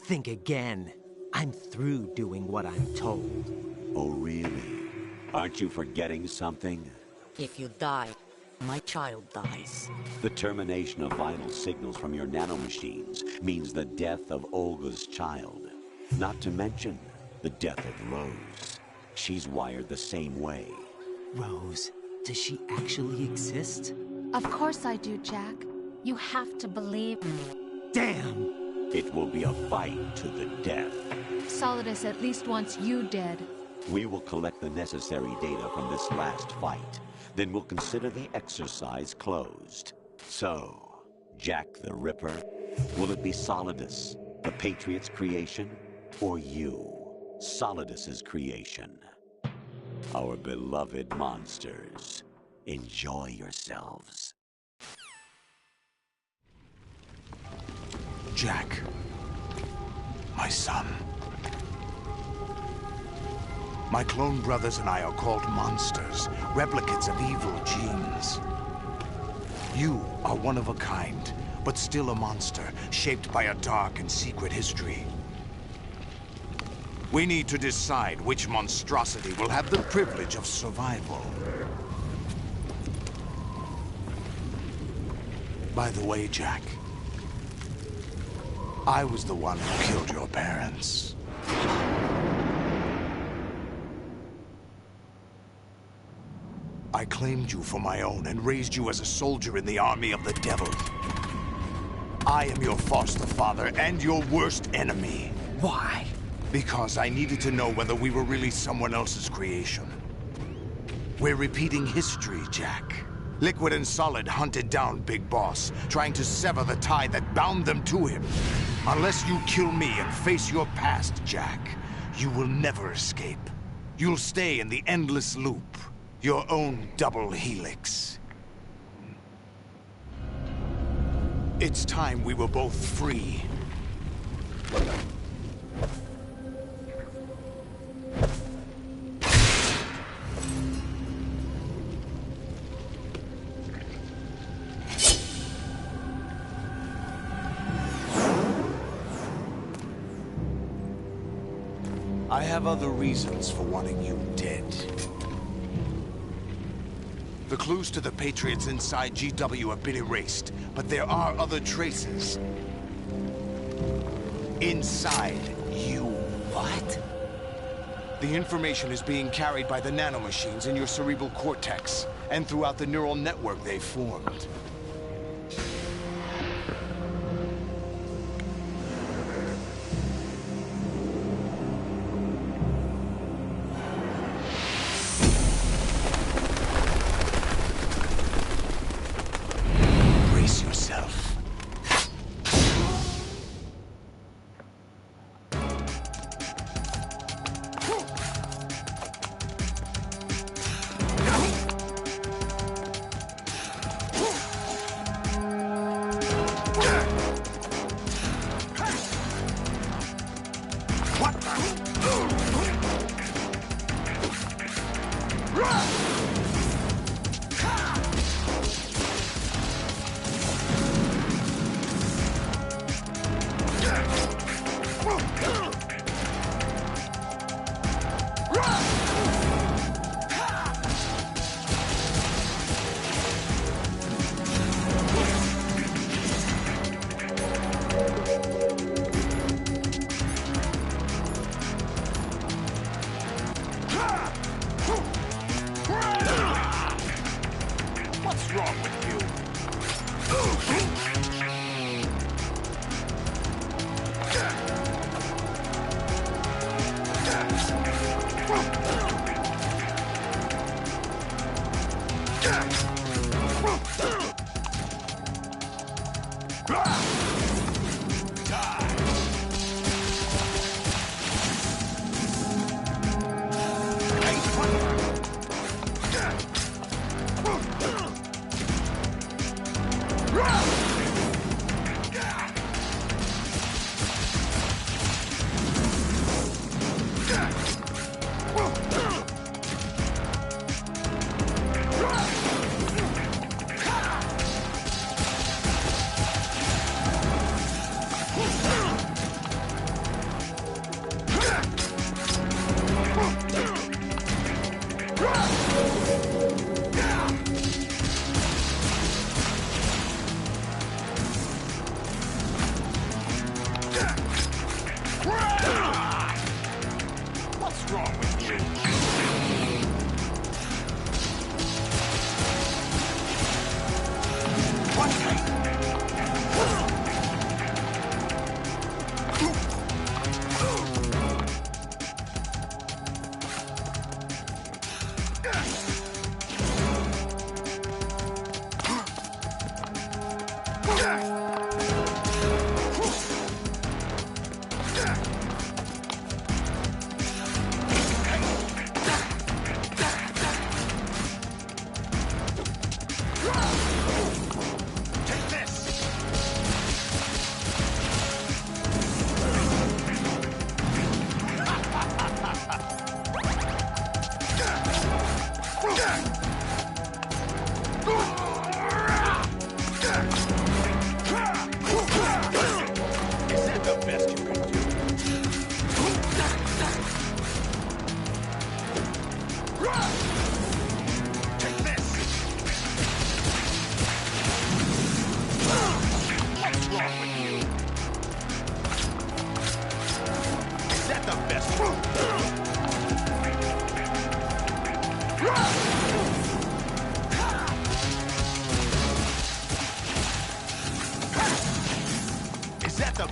Think again. I'm through doing what I'm told. Oh, really? Aren't you forgetting something? If you die, my child dies. The termination of vital signals from your nanomachines means the death of Olga's child. Not to mention the death of Rose. She's wired the same way. Rose, does she actually exist? Of course I do, Jack. You have to believe me. Damn! It will be a fight to the death. Solidus at least wants you dead. We will collect the necessary data from this last fight. Then we'll consider the exercise closed. So, Jack the Ripper, will it be Solidus, the Patriot's creation, or you, Solidus's creation? Our beloved monsters, enjoy yourselves. Jack, my son. My clone brothers and I are called monsters, replicates of evil genes. You are one of a kind, but still a monster, shaped by a dark and secret history. We need to decide which monstrosity will have the privilege of survival. By the way, Jack, I was the one who killed your parents. I claimed you for my own and raised you as a soldier in the army of the devil. I am your foster father and your worst enemy. Why? Because I needed to know whether we were really someone else's creation. We're repeating history, Jack. Liquid and Solid hunted down Big Boss, trying to sever the tie that bound them to him. Unless you kill me and face your past, Jack, you will never escape. You'll stay in the endless loop, your own double helix. It's time we were both free. I have other reasons for wanting you dead. The clues to the Patriots inside GW have been erased, but there are other traces. Inside you. What? The information is being carried by the nanomachines in your cerebral cortex, and throughout the neural network they've formed.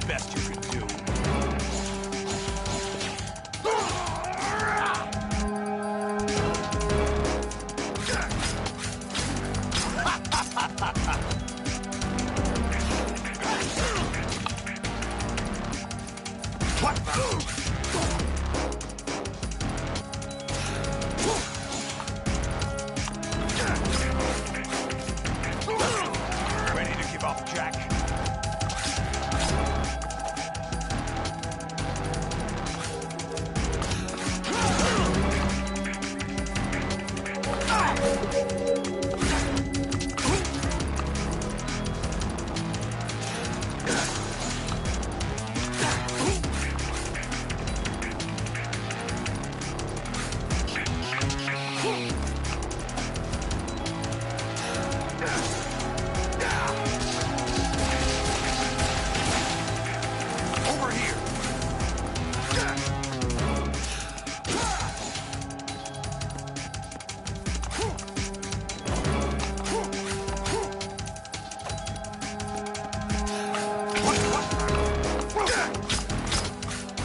best you could do? Ready to give up, Jack? Over here.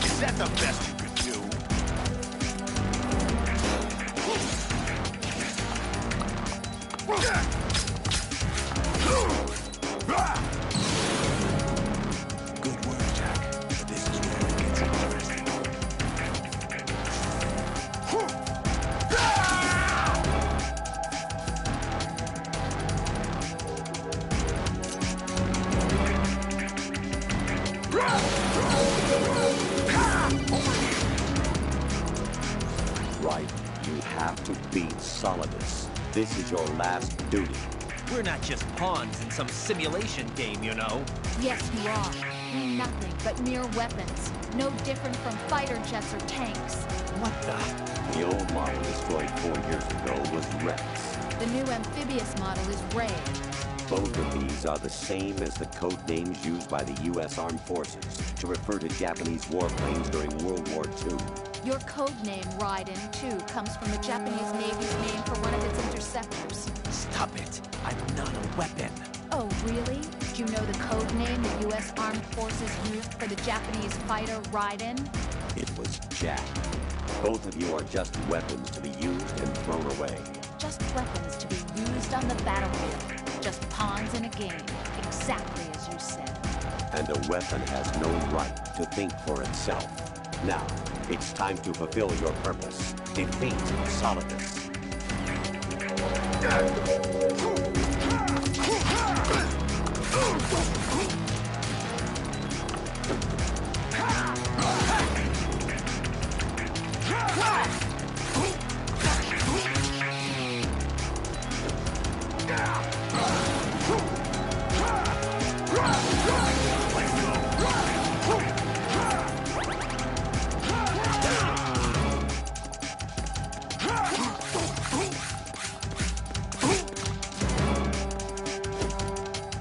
Is that the best you could do? Good work, Jack. But this is where it gets interesting. Right. You have to beat Solidus. This is your last duty. We're not just pawns in some simulation game, you know. Yes, you are. We're nothing but mere weapons. No different from fighter jets or tanks. What the? The old model destroyed 4 years ago was Rex. The new amphibious model is Ray. Both of these are the same as the code names used by the U.S. Armed Forces to refer to Japanese warplanes during World War II. Your code name, Raiden, too, comes from the Japanese Navy's name for one of its interceptors. Stop it. I'm not a weapon. Oh, really? Do you know the code name the U.S. Armed Forces used for the Japanese fighter Raiden? It was Jack. Both of you are just weapons to be used and thrown away. Just weapons to be used on the battlefield. Just pawns in a game, exactly as you said. And a weapon has no right to think for itself. Now, it's time to fulfill your purpose. Defeat Solidus.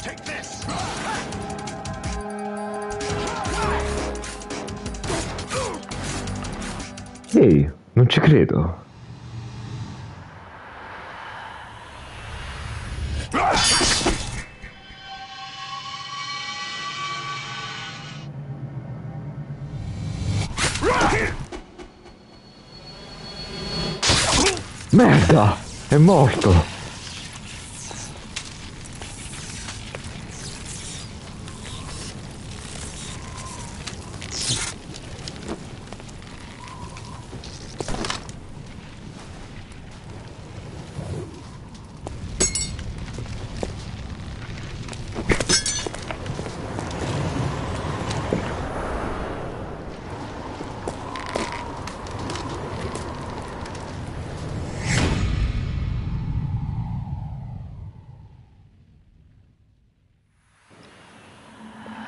Take this! Ehi, non ci credo. Merda! È morto!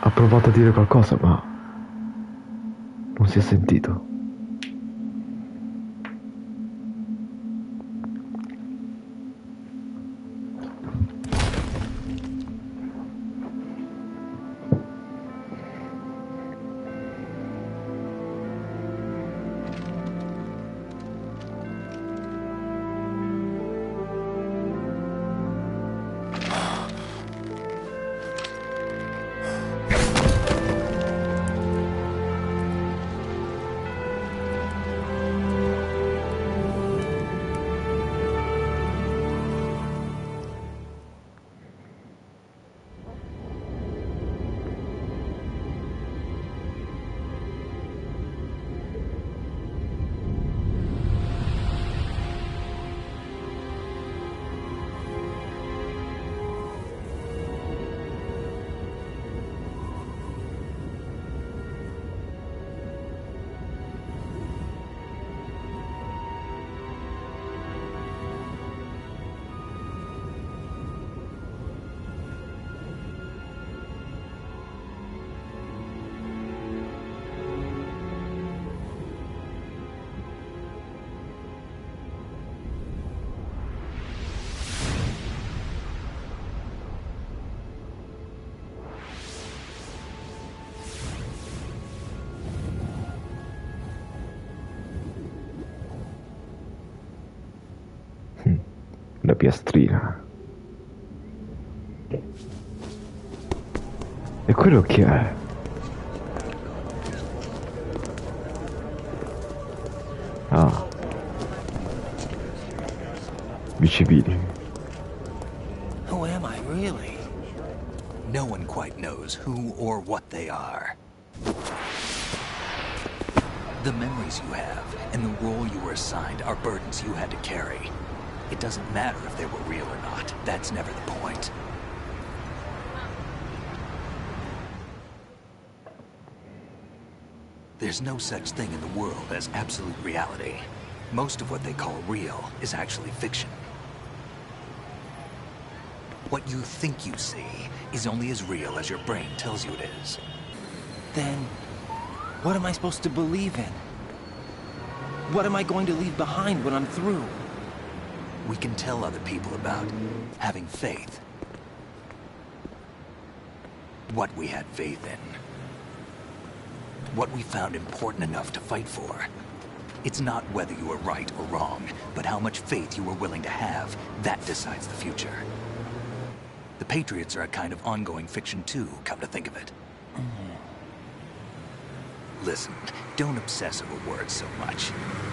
Ha provato a dire qualcosa, ma non si è sentito. piastrina. E quello che è? Ah. I civili. Who am I, really? No one quite knows who or what they are. The memories you have and the role you were assigned are burdens you had to carry. It doesn't matter if they were real or not. That's never the point. There's no such thing in the world as absolute reality. Most of what they call real is actually fiction. What you think you see is only as real as your brain tells you it is. Then, what am I supposed to believe in? What am I going to leave behind when I'm through? We can tell other people about having faith. What we had faith in. What we found important enough to fight for. It's not whether you were right or wrong, but how much faith you were willing to have. That decides the future. The Patriots are a kind of ongoing fiction too, come to think of it. Listen, don't obsess over words so much.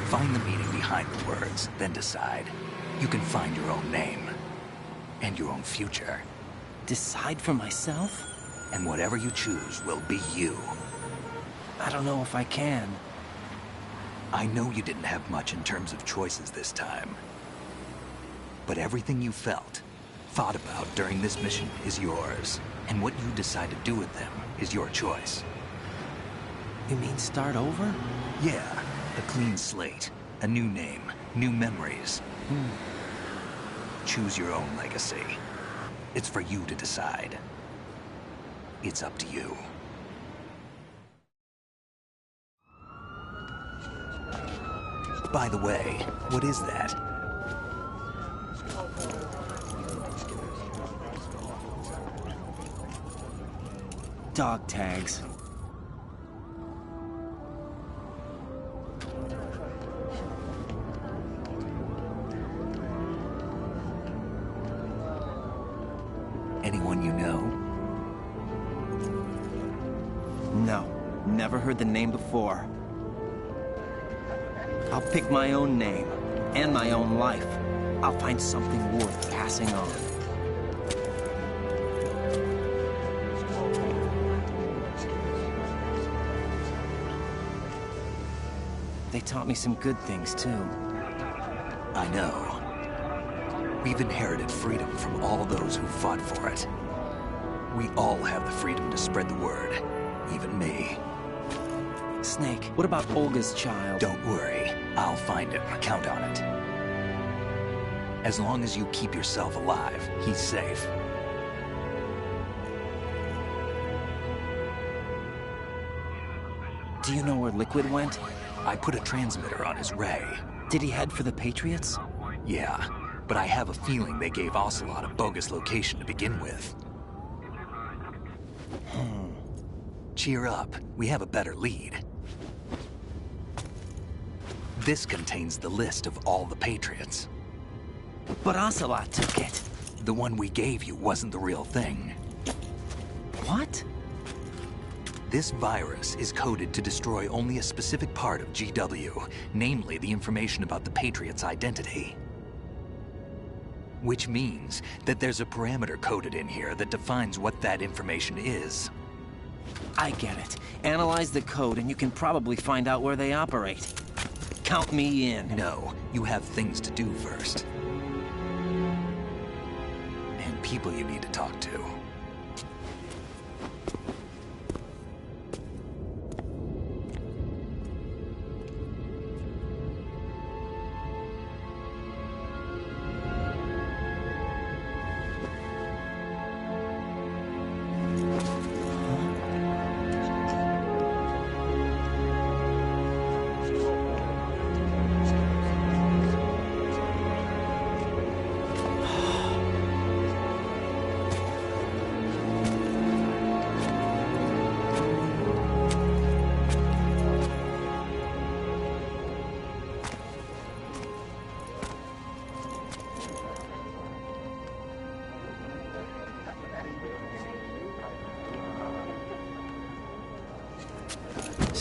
Find the meaning behind the words, then decide. You can find your own name. And your own future. Decide for myself? And whatever you choose will be you. I don't know if I can. I know you didn't have much in terms of choices this time. But everything you felt, thought about during this mission is yours. And what you decide to do with them is your choice. You mean start over? Yeah, a clean slate, a new name, new memories. Choose your own legacy. It's for you to decide. It's up to you. By the way, what is that? Dog tags. Anyone you know? No, never heard the name before. I'll pick my own name, and my own life. I'll find something worth passing on. They taught me some good things, too. I know. We've inherited freedom from all those who fought for it. We all have the freedom to spread the word, even me. Snake, what about Olga's child? Don't worry, I'll find him, count on it. As long as you keep yourself alive, he's safe. Do you know where Liquid went? I put a transmitter on his ray. Did he head for the Patriots? Yeah, but I have a feeling they gave Ocelot a bogus location to begin with. Cheer up, we have a better lead. This contains the list of all the Patriots. But Ocelot took it. The one we gave you wasn't the real thing. What? This virus is coded to destroy only a specific part of GW, namely the information about the Patriots' identity. Which means that there's a parameter coded in here that defines what that information is. I get it. Analyze the code and you can probably find out where they operate. Count me in. No, you have things to do first. And people you need to talk to.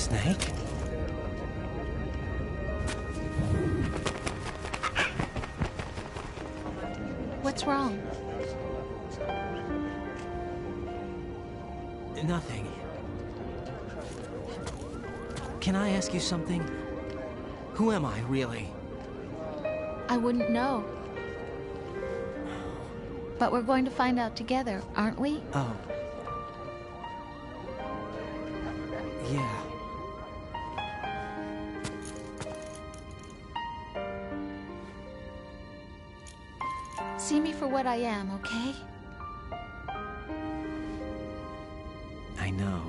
Snake? What's wrong? Nothing. Can I ask you something? Who am I, really? I wouldn't know. But we're going to find out together, aren't we? Oh. Yeah. See me for what I am, okay? I know.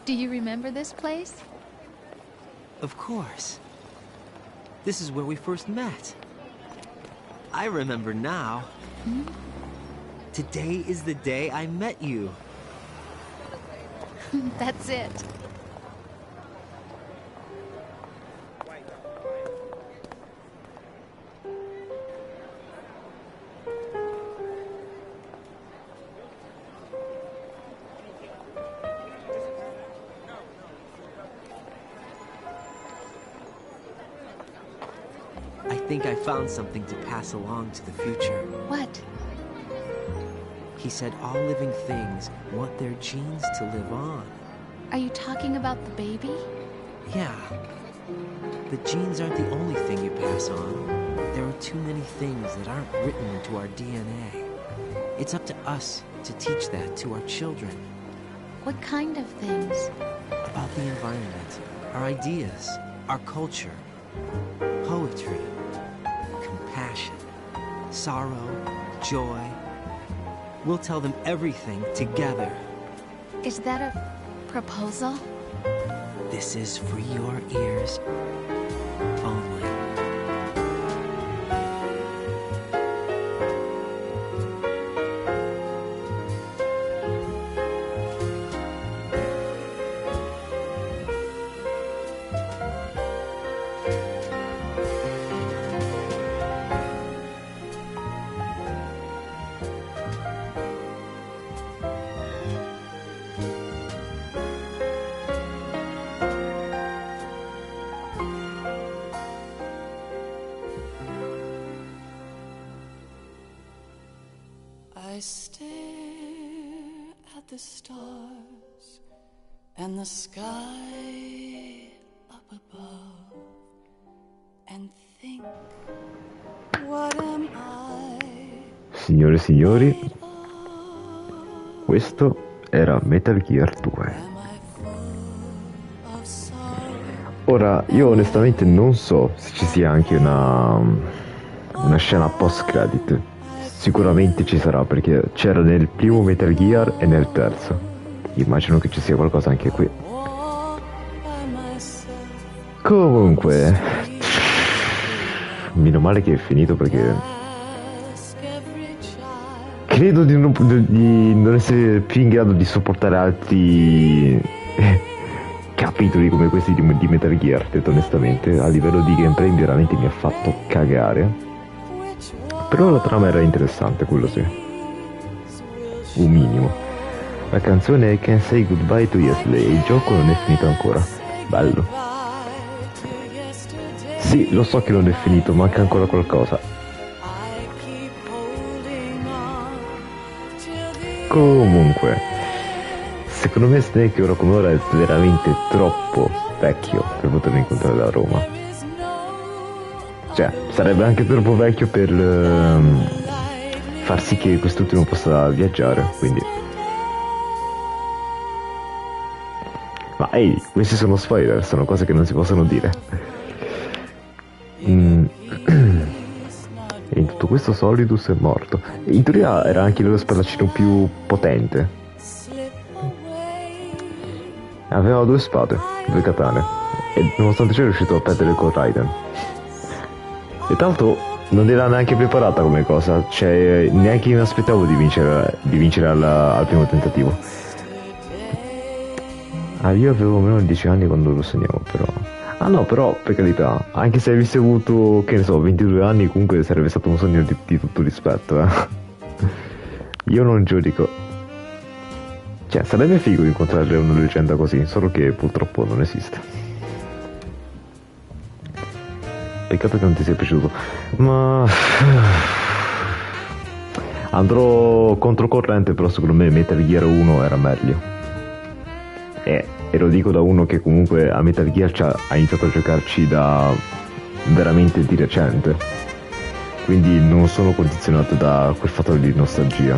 Do you remember this place? Of course. This is where we first met. I remember now. Hmm? Today is the day I met you. That's it. I think I found something to pass along to the future. What? He said all living things want their genes to live on. Are you talking about the baby? Yeah. The genes aren't the only thing you pass on. There are too many things that aren't written into our DNA. It's up to us to teach that to our children. What kind of things? About the environment, our ideas, our culture, poetry, compassion, sorrow, joy. We'll tell them everything together. Is that a proposal? This is for your ears only. I stare at the stars and the sky up above and think, what am I? Signore e signori, questo era Metal Gear 2. Ora, io onestamente non so se ci sia anche una scena post-credit. Sicuramente ci sarà, perché c'era nel primo Metal Gear e nel terzo. Immagino che ci sia qualcosa anche qui. Comunque, meno male che è finito, perché credo di non essere più in grado di sopportare altri capitoli come questi di Metal Gear, detto onestamente. A livello di gameplay veramente mi ha fatto cagare. Però la trama era interessante, quello sì. Un minimo. La canzone I Can't Say Goodbye to Yesterday. Il gioco non è finito ancora. Bello. Sì, lo so che non è finito, manca ancora qualcosa. Comunque, secondo me Snake ora come ora è veramente troppo vecchio per poterlo incontrare a Roma. Cioè, sarebbe anche troppo vecchio per far sì che quest'ultimo possa viaggiare, quindi. Ma ehi, questi sono spoiler, sono cose che non si possono dire. E in tutto questo Solidus è morto. In teoria era anche lo spadaccino più potente. Aveva 2 spade, 2 katane. E nonostante ciò è riuscito a perdere con Raiden. E tra l'altro non era neanche preparata come cosa, cioè neanche mi aspettavo di vincere al primo tentativo. Ah, io avevo meno di 10 anni quando lo segnavo, però. Ah no, però, per carità, anche se avessi avuto, che ne so, 22 anni, comunque sarebbe stato un sogno di tutto rispetto, eh. Io non giudico. Cioè, sarebbe figo incontrare una leggenda così, solo che purtroppo non esiste. Peccato che non ti sia piaciuto. Ma... andrò controcorrente, però secondo me Metal Gear 1 era meglio. E lo dico da uno che comunque a Metal Gear ha iniziato a giocarci da veramente di recente, quindi non sono condizionato da quel fattore di nostalgia,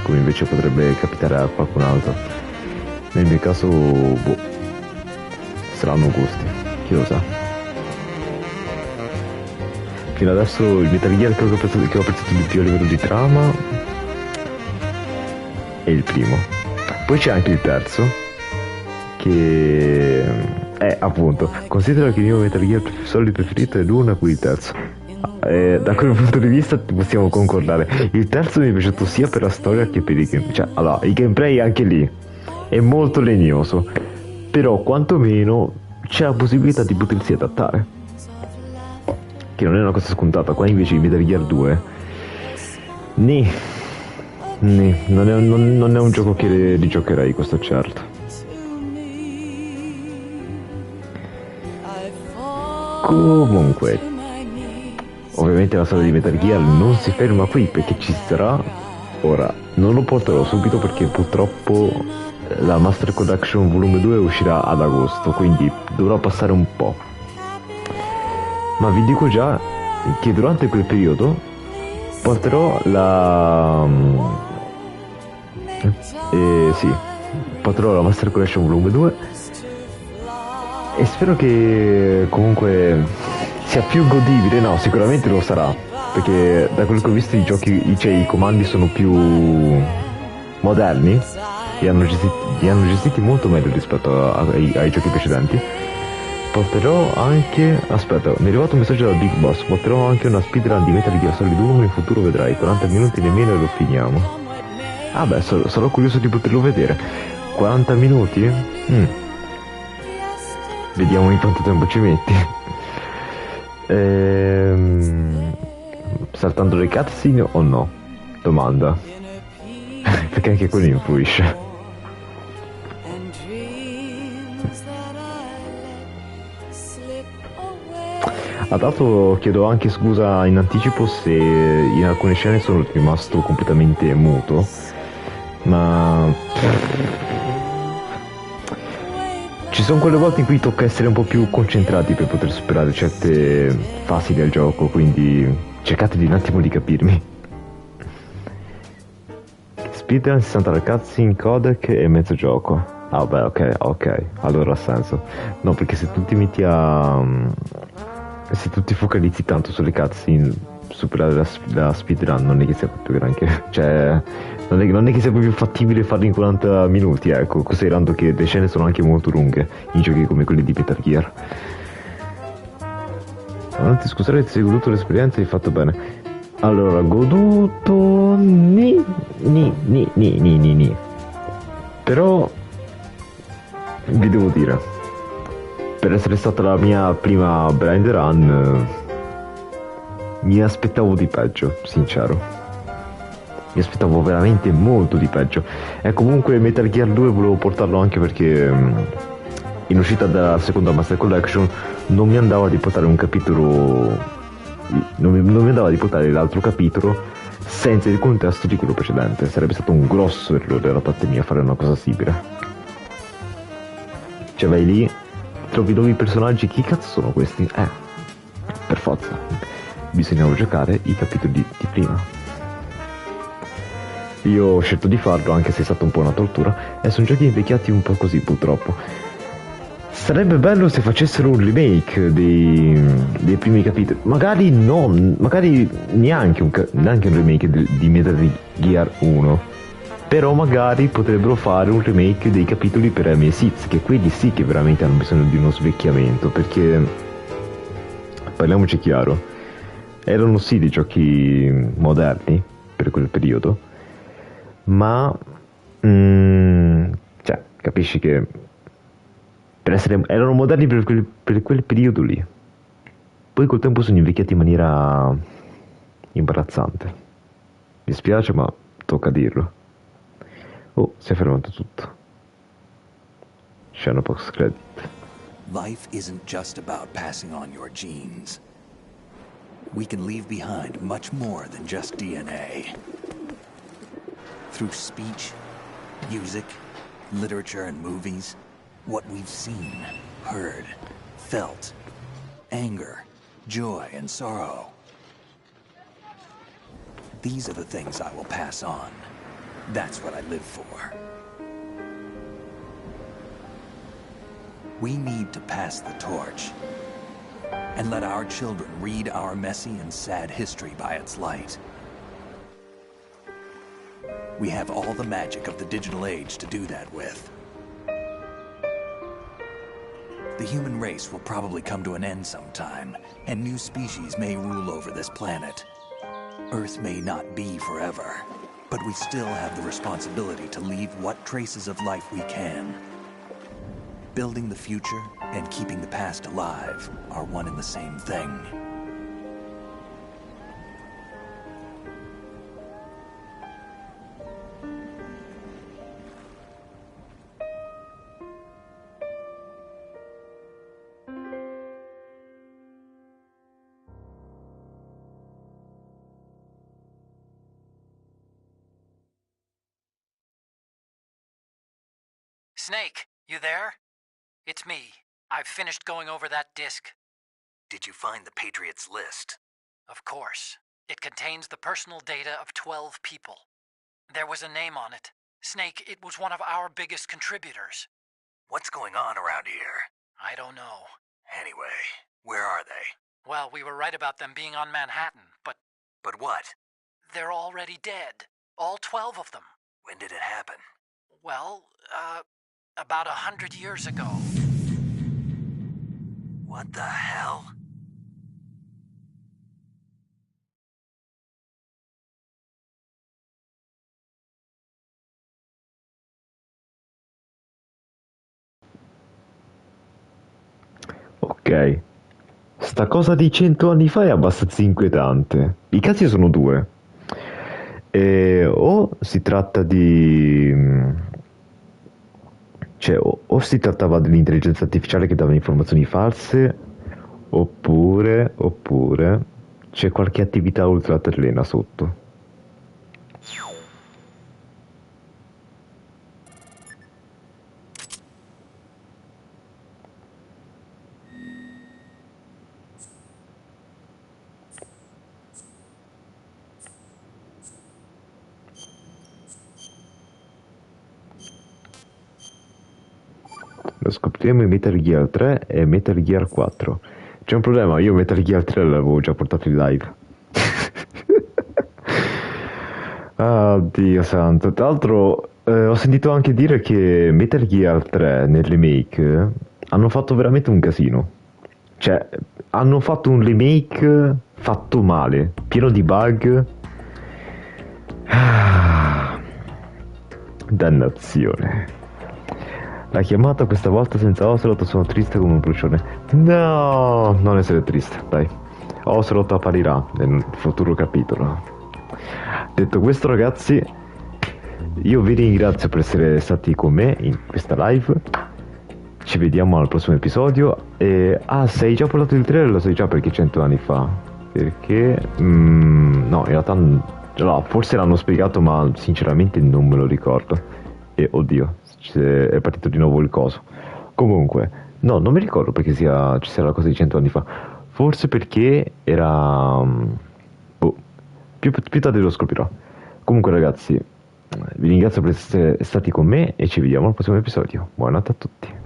come invece potrebbe capitare a qualcun altro. Nel mio caso, boh, saranno gusti, chi lo sa. Fino adesso il Metal Gear che ho apprezzato di più a livello di trama è il primo. Poi c'è anche il terzo, che è appunto, considero che il mio Metal Gear solito preferito è l'uno e poi il terzo. Da quel punto di vista possiamo concordare. Il terzo mi è piaciuto sia per la storia che per i gameplay. Cioè, allora, il gameplay anche lì è molto legnoso, però quantomeno c'è la possibilità di potersi adattare, che non è una cosa scontata. Qua invece il Metal Gear 2 non è un gioco che rigiocherei, questo è certo. Comunque, ovviamente la storia di Metal Gear non si ferma qui, perché ci sarà. Ora, non lo porterò subito perché purtroppo la Master Collection Volume 2 uscirà ad agosto, quindi dovrò passare un po'. Ma vi dico già che durante quel periodo porterò porterò la Master Collection Volume 2 e spero che comunque sia più godibile. No, sicuramente lo sarà, perché da quello che ho visto i comandi sono più moderni e li hanno gestiti molto meglio rispetto ai giochi precedenti. Porterò anche... aspetta, mi è arrivato un messaggio da Big Boss. Porterò anche una speedrun di Metal Gear Solid 1, in futuro vedrai, 40 minuti nemmeno e lo finiamo. Ah beh, sarò curioso di poterlo vedere. 40 minuti? Vediamo in quanto tempo ci metti. Saltando le cutscene o no? Domanda. Perché anche quello influisce. Dato chiedo anche scusa in anticipo se in alcune scene sono rimasto completamente muto, ma ci sono quelle volte in cui tocca essere un po' più concentrati per poter superare certe fasi del gioco, quindi cercate di un attimo di capirmi. Speedrun 60 cutscene, codec e mezzo gioco. Ah beh, ok, allora ha senso. No, perché se tu ti metti se tu ti focalizzi tanto sulle cutscene, superare la speedrun non è che sia proprio granché. Cioè, non è che sia proprio fattibile farlo in 40 minuti, ecco, considerando che le scene sono anche molto lunghe in giochi come quelli di Metal Gear. Ma non ti scusare, ti sei goduto l'esperienza e hai fatto bene. Allora, goduto... Ni. Però vi devo dire, per essere stata la mia prima blind run, mi aspettavo di peggio, sincero. Mi aspettavo veramente molto di peggio. E comunque Metal Gear 2 volevo portarlo anche perché in uscita dalla seconda Master Collection non mi andava di portare un capitolo, non mi andava di portare l'altro capitolo senza il contesto di quello precedente. Sarebbe stato un grosso errore da parte mia fare una cosa simile. Cioè vai lì, trovi nuovi personaggi, chi cazzo sono questi? Per forza bisognava giocare i capitoli di prima. Io ho scelto di farlo anche se è stata un po' una tortura e sono giochi invecchiati un po' così purtroppo. Sarebbe bello se facessero un remake dei primi capitoli, magari neanche un remake di Metal Gear 1, però magari potrebbero fare un remake dei capitoli per MGS2, che quelli sì che veramente hanno bisogno di uno svecchiamento, perché parliamoci chiaro, erano sì dei giochi moderni per quel periodo, ma Capisci che erano moderni per quel periodo lì. Poi col tempo sono invecchiati in maniera imbarazzante. Mi spiace, ma tocca dirlo. Oh, si è fermato tutto. Scena post credit. Life isn't just about passing on your genes. We can leave behind much more than just DNA. Through speech, music, literature, and movies, what we've seen, heard, felt, anger, joy, and sorrow. These are the things I will pass on. That's what I live for. We need to pass the torch and let our children read our messy and sad history by its light. We have all the magic of the digital age to do that with. The human race will probably come to an end sometime, and new species may rule over this planet. Earth may not be forever, but we still have the responsibility to leave what traces of life we can. Building the future and keeping the past alive are one and the same thing. Snake, you there? It's me. I've finished going over that disk. Did you find the Patriots list? Of course. It contains the personal data of 12 people. There was a name on it. Snake, it was one of our biggest contributors. What's going on around here? I don't know. Anyway, where are they? Well, we were right about them being on Manhattan, but... But what? They're already dead. All 12 of them. When did it happen? Well, about 100 years ago. What the hell? Ok. Sta cosa di 100 anni fa è abbastanza inquietante. I casi sono due. O si tratta di... Cioè, o si trattava dell'intelligenza artificiale che dava informazioni false, oppure c'è qualche attività ultraterrena sotto. Lo scopriremo in Metal Gear 3 e Metal Gear 4. C'è un problema, io Metal Gear 3 l'avevo già portato in live. Ah, Dio santo. Tra l'altro ho sentito anche dire che Metal Gear 3 nel remake hanno fatto veramente un casino. Cioè, hanno fatto un remake fatto male, pieno di bug. Ah, dannazione. La chiamata questa volta senza Ocelot, sono triste come un brucione. No, non essere triste, dai. Ocelot apparirà nel futuro capitolo. Detto questo, ragazzi, io vi ringrazio per essere stati con me in questa live. Ci vediamo al prossimo episodio. Se hai già portato il trailer, lo sai già perché 100 anni fa. Perché... no, in realtà... No, forse l'hanno spiegato, ma sinceramente non me lo ricordo. E oddio, è partito di nuovo il coso. Comunque, no, non mi ricordo perché ci sia la cosa di 100 anni fa. Forse perché era... più tardi lo scoprirò. Comunque, ragazzi, vi ringrazio per essere stati con me e ci vediamo al prossimo episodio. Buonanotte a tutti.